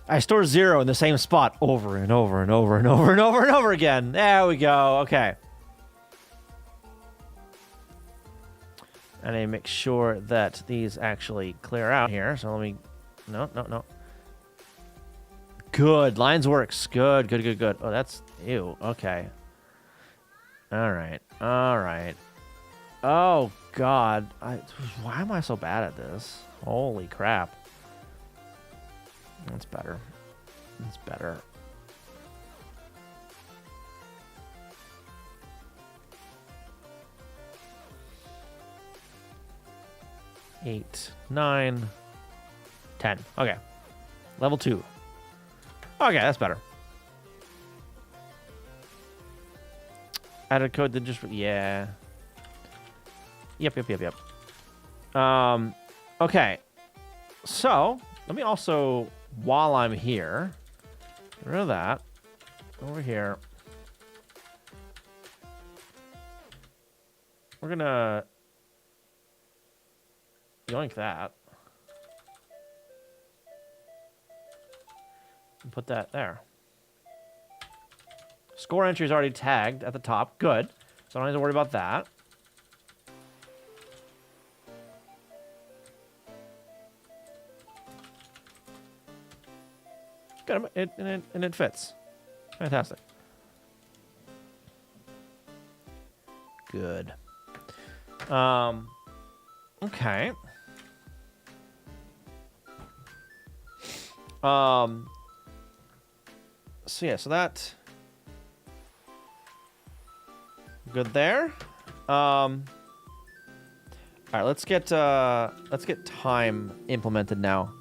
I store 0 in the same spot over and over and over and over and over and over again. There we go. Okay. And I make sure that these actually clear out here. So let me... No. Good. Lines works. Good. Oh, that's... Ew. Okay. All right. Oh, God. Why am I so bad at this? Holy crap. That's better. That's better. Eight, 9, 10. Okay. Level 2. Okay, that's better. Added code that just... Yeah. Yep. Okay. So, let me also... While I'm here, get rid of that. Over here. We're gonna yoink that. And put that there. Score entry is already tagged at the top. Good. So I don't have to worry about that. Good. And it fits. Fantastic. Good. Okay. So yeah, so that good there. All right, let's get time implemented now.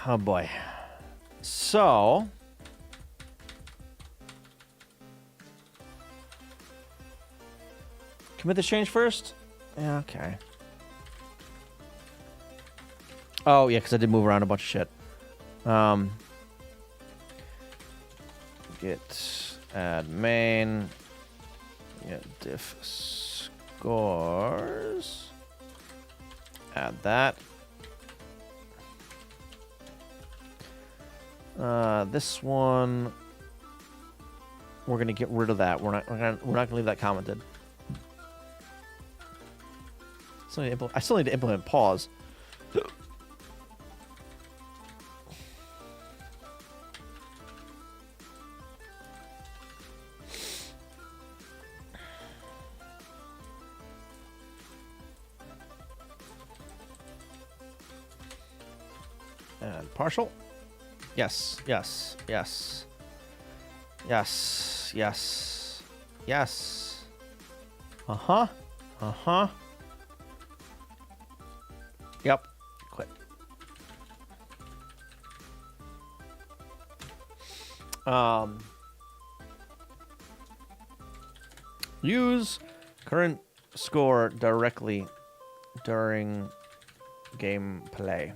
Oh boy. So Commit the change first? Yeah, okay. Oh, yeah, because I did move around a bunch of shit. Git add main. Get diff scores. Add that. This one, we're gonna get rid of that. We're not gonna leave that commented. I still need to implement pause. And partial. Yes, yes, yes. Yes, yes, yes. Uh-huh, uh-huh. Yep, quit. Use current score directly during gameplay.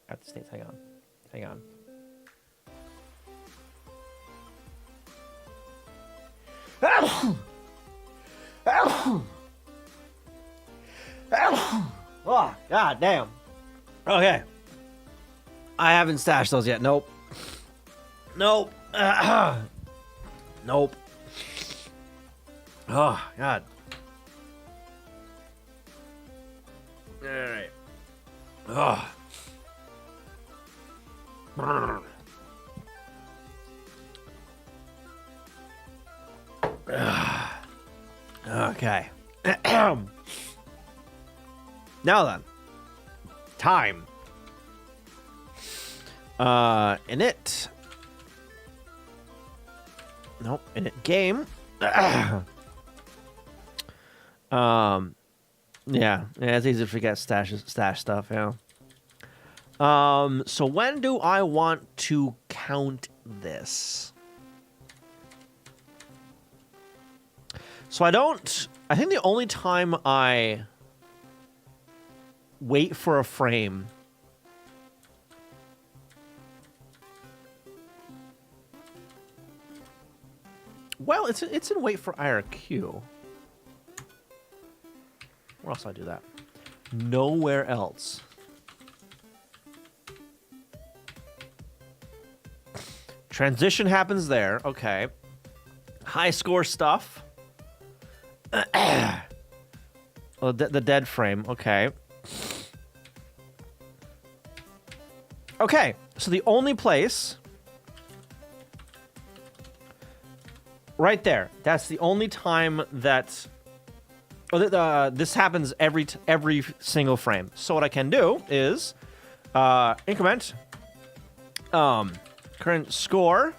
At the states, hang on. Hang on. Oh, god damn. Okay. I haven't stashed those yet. Nope. Nope. Nope. Oh, god. Alright. Oh. Okay. Now then. Time. Init. Nope. Init game. Yeah, it's easy to forget stash stuff, yeah. So when do I want to count this? So I think the only time I wait for a frame well, it's in wait for IRQ. Where else do I do that? Nowhere else. Transition happens there. Okay. High score stuff. Well, the dead frame. Okay. Okay. So the only place right there. That's the only time that this happens every single frame. So what I can do is increment current score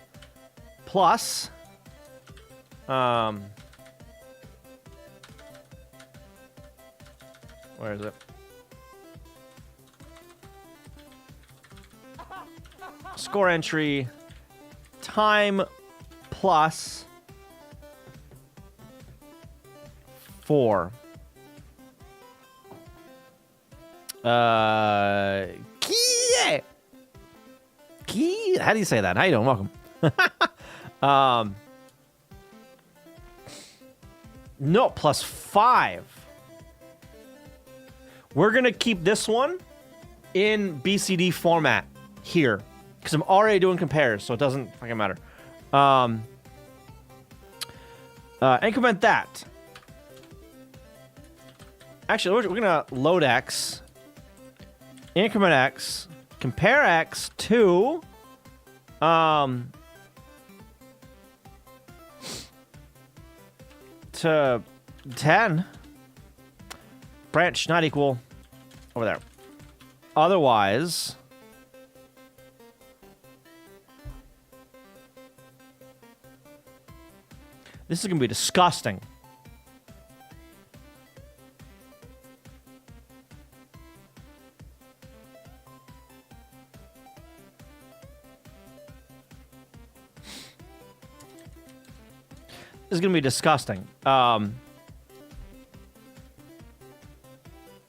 plus where is it? Score entry time plus 4. Key. How do you say that? How you doing? Welcome. No, plus 5. We're gonna keep this one in BCD format here because I'm already doing compares, so it doesn't fucking matter. Increment that. Actually, we're gonna load X, increment X, compare X to to 10. Branch not equal over there. Otherwise, this is gonna be disgusting. is going to be disgusting.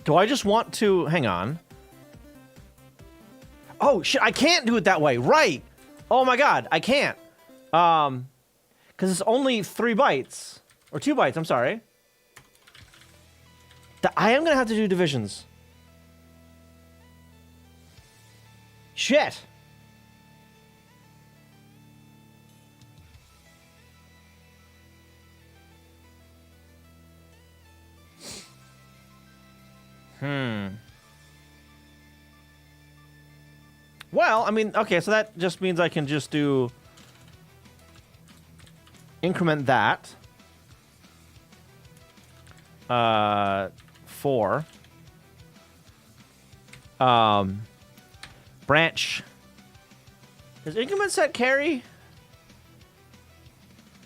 Do I just want to... Hang on. Oh, shit. I can't do it that way. Right. Oh, my God. I can't. Because it's only 3 bytes. Or 2 bytes. I'm sorry. I am going to have to do divisions. Shit. Well, I mean, okay, so that just means I can just do increment that. 4. Branch. Does increment set carry?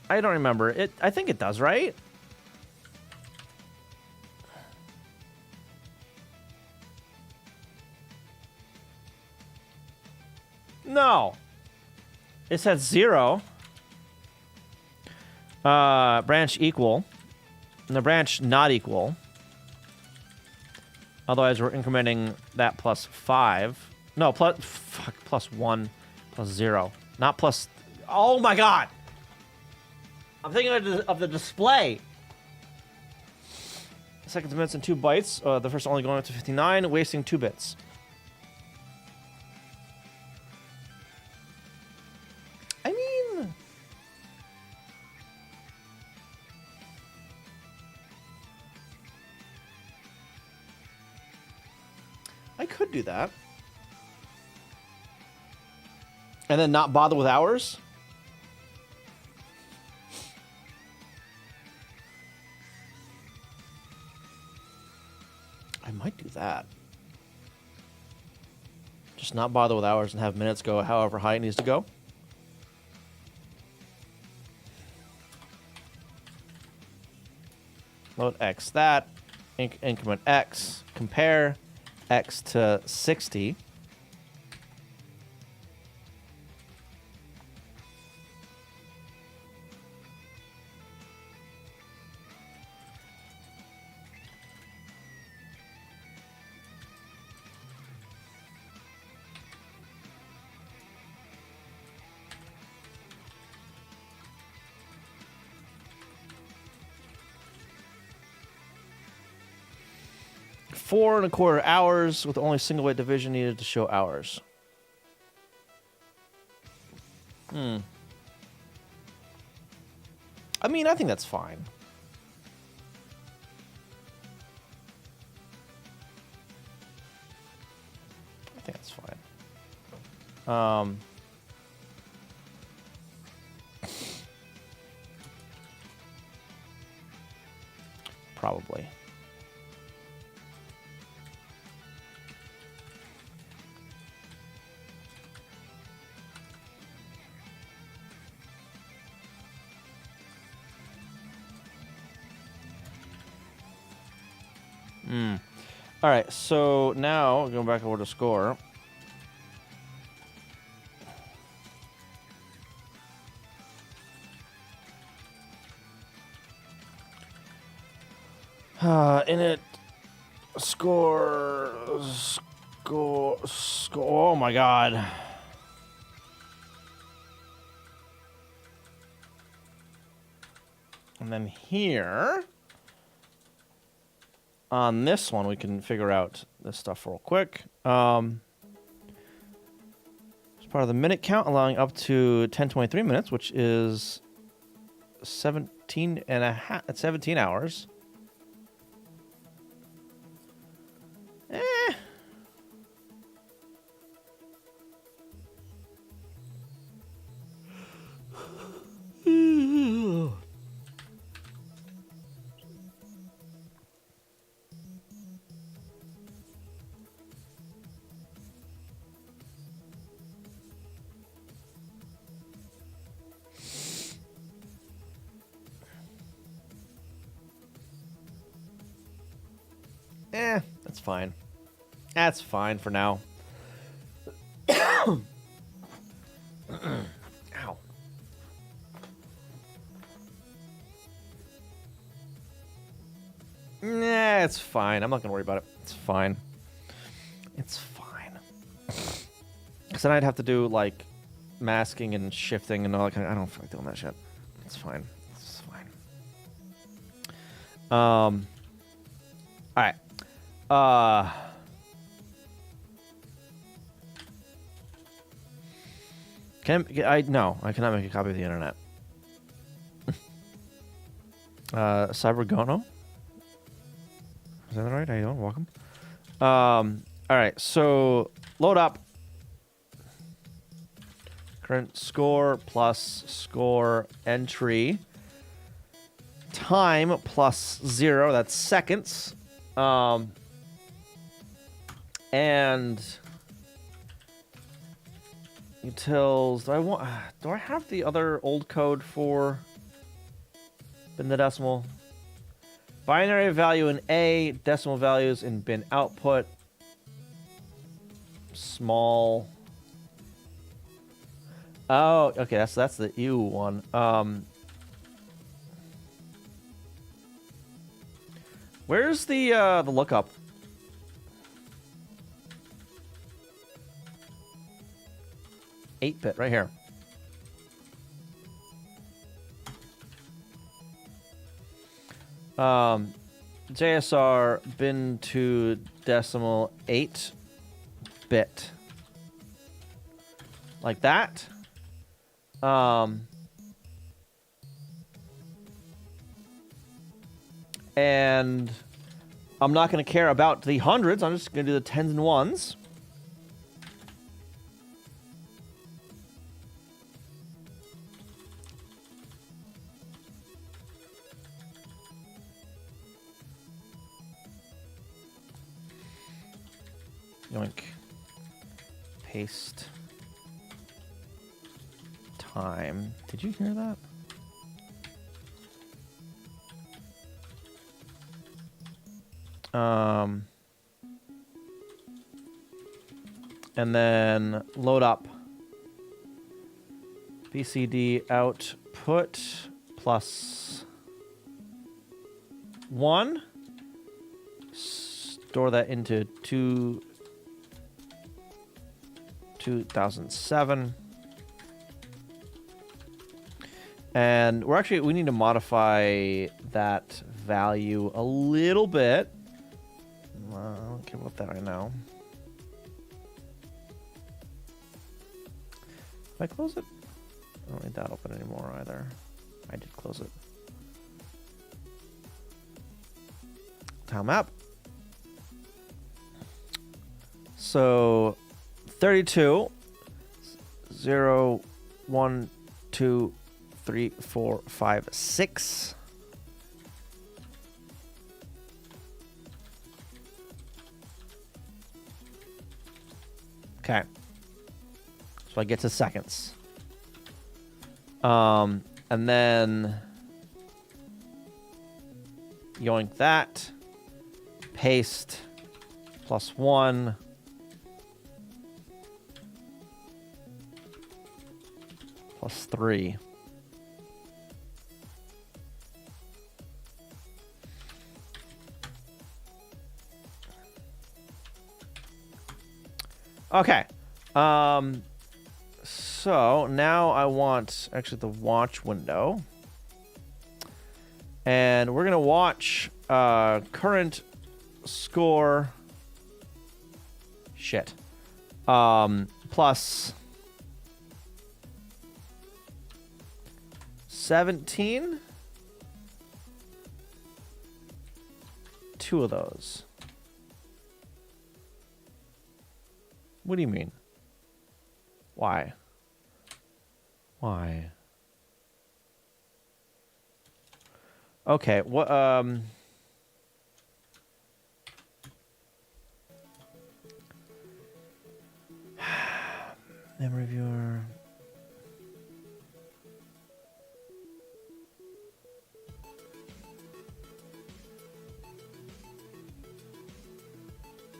I don't remember. I think it does, right? No. It says 0. Branch equal. And the branch not equal. Otherwise, we're incrementing that plus 5. No, plus 1, plus 0. Not plus... Oh, my God! I'm thinking of the display. Second minutes and 2 bytes. The first only going up to 59, wasting 2 bits. I mean... I could do that. And then not bother with hours? I might do that. Just not bother with hours and have minutes go however high it needs to go. Load X that. Increment X. Compare X to 60. Four and a quarter hours with only single weight division needed to show hours. I mean, I think that's fine. I think that's fine. Probably. All right, so now going back over to score. Init score. Oh my God. And then here. On this one, we can figure out this stuff real quick. It's part of the minute count, allowing up to 1023 minutes, which is 17 hours. That's fine. That's fine for now. Ow. Nah, it's fine. I'm not gonna worry about it. It's fine. It's fine. Because then I'd have to do like masking and shifting and all that kind of. I don't feel like doing that shit. It's fine. It's fine. All right. No, I cannot make a copy of the internet. Cybergono? Is that right? How you doing? Welcome. All right, so load up. Current score plus score entry. Time plus 0, that's seconds. And utils. Do I have the other old code for bin the decimal? Binary value in A, decimal values in bin output. Small. Oh, okay, that's the U one. Where's the lookup? Eight-bit right here. JSR bin to decimal 8-bit. Like that. And I'm not going to care about the hundreds. I'm just going to do the tens and ones. Yoink. Paste. Time. Did you hear that? And then load up. BCD output plus 1. Store that into 2007. And we need to modify that value a little bit. I don't care about that right now. If I close it, I don't need that open anymore either. I did close it. Tile map. So 32, 0, 1, 2, 3, 4, 5, 6. Okay. So I get to seconds. And then yoink that. Paste plus 1. Plus 3. Okay. So now I want actually the watch window. And we're going to watch current score plus 17. 2 of those. What do you mean? Why? Why? Okay, what memory viewer.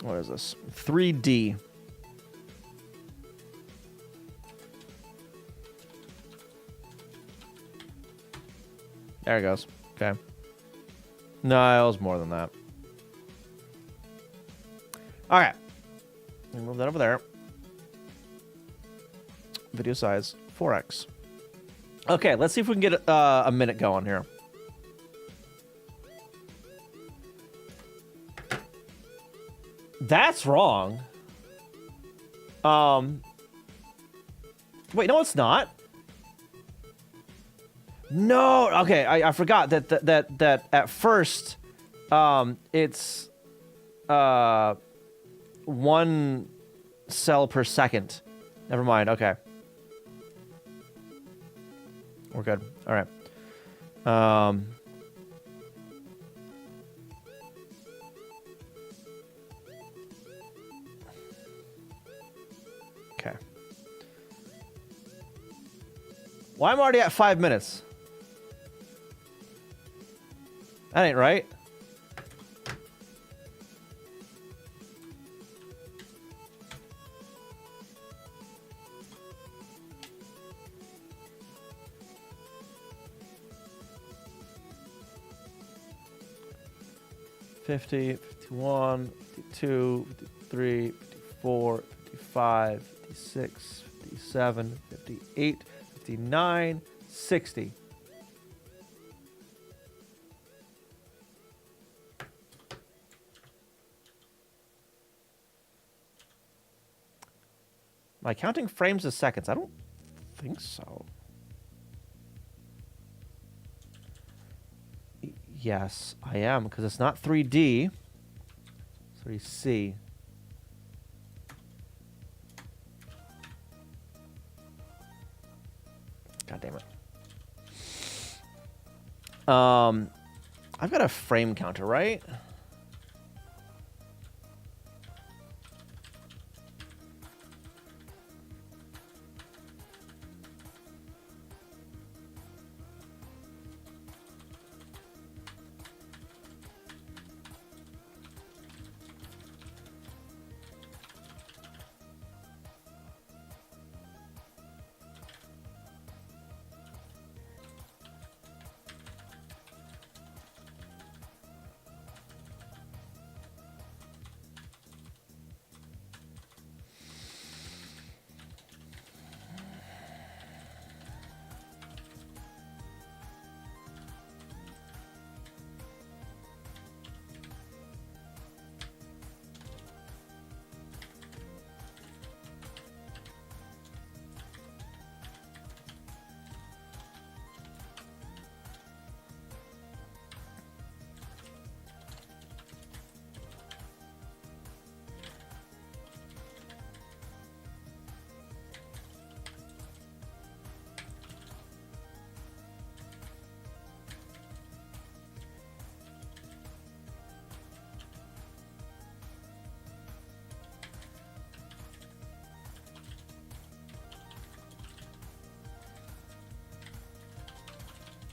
What is this? 3D. There it goes. Okay. No, it was more than that. All right. Move that over there. Video size 4x. Okay, let's see if we can get a minute going here. That's wrong. Wait, no, it's not. No, okay, I forgot that at first, it's 1 cell per second. Never mind. Okay, we're good. All right. Okay. Well, I'm already at 5 minutes. That ain't right. Fifty, 51, 52, 53, 54, 55, 56, 57, 58, 59, 60. Am I counting frames as seconds? I don't think so. Yes, I am, because it's not 3D. It's 3C. God damn it. I've got a frame counter, right?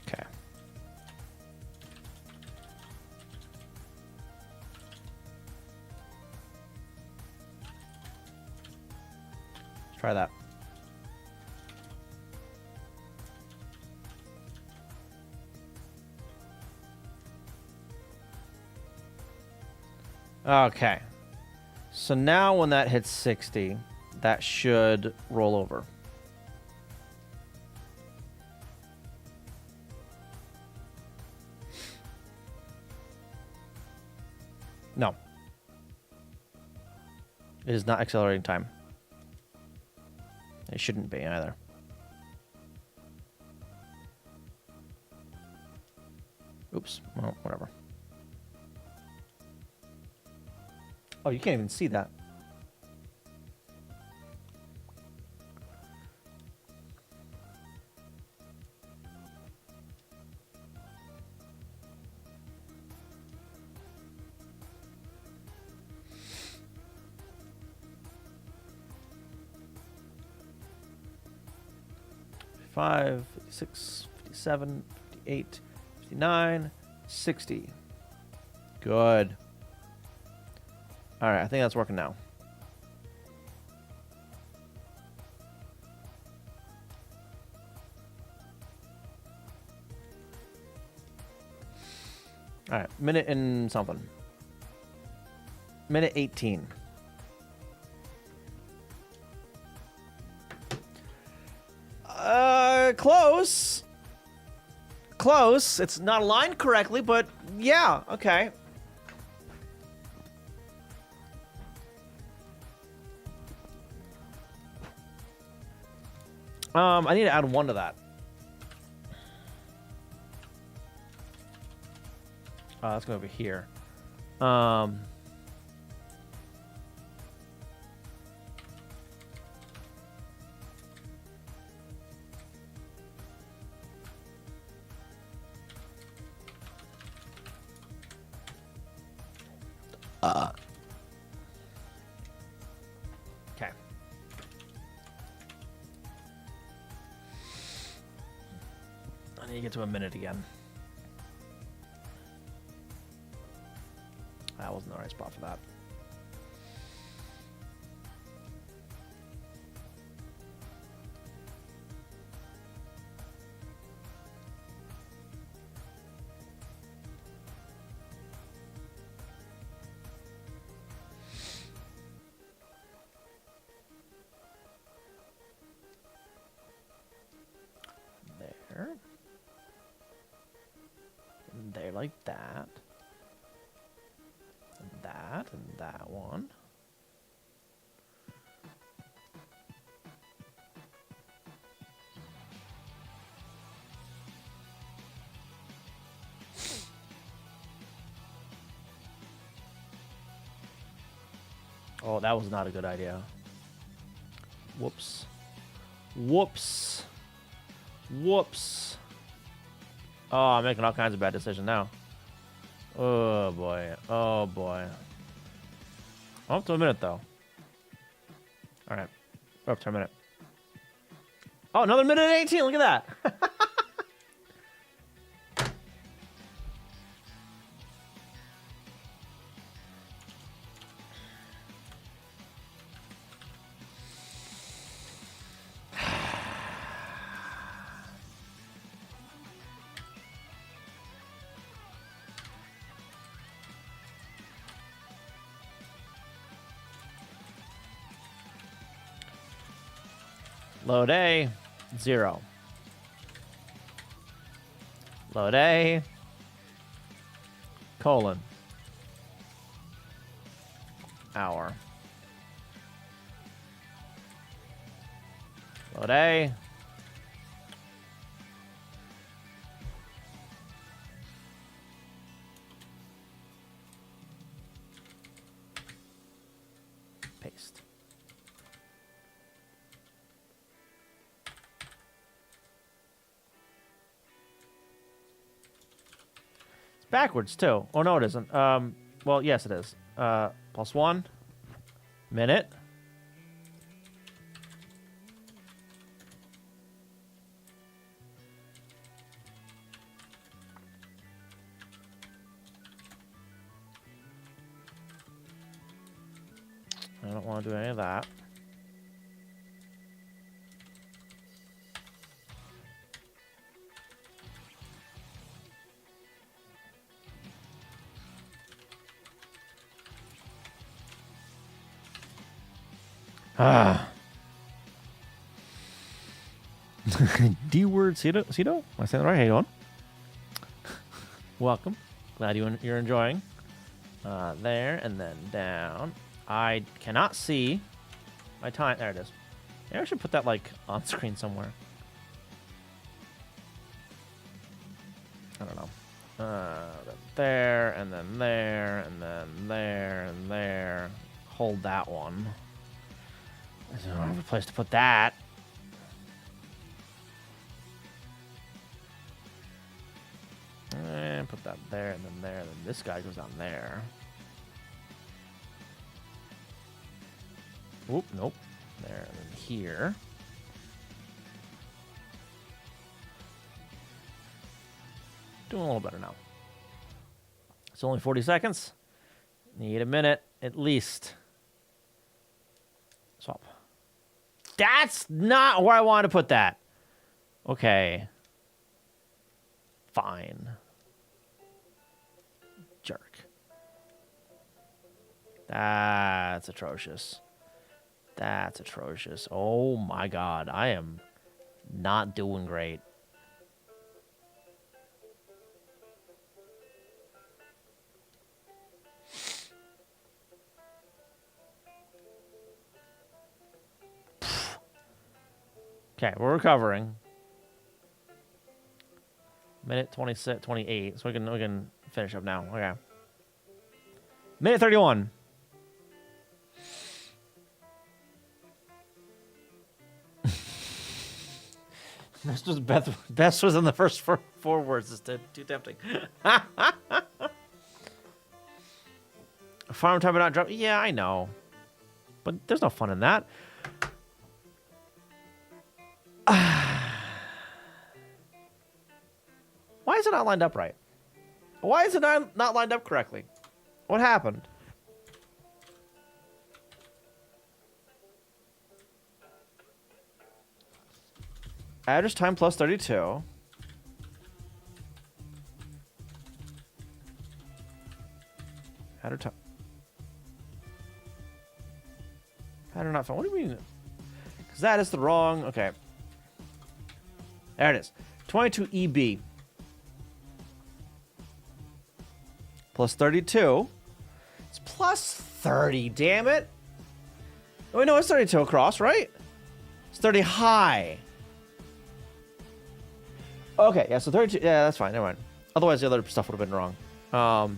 Okay. Let's try that. Okay. So now when that hits 60, that should roll over. No. It is not accelerating time. It shouldn't be either. Oops. Well, whatever. Oh, you can't even see that. Five, 56, 57, 58, 59, 60. Good. All right, I think that's working now. All right, minute and something. Minute 18. Close. Close. It's not aligned correctly, but yeah, okay. I need to add 1 to that. Let's go over here. Okay. I need to get to a minute again. That wasn't the right spot for that. There. And there like that. That and that one. Oh, that was not a good idea. Whoops. Whoops. Whoops. Oh, I'm making all kinds of bad decisions now. Oh boy. Oh boy. I'm up to a minute though. Alright. We're up to a minute. Oh, another minute and 18. Look at that. Load A, 0. Load A, colon, hour. Load A, paste. Backwards too. Oh no, it isn't. Well, yes, it is. +1 minute. I don't want to do any of that. Ah. D-word Cito? Am I saying that right? How you doing? Welcome. Glad you're enjoying. There, and then down. I cannot see my time. There it is. Maybe I should put that, like, on screen somewhere. I don't know. There, and then there, and then there, and there. Hold that one. I don't have a place to put that. And put that there, and then there, and then this guy goes down there. Oop, nope. There, and then here. Doing a little better now. It's only 40 seconds. Need a minute, at least. Swap. That's not where I wanted to put that. Okay. Fine. That's atrocious. That's atrocious. Oh my god. I am not doing great. Okay, we're recovering. Minute 26, 28. So we can finish up now. Okay. Minute 31. Best was in the first four words. It's too tempting. Farm time but not drop. Yeah, I know. But there's no fun in that. Why is it not lined up right? Why is it not lined up correctly? What happened? Average time plus 32. Average time. Pattern not found. What do you mean? Because that is the wrong. Okay. There it is. 22 EB. Plus 32. It's plus 30, damn it. Oh, wait, no, it's 32 across, right? It's 30 high. Okay, yeah, so 32. Yeah, that's fine. Never mind. Otherwise, the other stuff would have been wrong. Was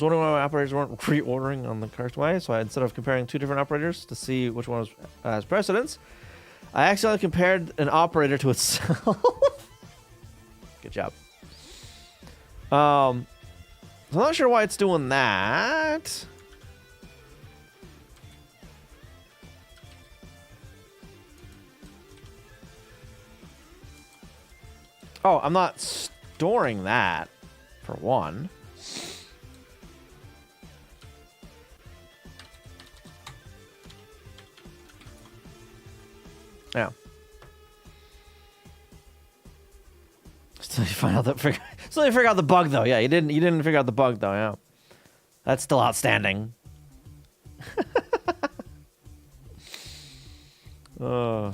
wondering why my operators weren't reordering on the correct way, so instead of comparing two different operators to see which one has precedence, I accidentally compared an operator to itself. Good job. So I'm not sure why it's doing that. Oh, I'm not storing that, for one. Yeah. Still you find out that still you figure out the bug though. Yeah, you didn't figure out the bug though, yeah. That's still outstanding. All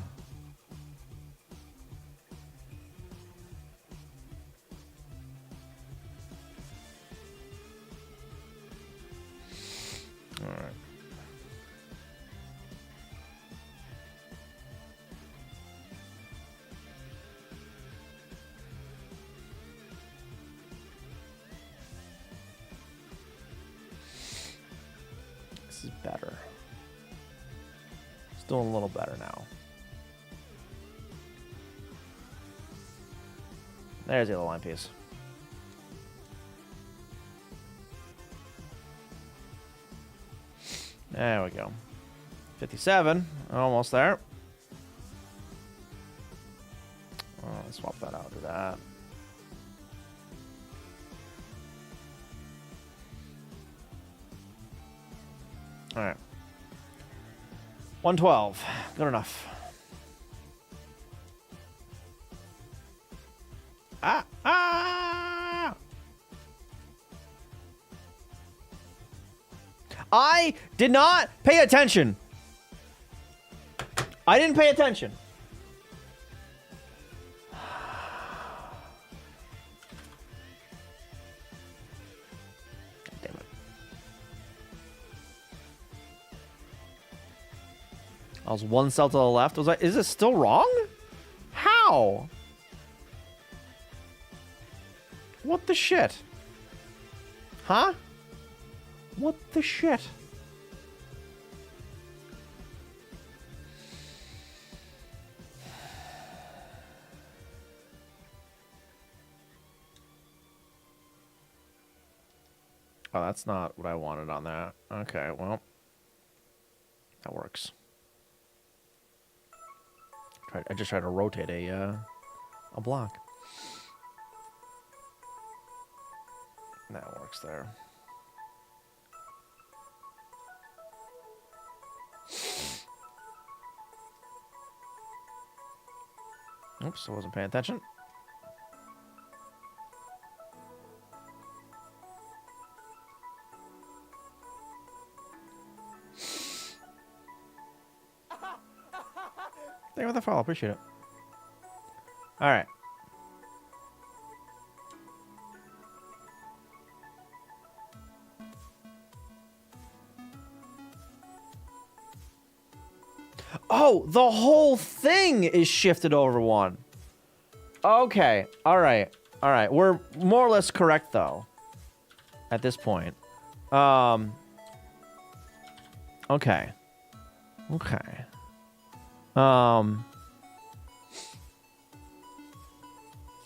right. This is better. It's doing a little better now. There's the other line piece. There we go. 57. Almost there. Let's swap that out to that. All right. 112. Good enough. I did not pay attention. I didn't pay attention. Damn it. I was one cell to the left. I was like, is it still wrong? How? What the shit? Huh? What the shit? Oh, that's not what I wanted on that. Okay, well, that works. I just tried to rotate a block. That works there. Oops, I wasn't paying attention. Thank you for the follow. Appreciate it. All right. Oh, the whole thing is shifted over one. Okay. All right. All right. We're more or less correct, though, at this point. Okay. Okay.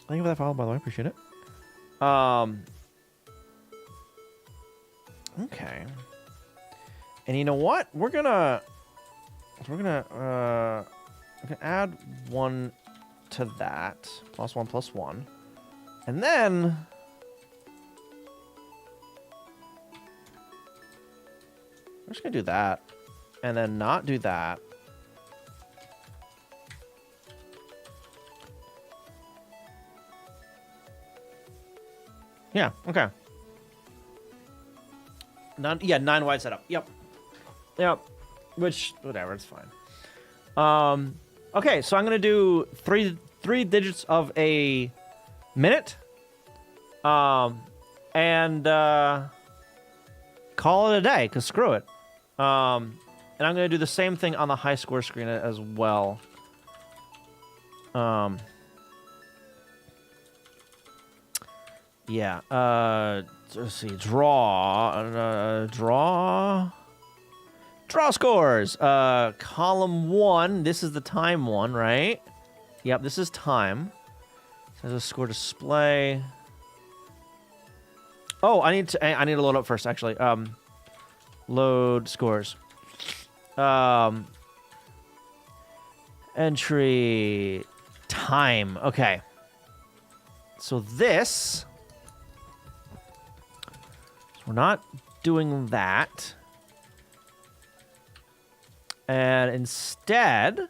Thank you for that follow, by the way. Appreciate it. Okay. And you know what? We're gonna add 1 to that. +1 +1. And then we're just gonna do that. And then not do that. Yeah, okay. 9 wide setup. Yep. Yep. Which, whatever, it's fine. Okay, so I'm gonna do three digits of a minute. And call it a day, because screw it. And I'm gonna do the same thing on the high score screen as well. Yeah, let's see, draw scores. Column 1, this is the time one, right? Yep, this is time. So there's a score display. Oh, I need to load up first, actually. Load scores. Entry time. Okay. So this, we're not doing that. And instead,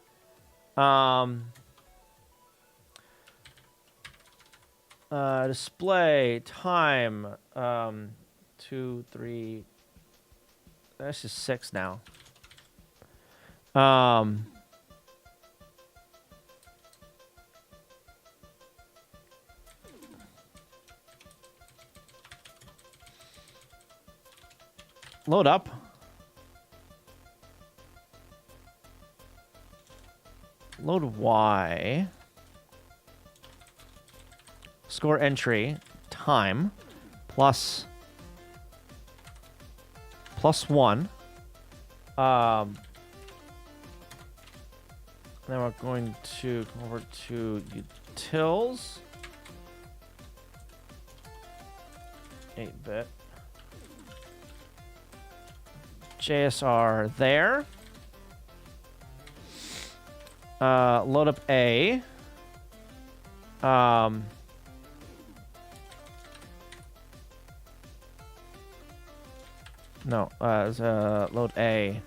display time, 2, 3, that's just 6 now. Load up. Load Y. Score entry. Time. +1. Then we're going to come over to utils. 8-bit. JSR there. Load up A. No, load A.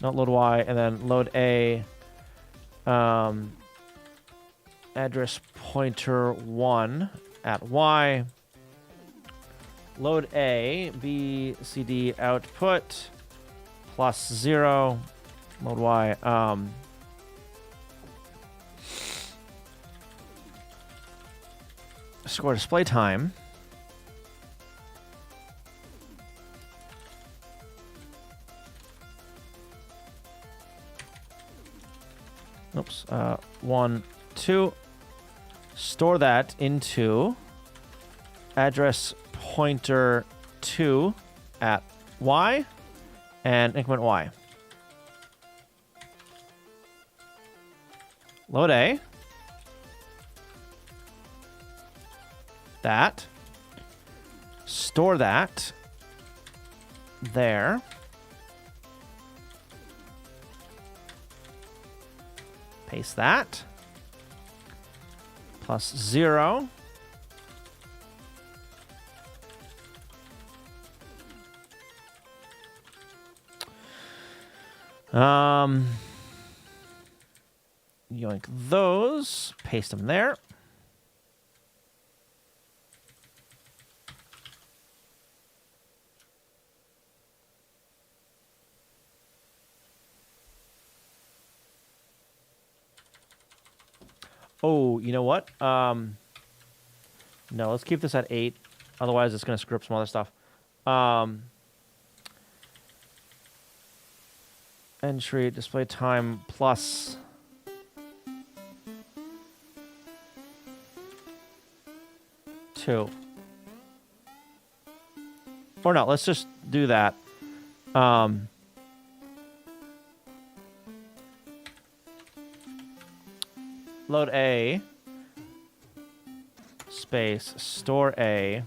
Not load Y, and then load A. Address pointer 1 at Y. Load A, B, C, D output +0. Load Y. Score display time. Oops. 1, 2. Store that into address pointer 2 at Y and increment Y. Load A. That. Store that there. Paste that. +0. Yoink those. Paste them there. Oh, you know what? No, let's keep this at 8. Otherwise, it's going to screw up some other stuff. Entry, display time, plus... two. Or no, let's just do that. Load A. Space. Store A.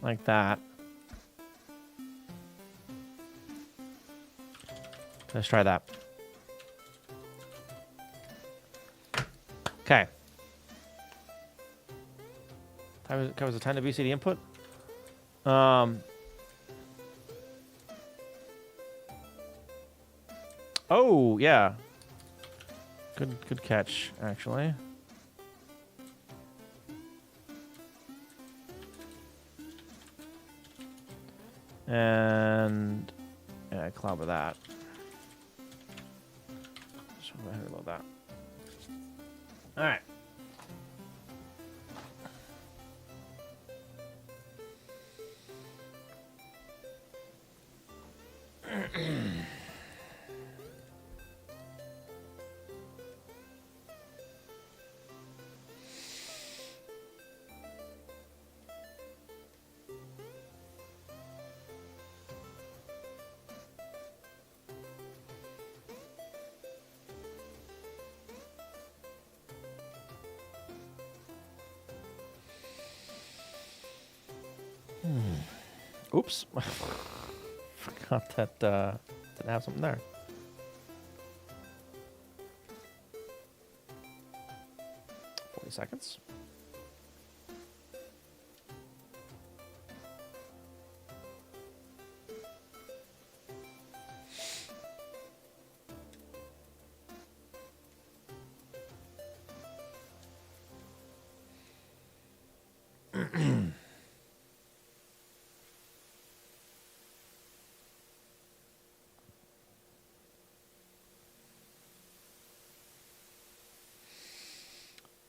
Like that. Let's try that. Okay. Covers the time to BCD input. Oh, yeah. Good catch, actually. And yeah, cloud with that. So go ahead and load that. All right. Oops. Forgot that didn't have something there. Seconds.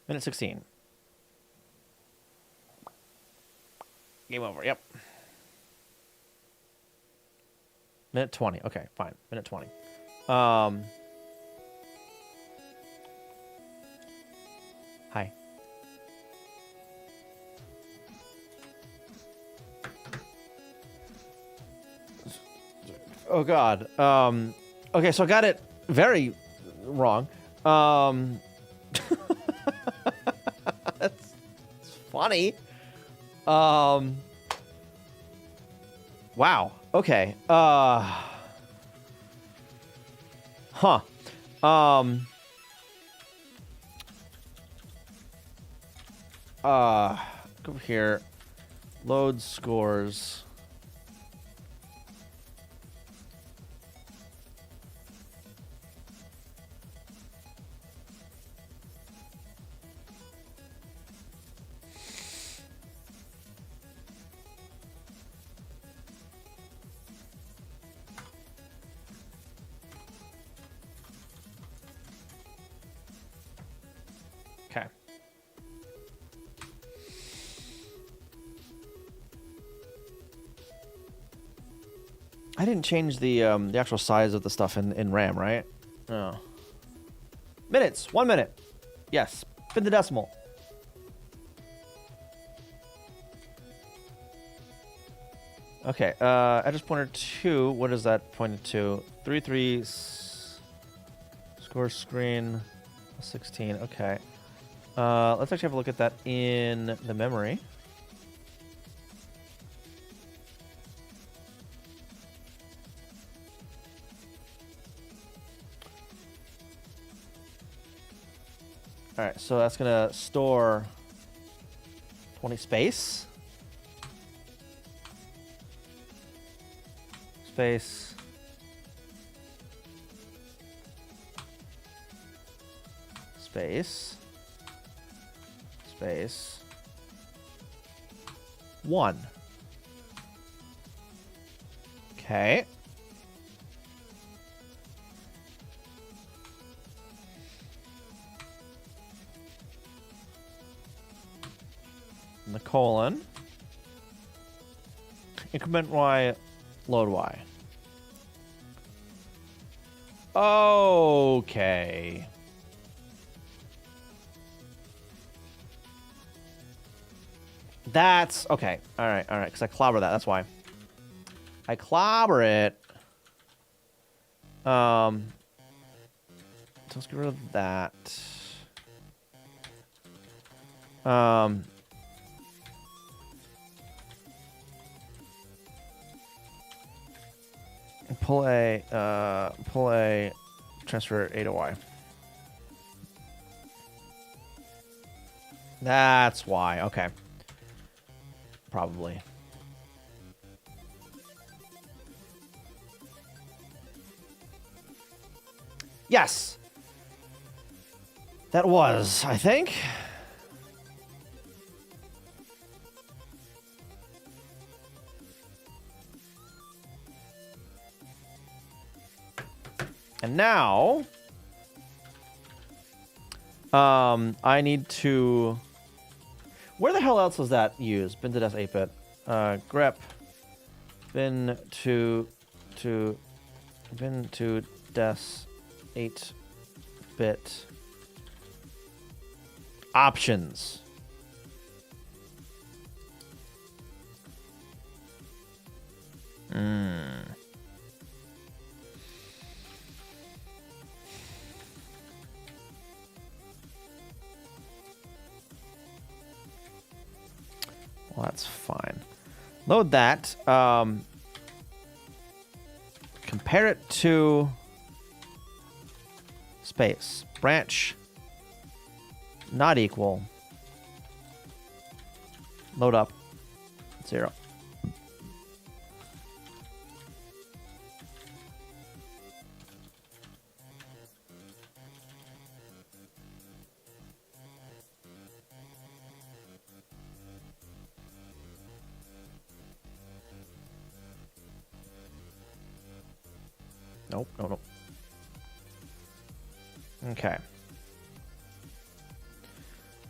Minute 16. Game over. Yep. Minute 20. Okay, fine. Minute 20. Hi. Oh God. Okay, so I got it very wrong. That's funny. Wow. Okay. Huh. Go over here. Load scores. Okay. I didn't change the actual size of the stuff in RAM, right? Oh. Minutes. 1 minute. Yes. Spin the decimal. Okay. Address pointer 2. What is that pointed to? 33. Score screen. 16. Okay. Let's actually have a look at that in the memory. All right, so that's gonna store 20 space. Space. Space. Space. 1. Okay. And the colon. Increment Y, load Y. Okay. That's okay. All right, because I clobber that. That's why. I clobber it. So let's get rid of that. Pull a, transfer A to Y. That's why. Okay. Probably. Yes. That was, I think. And now, I need to. Where the hell else was that used? Bin to des 8-bit. Grep. Bin to des 8-bit. Options. Well, that's fine. Load that. Compare it to space. Branch. Not equal. Load up. 0. Nope, no. Okay.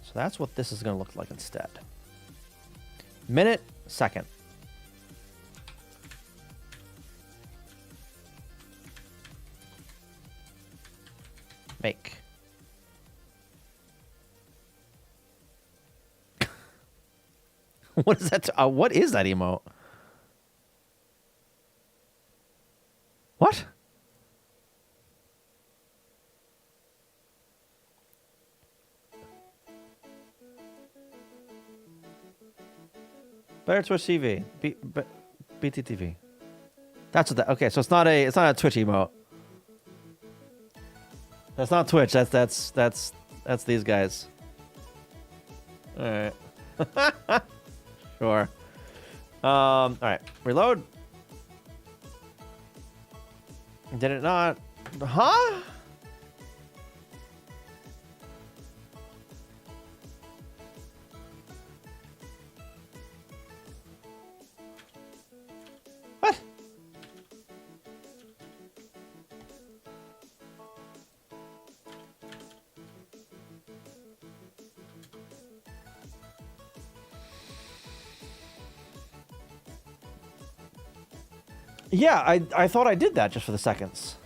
So that's what this is going to look like instead. Minute, second. Make. What is that? What is that emote? What? Better Twitch TV. BTTV. That's what that. Okay, so it's not a Twitch emote. That's not Twitch. That's these guys. All right. Sure. All right. Reload. Did it not? Huh? What? Yeah, I thought I did that just for the seconds.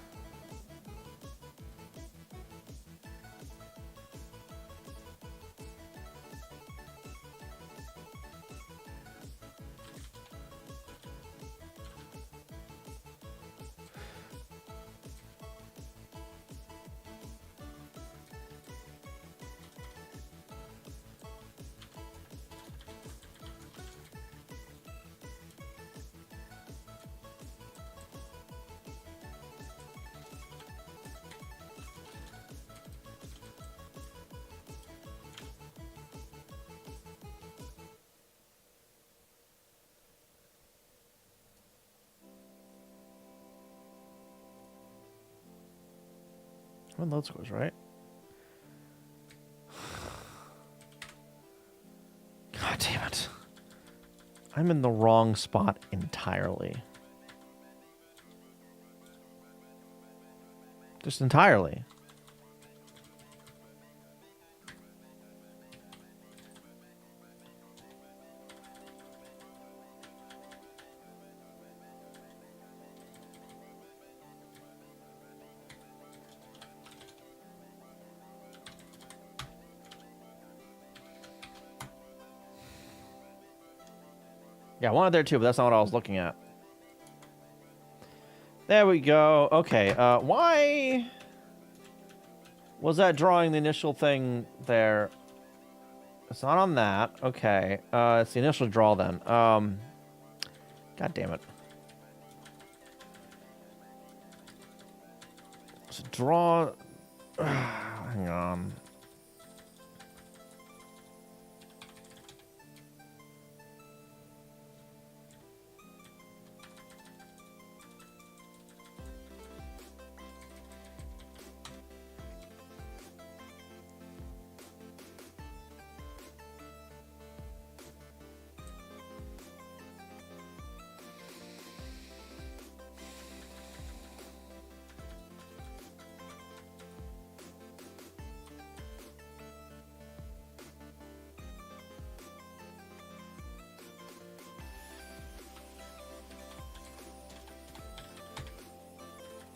One load scores, right? God damn it. I'm in the wrong spot entirely. Just entirely. Yeah, I wanted there too, but that's not what I was looking at. There we go. Okay, why was that drawing the initial thing there? It's not on that. Okay, it's the initial draw then. God damn it. So draw... hang on.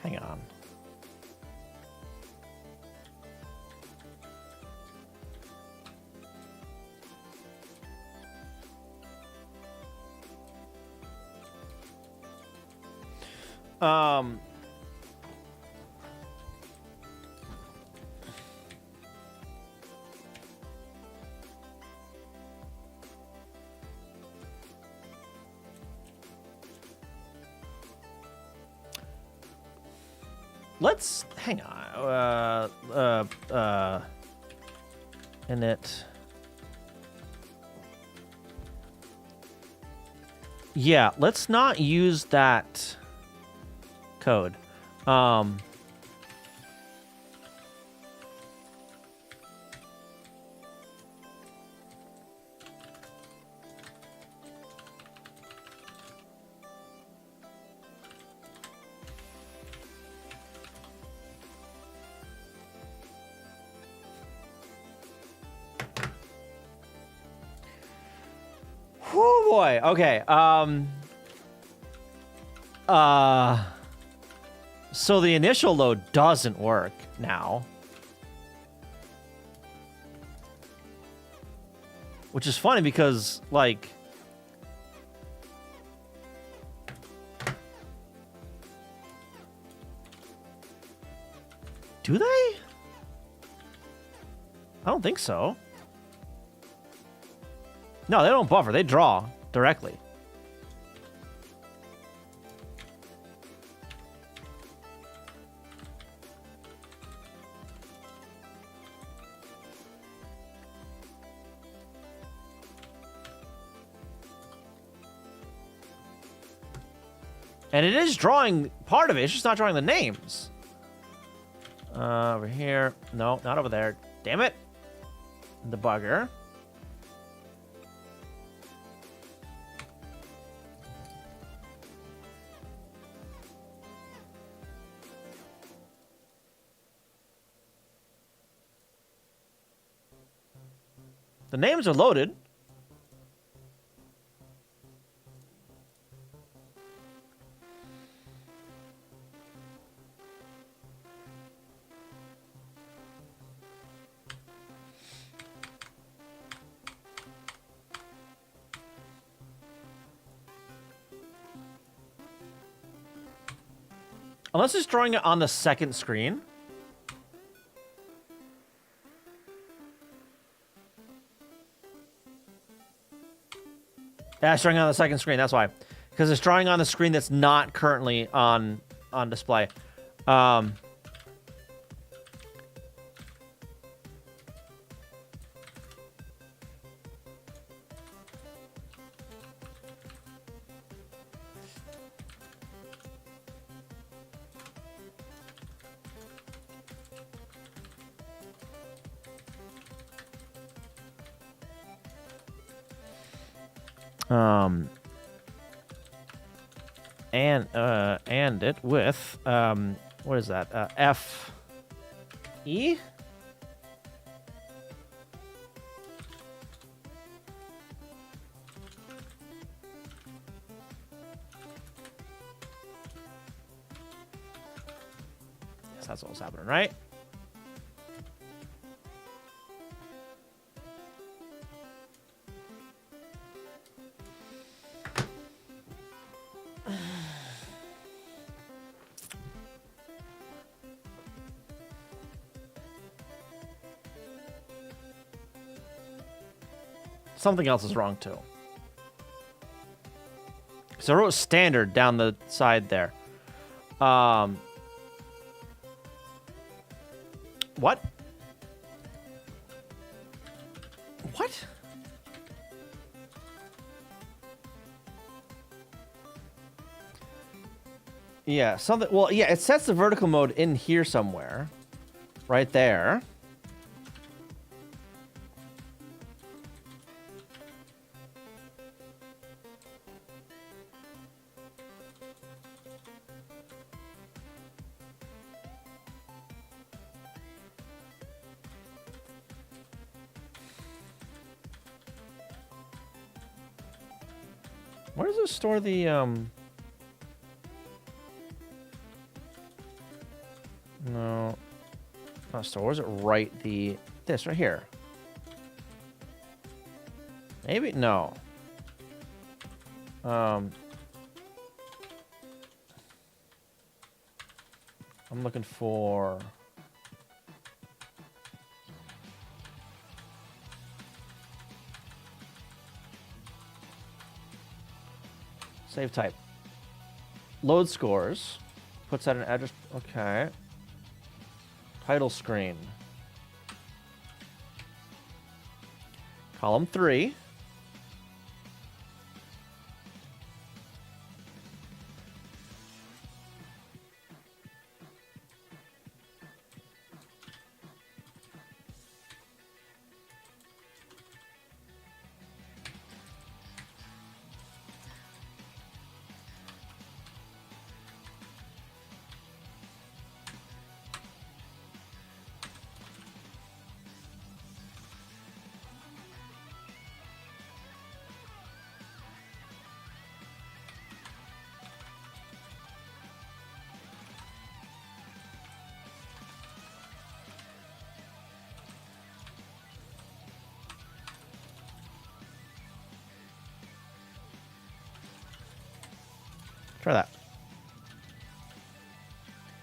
Hang on. Let's hang on. Init. Yeah, let's not use that code. Oh boy. Okay. So the initial load doesn't work now. Which is funny because, like... Do they? I don't think so. No, they don't buffer. They draw directly. And it is drawing part of it. It's just not drawing the names. Over here. No, not over there. Damn it. The bugger. The names are loaded. Unless it's drawing it on the second screen. Yeah, it's drawing on the second screen. That's why. Because it's drawing on the screen that's not currently on display. And it with What is that? F E? Yes, that's what's happening, right? Something else is wrong too. So I wrote standard down the side there. What? What? Yeah, something. Well, yeah, it sets the vertical mode in here somewhere. Right there. Where does it store the No, not store. Where's it write this right here? Maybe no. I'm looking for. Save type. Load scores. Puts out an address. Okay. Title screen. Column 3. Try that.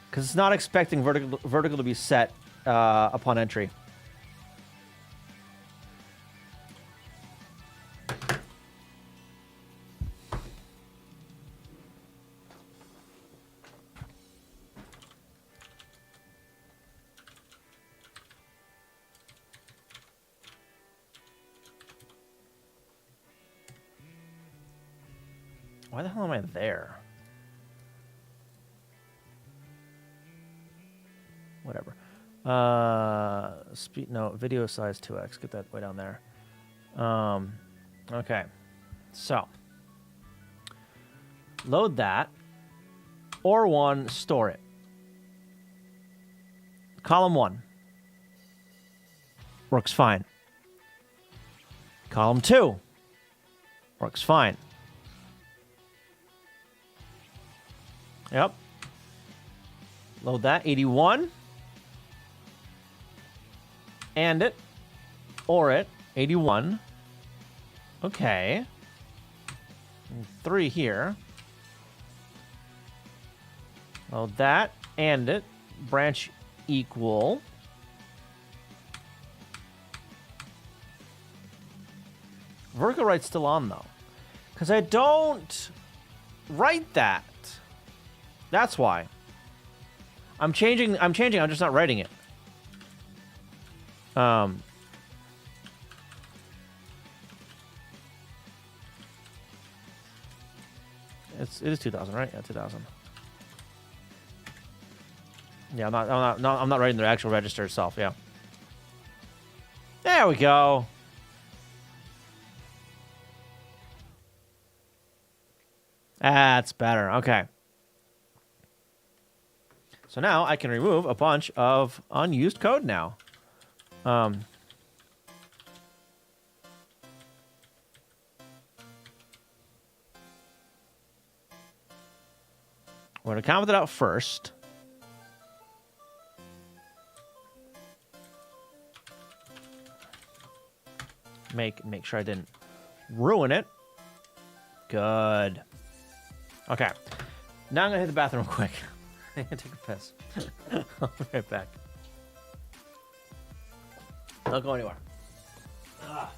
Because it's not expecting vertical to be set upon entry. Why the hell am I there? Whatever. No, video size 2x. Get that way down there. Okay. So. Load that. Or 1, store it. Column 1. Works fine. Column 2. Works fine. Yep. Load that. 81. And it. Or it. 81. Okay. 3 here. Load that. And it. Branch equal. Vertical write's still on though. Because I don't write that. That's why. I'm changing, I'm just not writing it. It is 2000, right? Yeah, 2000. Yeah, I'm not writing the actual register itself, yeah. There we go. That's better. Okay. So now I can remove a bunch of unused code now. We're going to comment it out first. Make sure I didn't ruin it. Good. Okay. Now I'm going to hit the bathroom real quick. I'm going to take a piss. I'll be right back. Don't go anywhere. Ah.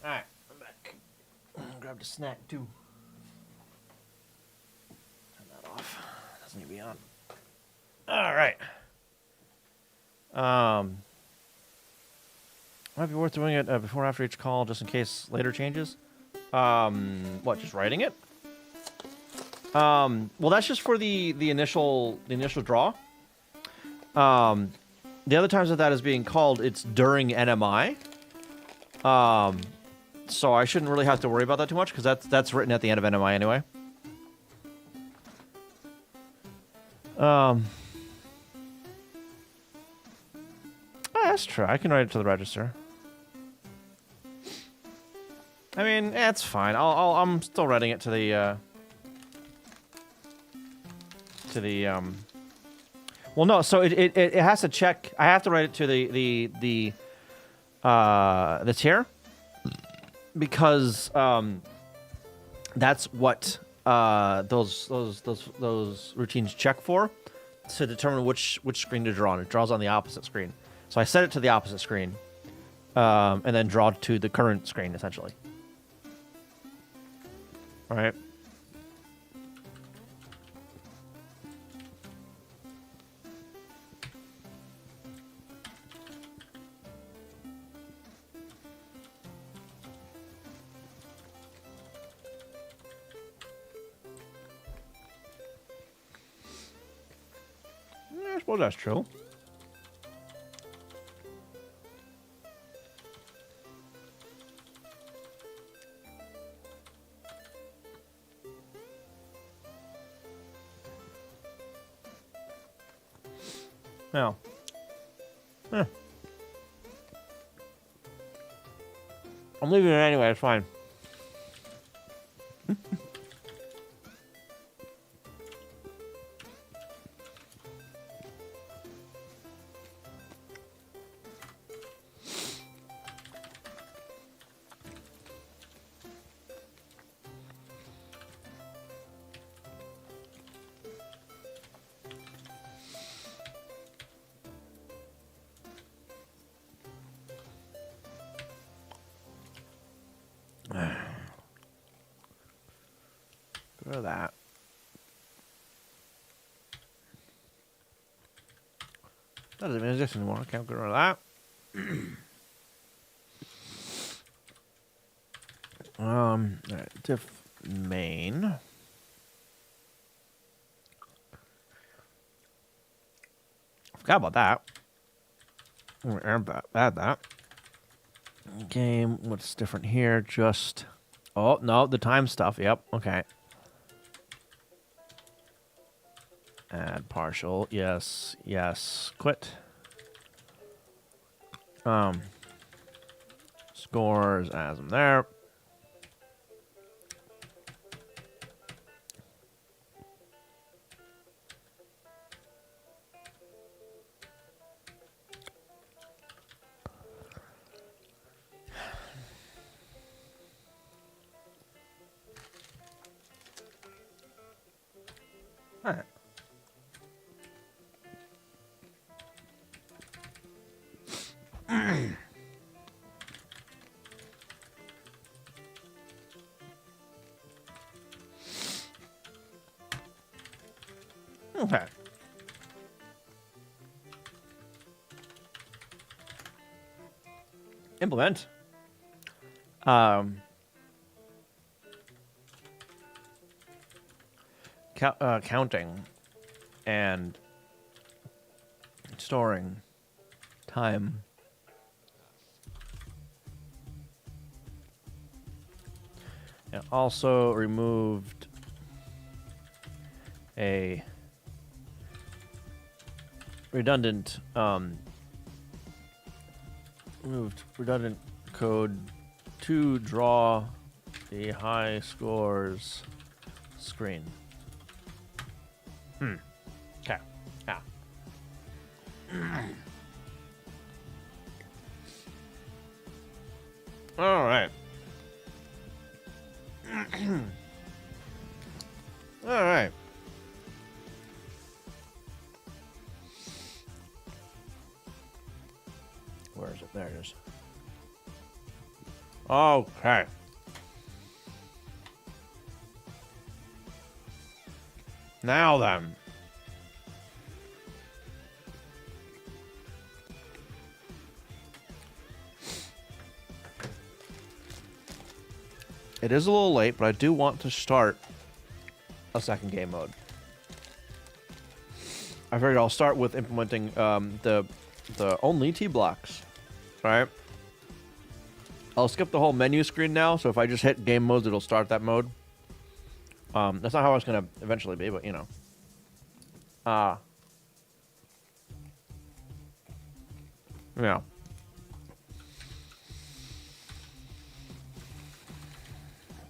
Alright, I'm back. Grabbed a snack too. Turn that off. Doesn't need to be on. Alright. Might be worth doing it before or after each call, just in case later changes. What? Just writing it? Well, that's just for the initial draw. The other times that is being called, it's during NMI. So I shouldn't really have to worry about that too much because that's written at the end of NMI anyway. Oh, that's true. I can write it to the register. I mean, it's fine. I'm still writing it to the well, no. So it has to check. I have to write it to the tier because that's what those routines check for to determine which screen to draw on. It draws on the opposite screen. So I set it to the opposite screen, and then draw to the current screen essentially. All right. Yeah, I suppose that's true. Yeah. I'm leaving it anyway, it's fine. Get rid of that. That doesn't even exist anymore. I can't get rid of that. All right, diff main. Forgot about that. Add that. Game. What's different here? Just. Oh no, the time stuff. Yep. Okay. Add partial. Yes. Yes. Quit. Scores as them there. All right. Okay. Implement. Counting and storing time. And also removed a redundant removed redundant code to draw the high scores screen. Okay. Yeah. All right. All right. Where is it? There it is. Okay. Now then. It is a little late, but I do want to start a second game mode. I figured I'll start with implementing the only T blocks. Right? I'll skip the whole menu screen now, so if I just hit game modes, it'll start that mode. That's not how it's going to eventually be, but you know. Yeah.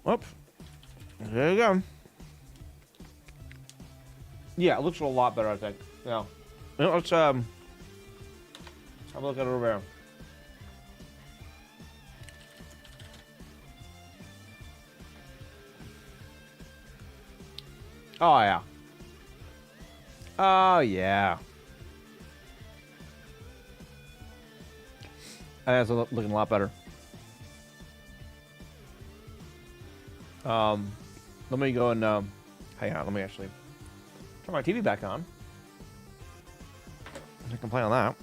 Whoop. There you go. Yeah, it looks a lot better, I think. Yeah. You know, let's have a look at it over there. Oh, yeah. Oh, yeah. That's looking a lot better. Let me go and, hang on, let me actually turn my TV back on. I can play on that.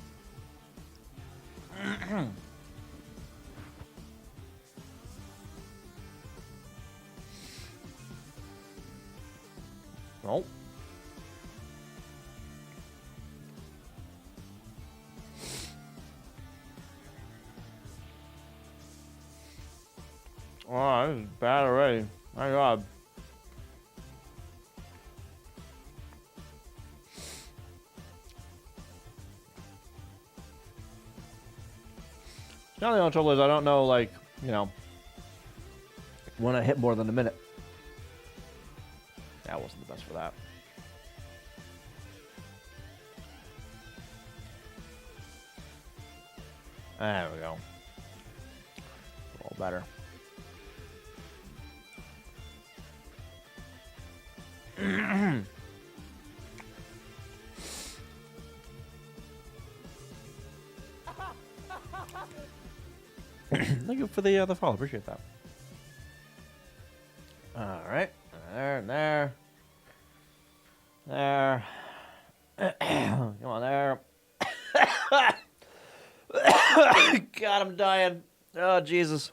Nope. Oh, this is bad already. My God. Now the only trouble is I don't know, like, you know, when I hit more than a minute. That wasn't the best for that. There we go. A little better. Thank you for the follow. Appreciate that. All right. There, and there. There. Come on, there. God, I'm dying. Oh, Jesus.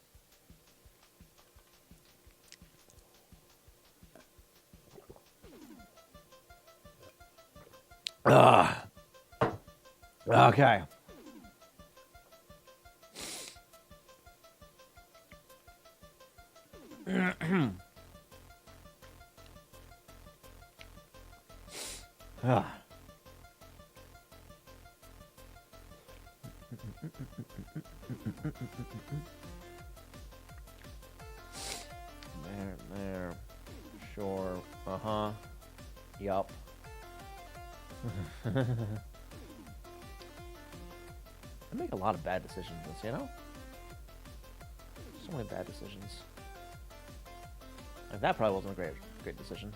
Ugh. Okay. Ugh. There. Sure. Uh-huh. Yup. I make a lot of bad decisions, you know? So many bad decisions. Like, that probably wasn't a great decision.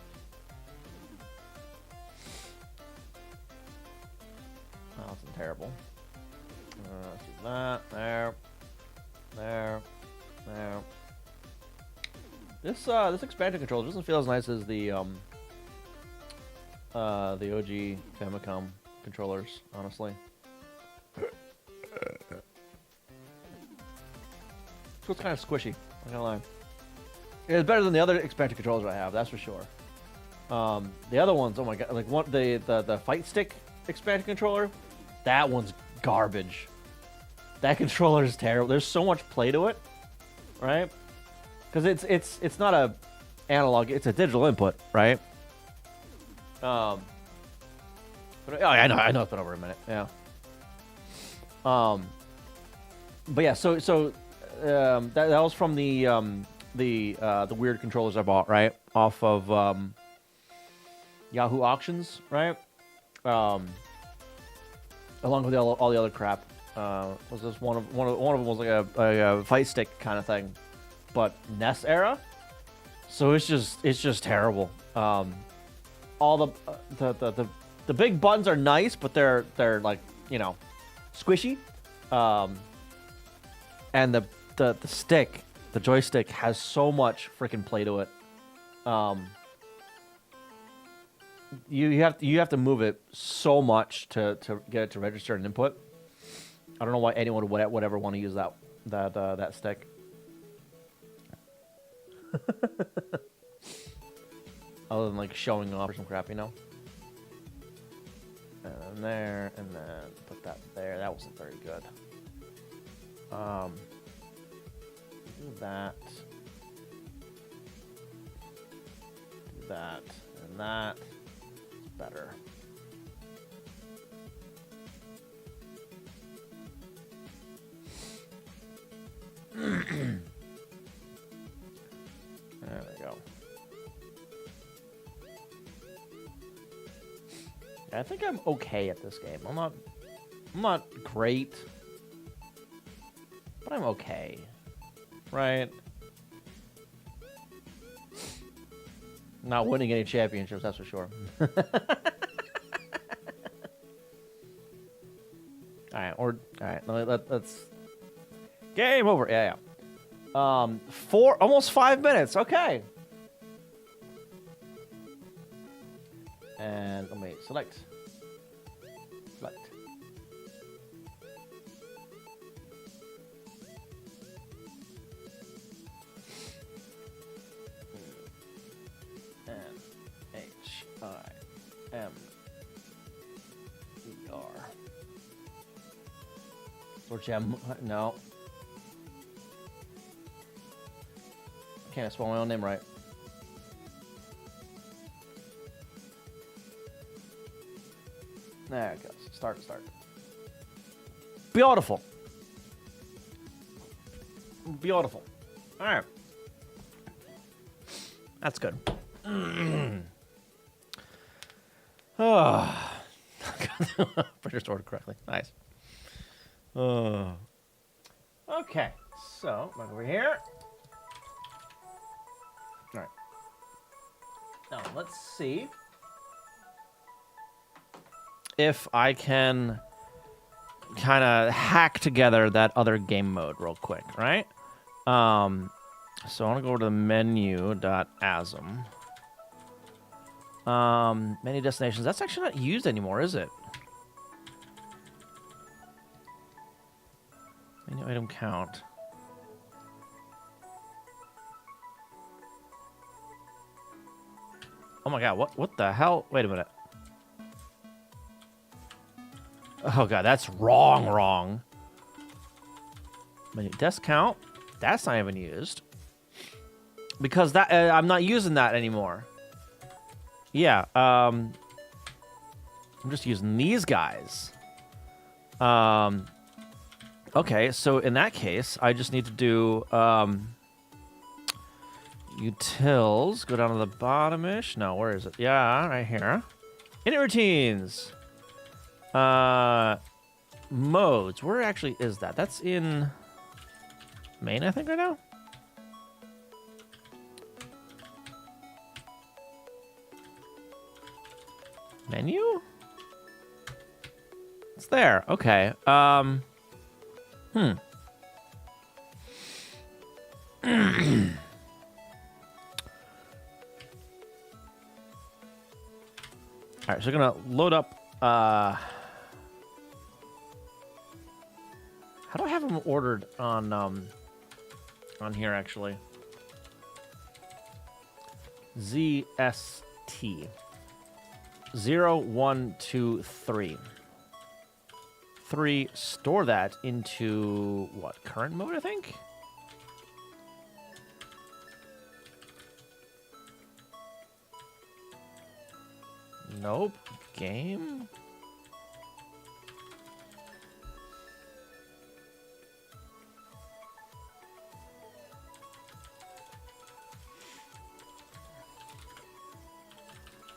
Oh, that's terrible. Let's do that. There. This expansion controller doesn't feel as nice as the OG Famicom controllers, honestly. Feels kind of squishy, I'm not gonna lie. It's better than the other expansion controllers I have, that's for sure. The other ones, oh my god, like the fight stick expansion controller, that one's garbage. That controller is terrible. There's so much play to it, right? Because it's not a analog, it's a digital input, right? But oh, I know it's been over a minute. Yeah. But yeah, so that was from the weird controllers I bought, right? Off of Yahoo Auctions, right? Along with all the other crap. Was this one of them was like a fight stick kind of thing, but NES era. So it's just terrible. All the big buttons are nice, but they're like, you know, squishy. And the stick, the joystick has so much freaking play to it. You have to move it so much to get it to register an input. I don't know why anyone would ever want to use that stick. Other than like showing off or some crap, you know. And then there, and then put that there. That wasn't very good. Do that. Do that, and that. It's better. There we go. I think I'm okay at this game. I'm not great, but I'm okay. Right? Not winning any championships, that's for sure. Alright, let's game over. Yeah. Almost 5 minutes. Okay. And let me select. NHIMER. Or gem? No. Can't spell my own name right. There it goes. Start. Beautiful. All right. That's good. Oh. Printer stored correctly. Nice. Okay. So, back over here. All right. Now, let's see if I can kind of hack together that other game mode real quick, right? So I want to go over to the menu.asm. Many destinations. That's actually not used anymore, is it? Menu item count. Oh my god, what the hell? Wait a minute. Oh god, that's wrong. Menu desk count. That's not even used. Because that I'm not using that anymore. Yeah, I'm just using these guys. Okay, so in that case, I just need to do utils. Go down to the bottom-ish. No, where is it? Yeah, right here. Init routines. Modes. Where actually is that? That's in main, I think, right now. Menu? It's there. Okay. All right, so we're gonna load up. How do I have them ordered on here actually? ZST 0, 1, 2, 3. 3. Store that into what? Current mode, I think. Nope. Game?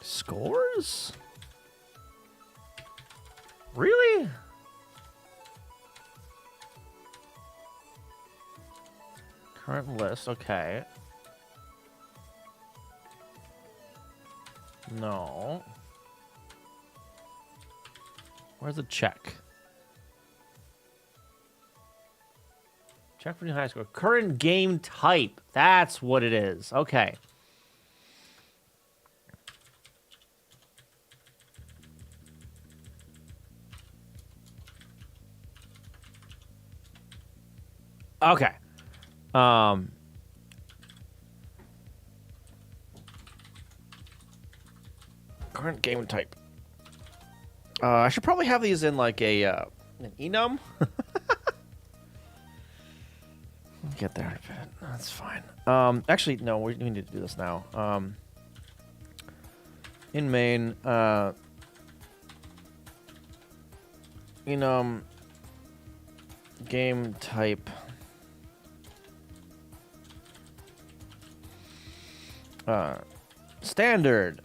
Scores? Really? Current list, okay. No. Where's the check? Check for new high score. Current game type. That's what it is. Okay. Okay. Current game type. I should probably have these in like a an enum. Get there in a bit. That's fine. Actually, no, we need to do this now. In main, enum game type. Standard.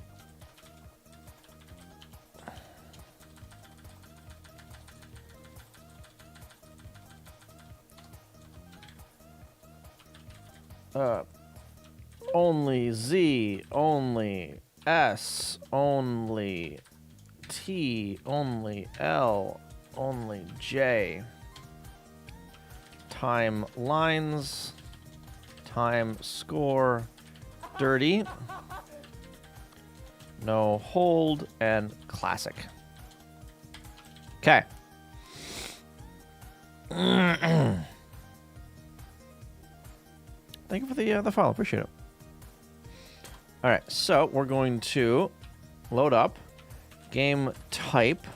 Only Z, only S, only T, only L, only J. Time lines, time score, dirty, no hold, and classic. Okay. Thank you for the follow. Appreciate it. All right, so we're going to load up game type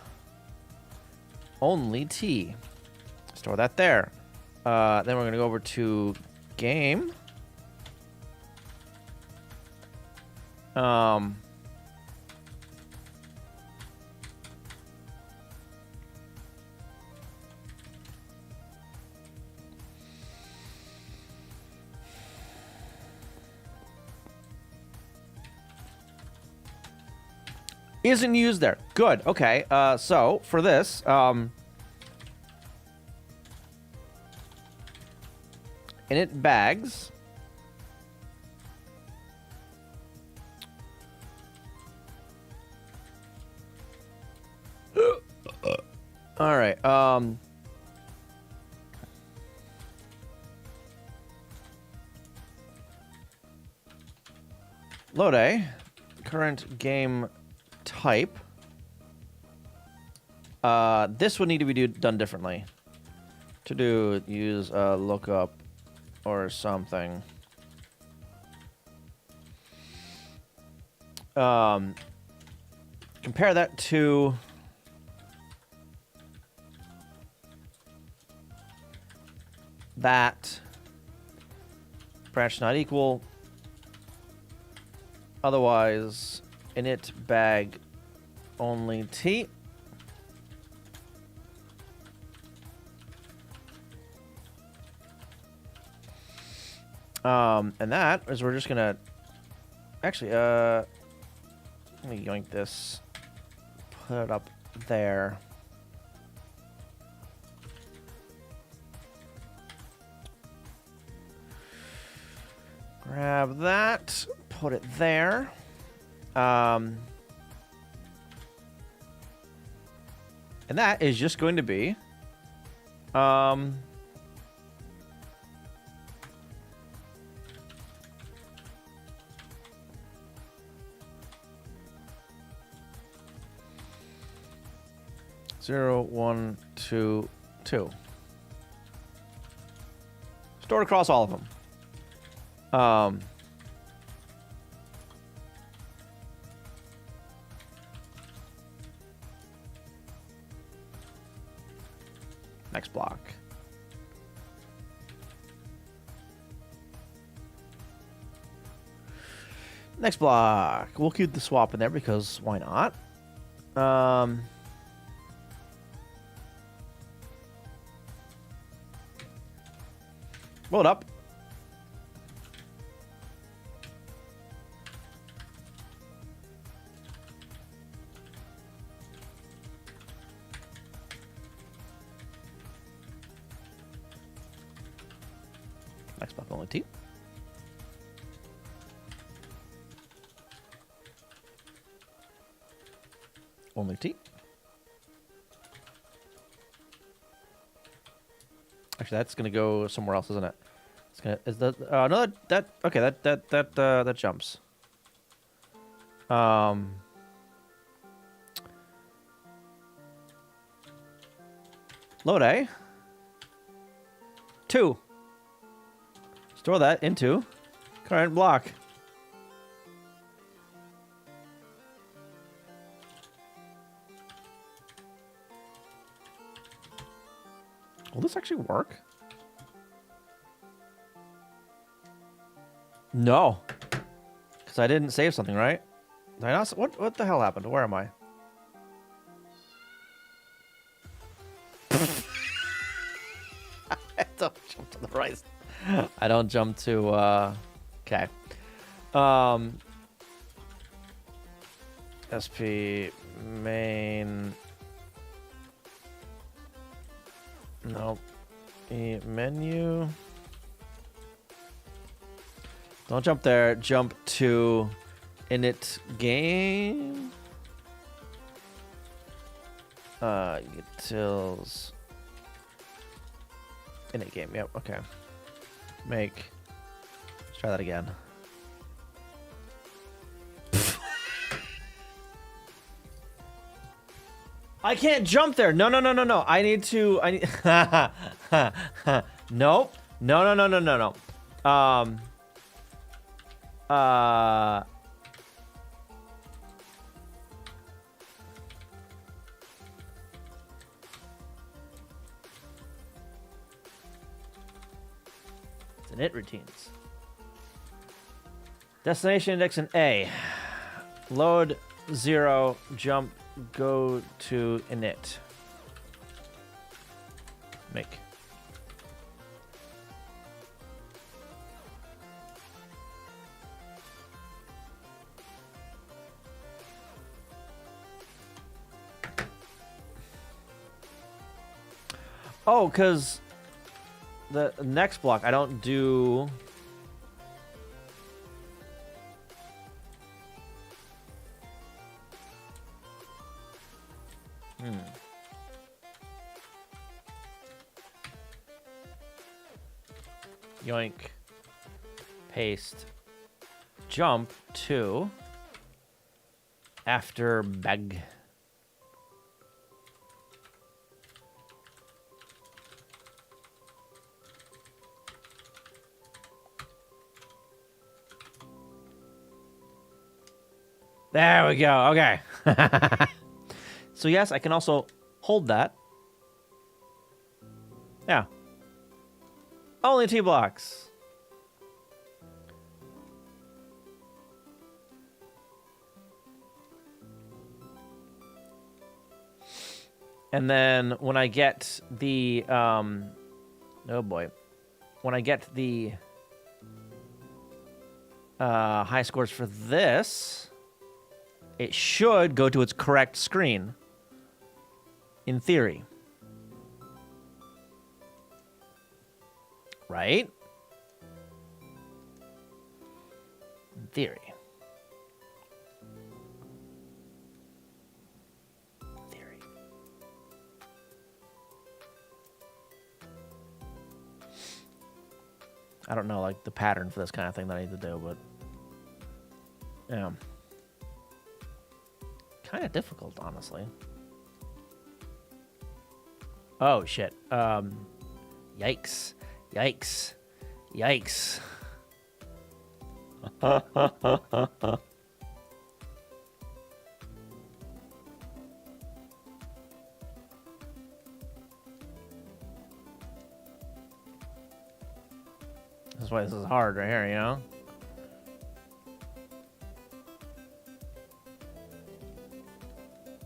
only T. Store that there. Then we're going to go over to game. Isn't used there. Good. Okay. So for this, init bags. All right. Load A. current game type. This would need to be done differently. To use a lookup or something. Compare that to that. Branch not equal. Otherwise, init bag only t. And that is we're just gonna actually let me yoink this, put it up there. Grab that, put it there. And that is just going to be 0, 1, 2, 2. Stored across all of them. Next block. Next block. We'll keep the swap in there because why not? Load up. Next block only T. Only T. Actually, that's gonna go somewhere else, isn't it? It's gonna is that no that okay that jumps. Load A. 2. Store that into current block. Will this actually work? No. Because I didn't save something, right? Did I not? What the hell happened? Where am I? I don't jump to the right. I don't jump to, okay. SP main. Nope. Menu. Don't jump there. Jump to init game. Utils. Init game. Yep. Okay. Make. Let's try that again. I can't jump there. No. I need to. Nope. No. It's init routines. Destination index in A. Load 0. Jump. Go to init. Make. Oh, because the next block, I don't do... Yoink. Paste. Jump to After bag. There we go. Okay. So yes, I can also hold that. Yeah. Only 2 blocks. And then when I get the oh boy. When I get the high scores for this, it should go to its correct screen. In theory. Right? In theory. Theory. I don't know, like, the pattern for this kind of thing that I need to do, but... yeah. Kind of difficult, honestly. Oh, shit. Yikes. Yikes. Yikes. That's why this is hard right here, you know?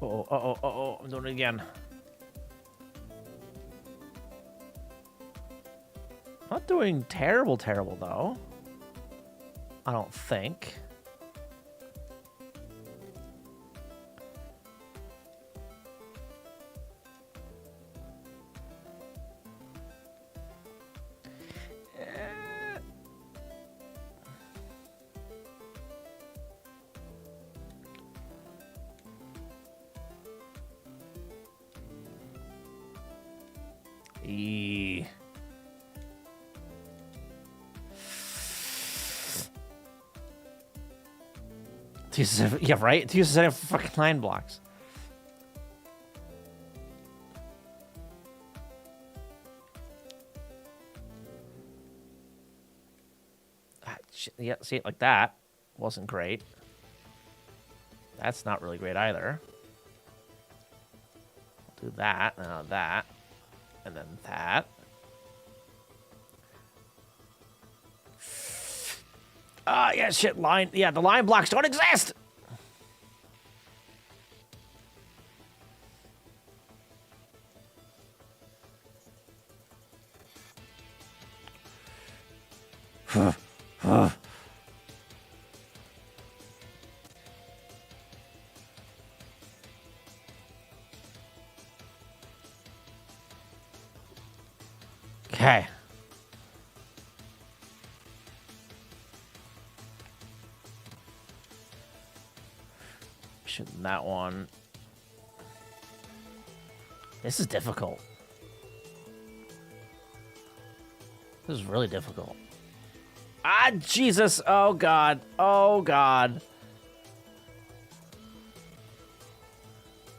Uh-oh, uh-oh, uh-oh, I'm doing it again. Not doing terrible, though. I don't think. Yeah, right? It uses it for fucking 9 blocks. Yeah, see it like that. Wasn't great. That's not really great either. I'll do that, that, and then that. Yeah, shit, line. Yeah, the line blocks don't exist! Okay. Shouldn't that one. This is difficult. This is really difficult. Ah, Jesus. Oh, God. Oh, God.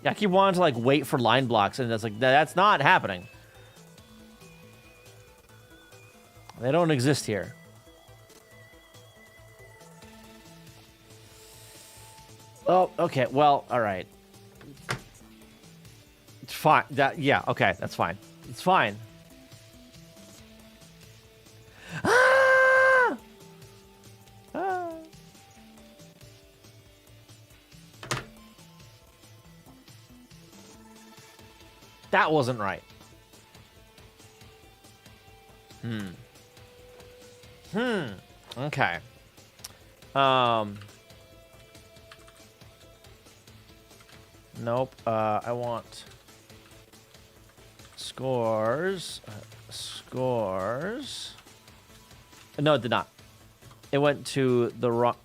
Yeah, I keep wanting to, like, wait for line blocks, and it's like, that's not happening. They don't exist here. Oh, okay. Well, all right. It's fine. Yeah, okay. That's fine. It's fine. Ah! Ah! That wasn't right. Okay. Nope. I want scores. Scores. No, it did not. It went to the wrong.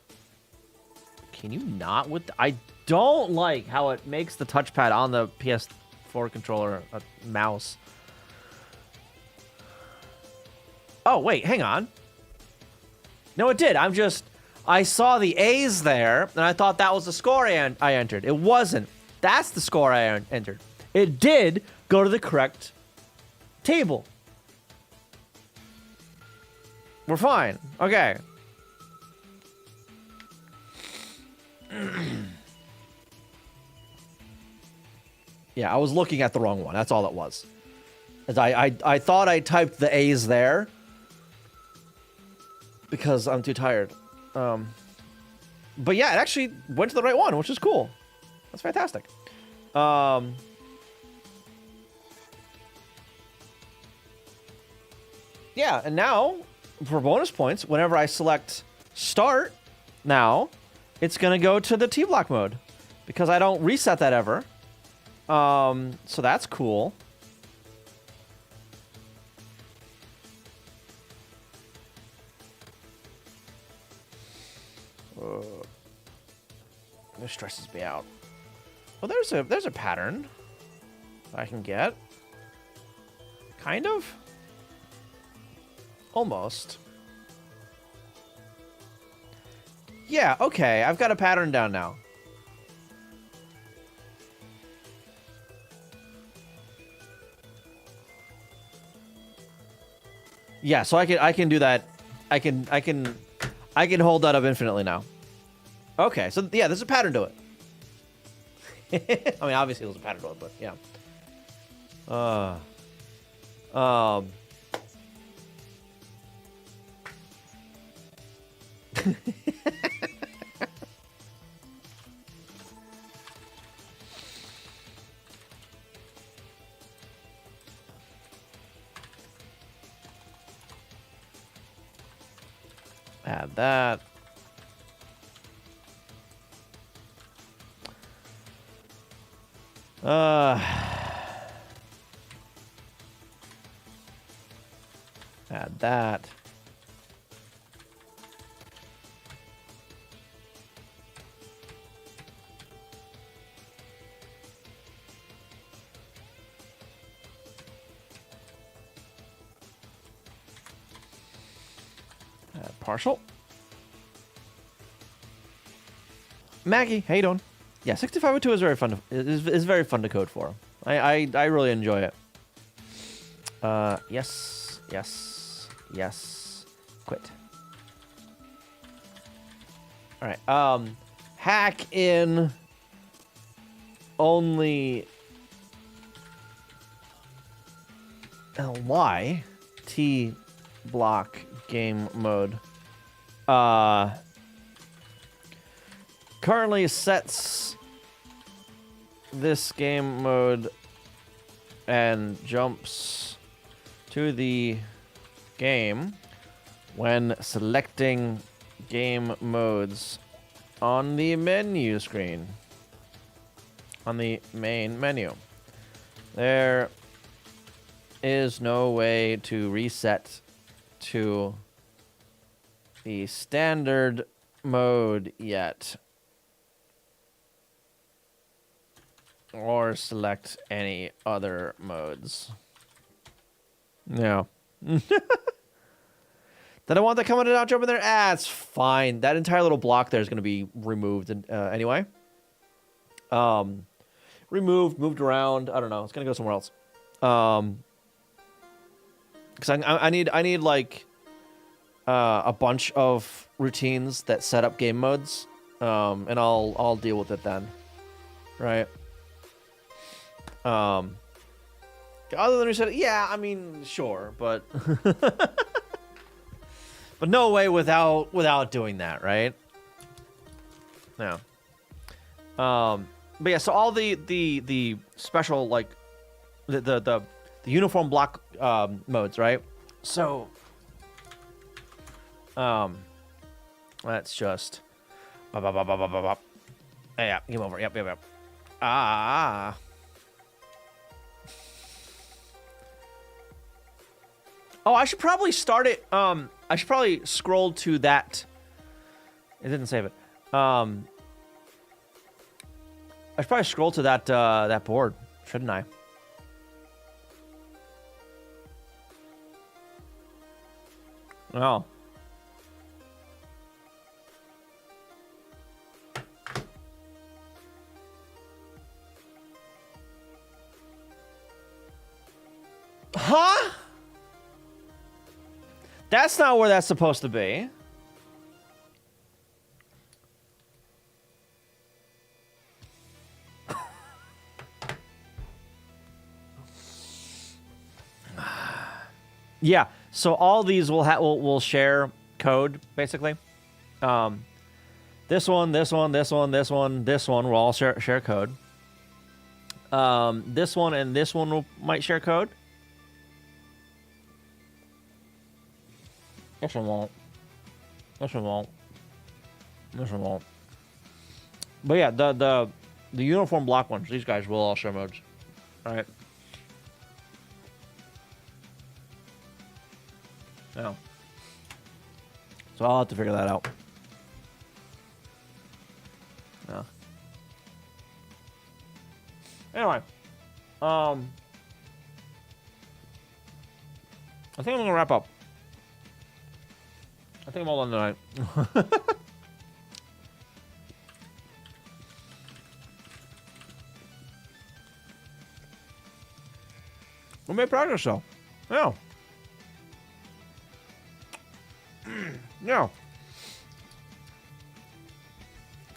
Can you not with? I don't like how it makes the touchpad on the PS4 controller a mouse. Oh wait, hang on. No, it did. I saw the A's there, and I thought that was the score I entered. It wasn't. That's the score I entered. It did go to the correct table. We're fine. Okay. Yeah, I was looking at the wrong one. That's all it was. As I thought I typed the A's there because I'm too tired. But yeah, it actually went to the right one, which is cool. That's fantastic. Yeah, and now for bonus points, whenever I select start now, it's gonna go to the T-block mode because I don't reset that ever. So that's cool. This stresses me out. Well, there's a pattern I can get. Kind of. Almost. Yeah, okay. I've got a pattern down now. Yeah, so I can do that. I can hold that up infinitely now. Okay, so yeah, there's a pattern to it. I mean, obviously there's a pattern to it, but yeah. Add that. Add that. Add partial. Maggie, how you doing? Yeah, 6502 is very fun. Is very fun to code for. I really enjoy it. Yes, yes, yes. Quit. All right. Hack in only LY T block game mode. Currently sets this game mode and jumps to the game when selecting game modes on the menu screen, on the main menu. There is no way to reset to the standard mode yet, or select any other modes. No. Then I want that coming out jumping there. Ah, it's fine. That entire little block there is going to be removed anyway. Removed, moved around. I don't know. It's going to go somewhere else. Because I need like a bunch of routines that set up game modes, and I'll deal with it then, right? Other than reset, yeah, I mean, sure, but but no way without doing that, right? No. But yeah, so all the special, like the uniform block modes, right? So let's just yeah, game over. Yep. Ah. Oh, I should probably start it. I should probably scroll to that. It didn't save it. I should probably scroll to that that board, shouldn't I? Oh. Huh? That's not where that's supposed to be. Yeah, so all these will share code basically. This one will all share code. This one and this one might share code. This one won't. This one won't. This one won't. But yeah, the uniform block ones, these guys will all share modes. All right. Yeah. So I'll have to figure that out. Yeah. Anyway, I think I'm gonna wrap up. I think I'm all done tonight. We made progress though. Yeah. Yeah.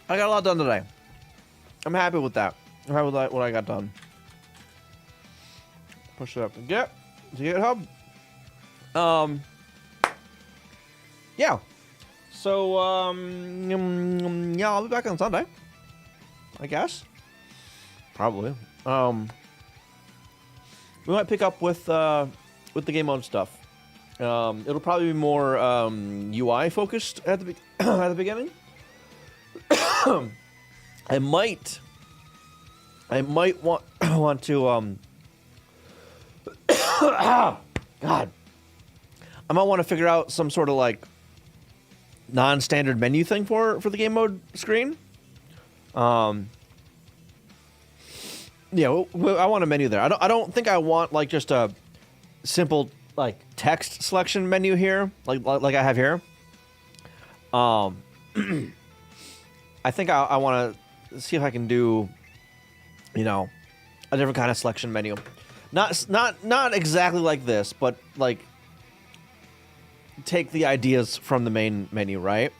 I got a lot done today. I'm happy with that. I'm happy with what I got done. Push it up to GitHub. Yeah. So, yeah, I'll be back on Sunday. I guess. Probably. We might pick up with the game mode stuff. It'll probably be more UI focused at the at the beginning. I might want to God. I might want to figure out some sort of like non-standard menu thing for the game mode screen. Yeah, I want a menu there. I don't think I want like just a simple like text selection menu here, like I have here. I think I want to see if I can do, you know, a different kind of selection menu. Not exactly like this, but like take the ideas from the main menu, right?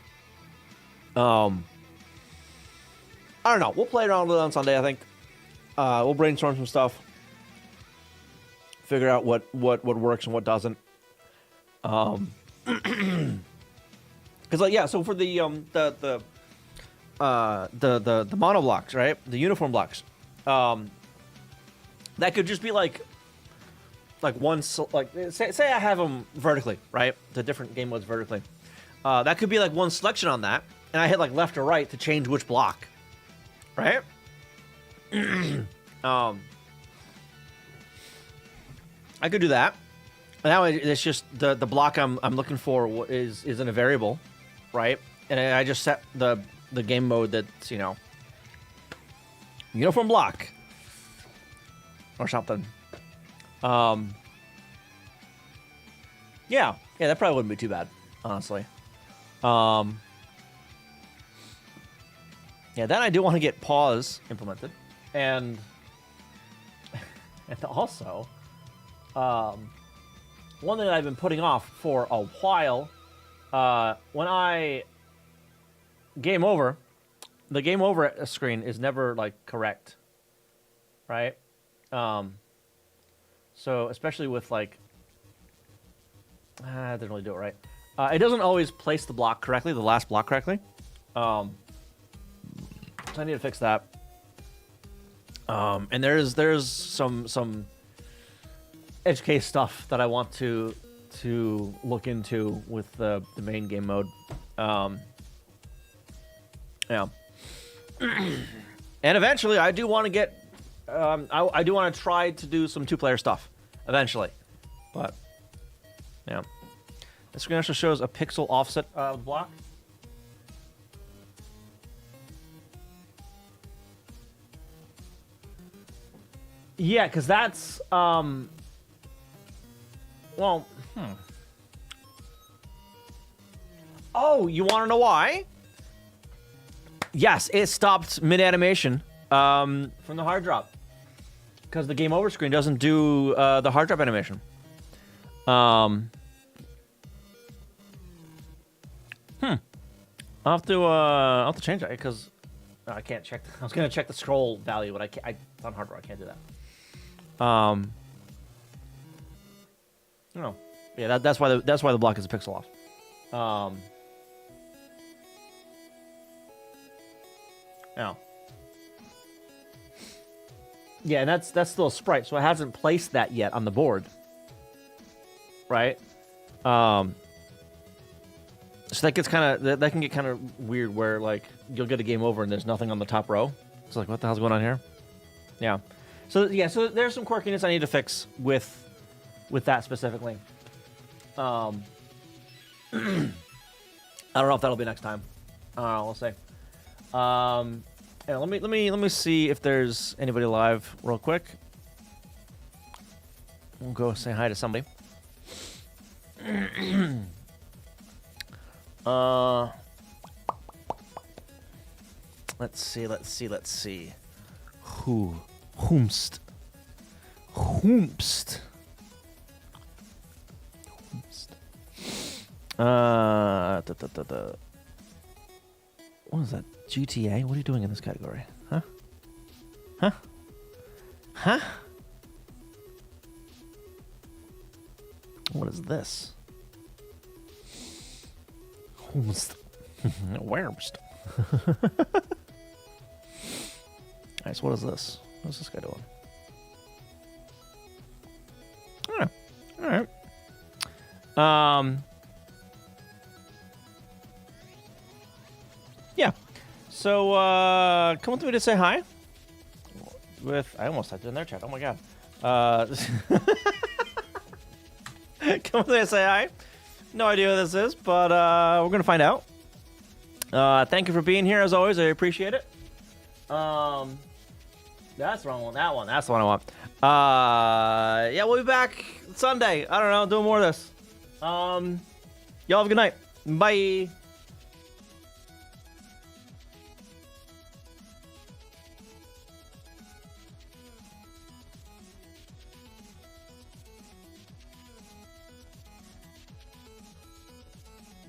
I don't know. We'll play around with it on Sunday, I think. We'll brainstorm some stuff. Figure out what works and what doesn't. Because like yeah, so for the mono blocks, right? The uniform blocks. That could just be like one like say I have them vertically, right? The different game modes vertically. That could be like one selection on that, and I hit like left or right to change which block, right? I could do that. Now it's just the block I'm looking for is in a variable, right? And I just set the game mode that's, you know, uniform block or something. Yeah, that probably wouldn't be too bad, honestly. Yeah, then I do want to get pause implemented, and also, one thing that I've been putting off for a while, when I game over, the game over screen is never like correct, right? So especially with like, I didn't really do it right. It doesn't always place the block correctly, the last block correctly. So I need to fix that. And there's some edge case stuff that I want to look into with the main game mode. Yeah. And eventually, I do want to get. I do want to try to do some two-player stuff eventually, but yeah. The screen also shows a pixel offset block. Yeah, because that's well, Oh, you want to know why? Yes, it stopped mid-animation from the hard drop. because the game over screen doesn't do the hard drive animation. I'll have to change that because I can't check. I was gonna check the scroll value, but I can't. On hardware, I can't do that. No. Yeah, that's why the block is a pixel off. Yeah. Yeah, and that's still a sprite, so it hasn't placed that yet on the board. Right? So that gets that can get kind of weird where like you'll get a game over and there's nothing on the top row. It's like, what the hell's going on here? Yeah. So there's some quirkiness I need to fix with that specifically. I don't know if that'll be next time. We'll see. Yeah, let me see if there's anybody live real quick. We'll go say hi to somebody. Let's see. Whomst. What is that? GTA? What are you doing in this category? Huh? What is this? Whomst. Whermst. Nice, what is this? What's this guy doing? Alright. Yeah. So, come with me to say hi. I almost typed it in their chat. Oh my god. Come with me to say hi. No idea what this is, but we're gonna find out. Thank you for being here as always. I appreciate it. That's the wrong one. That's the one I want. Yeah, we'll be back Sunday. I don't know, doing more of this. Y'all have a good night. Bye.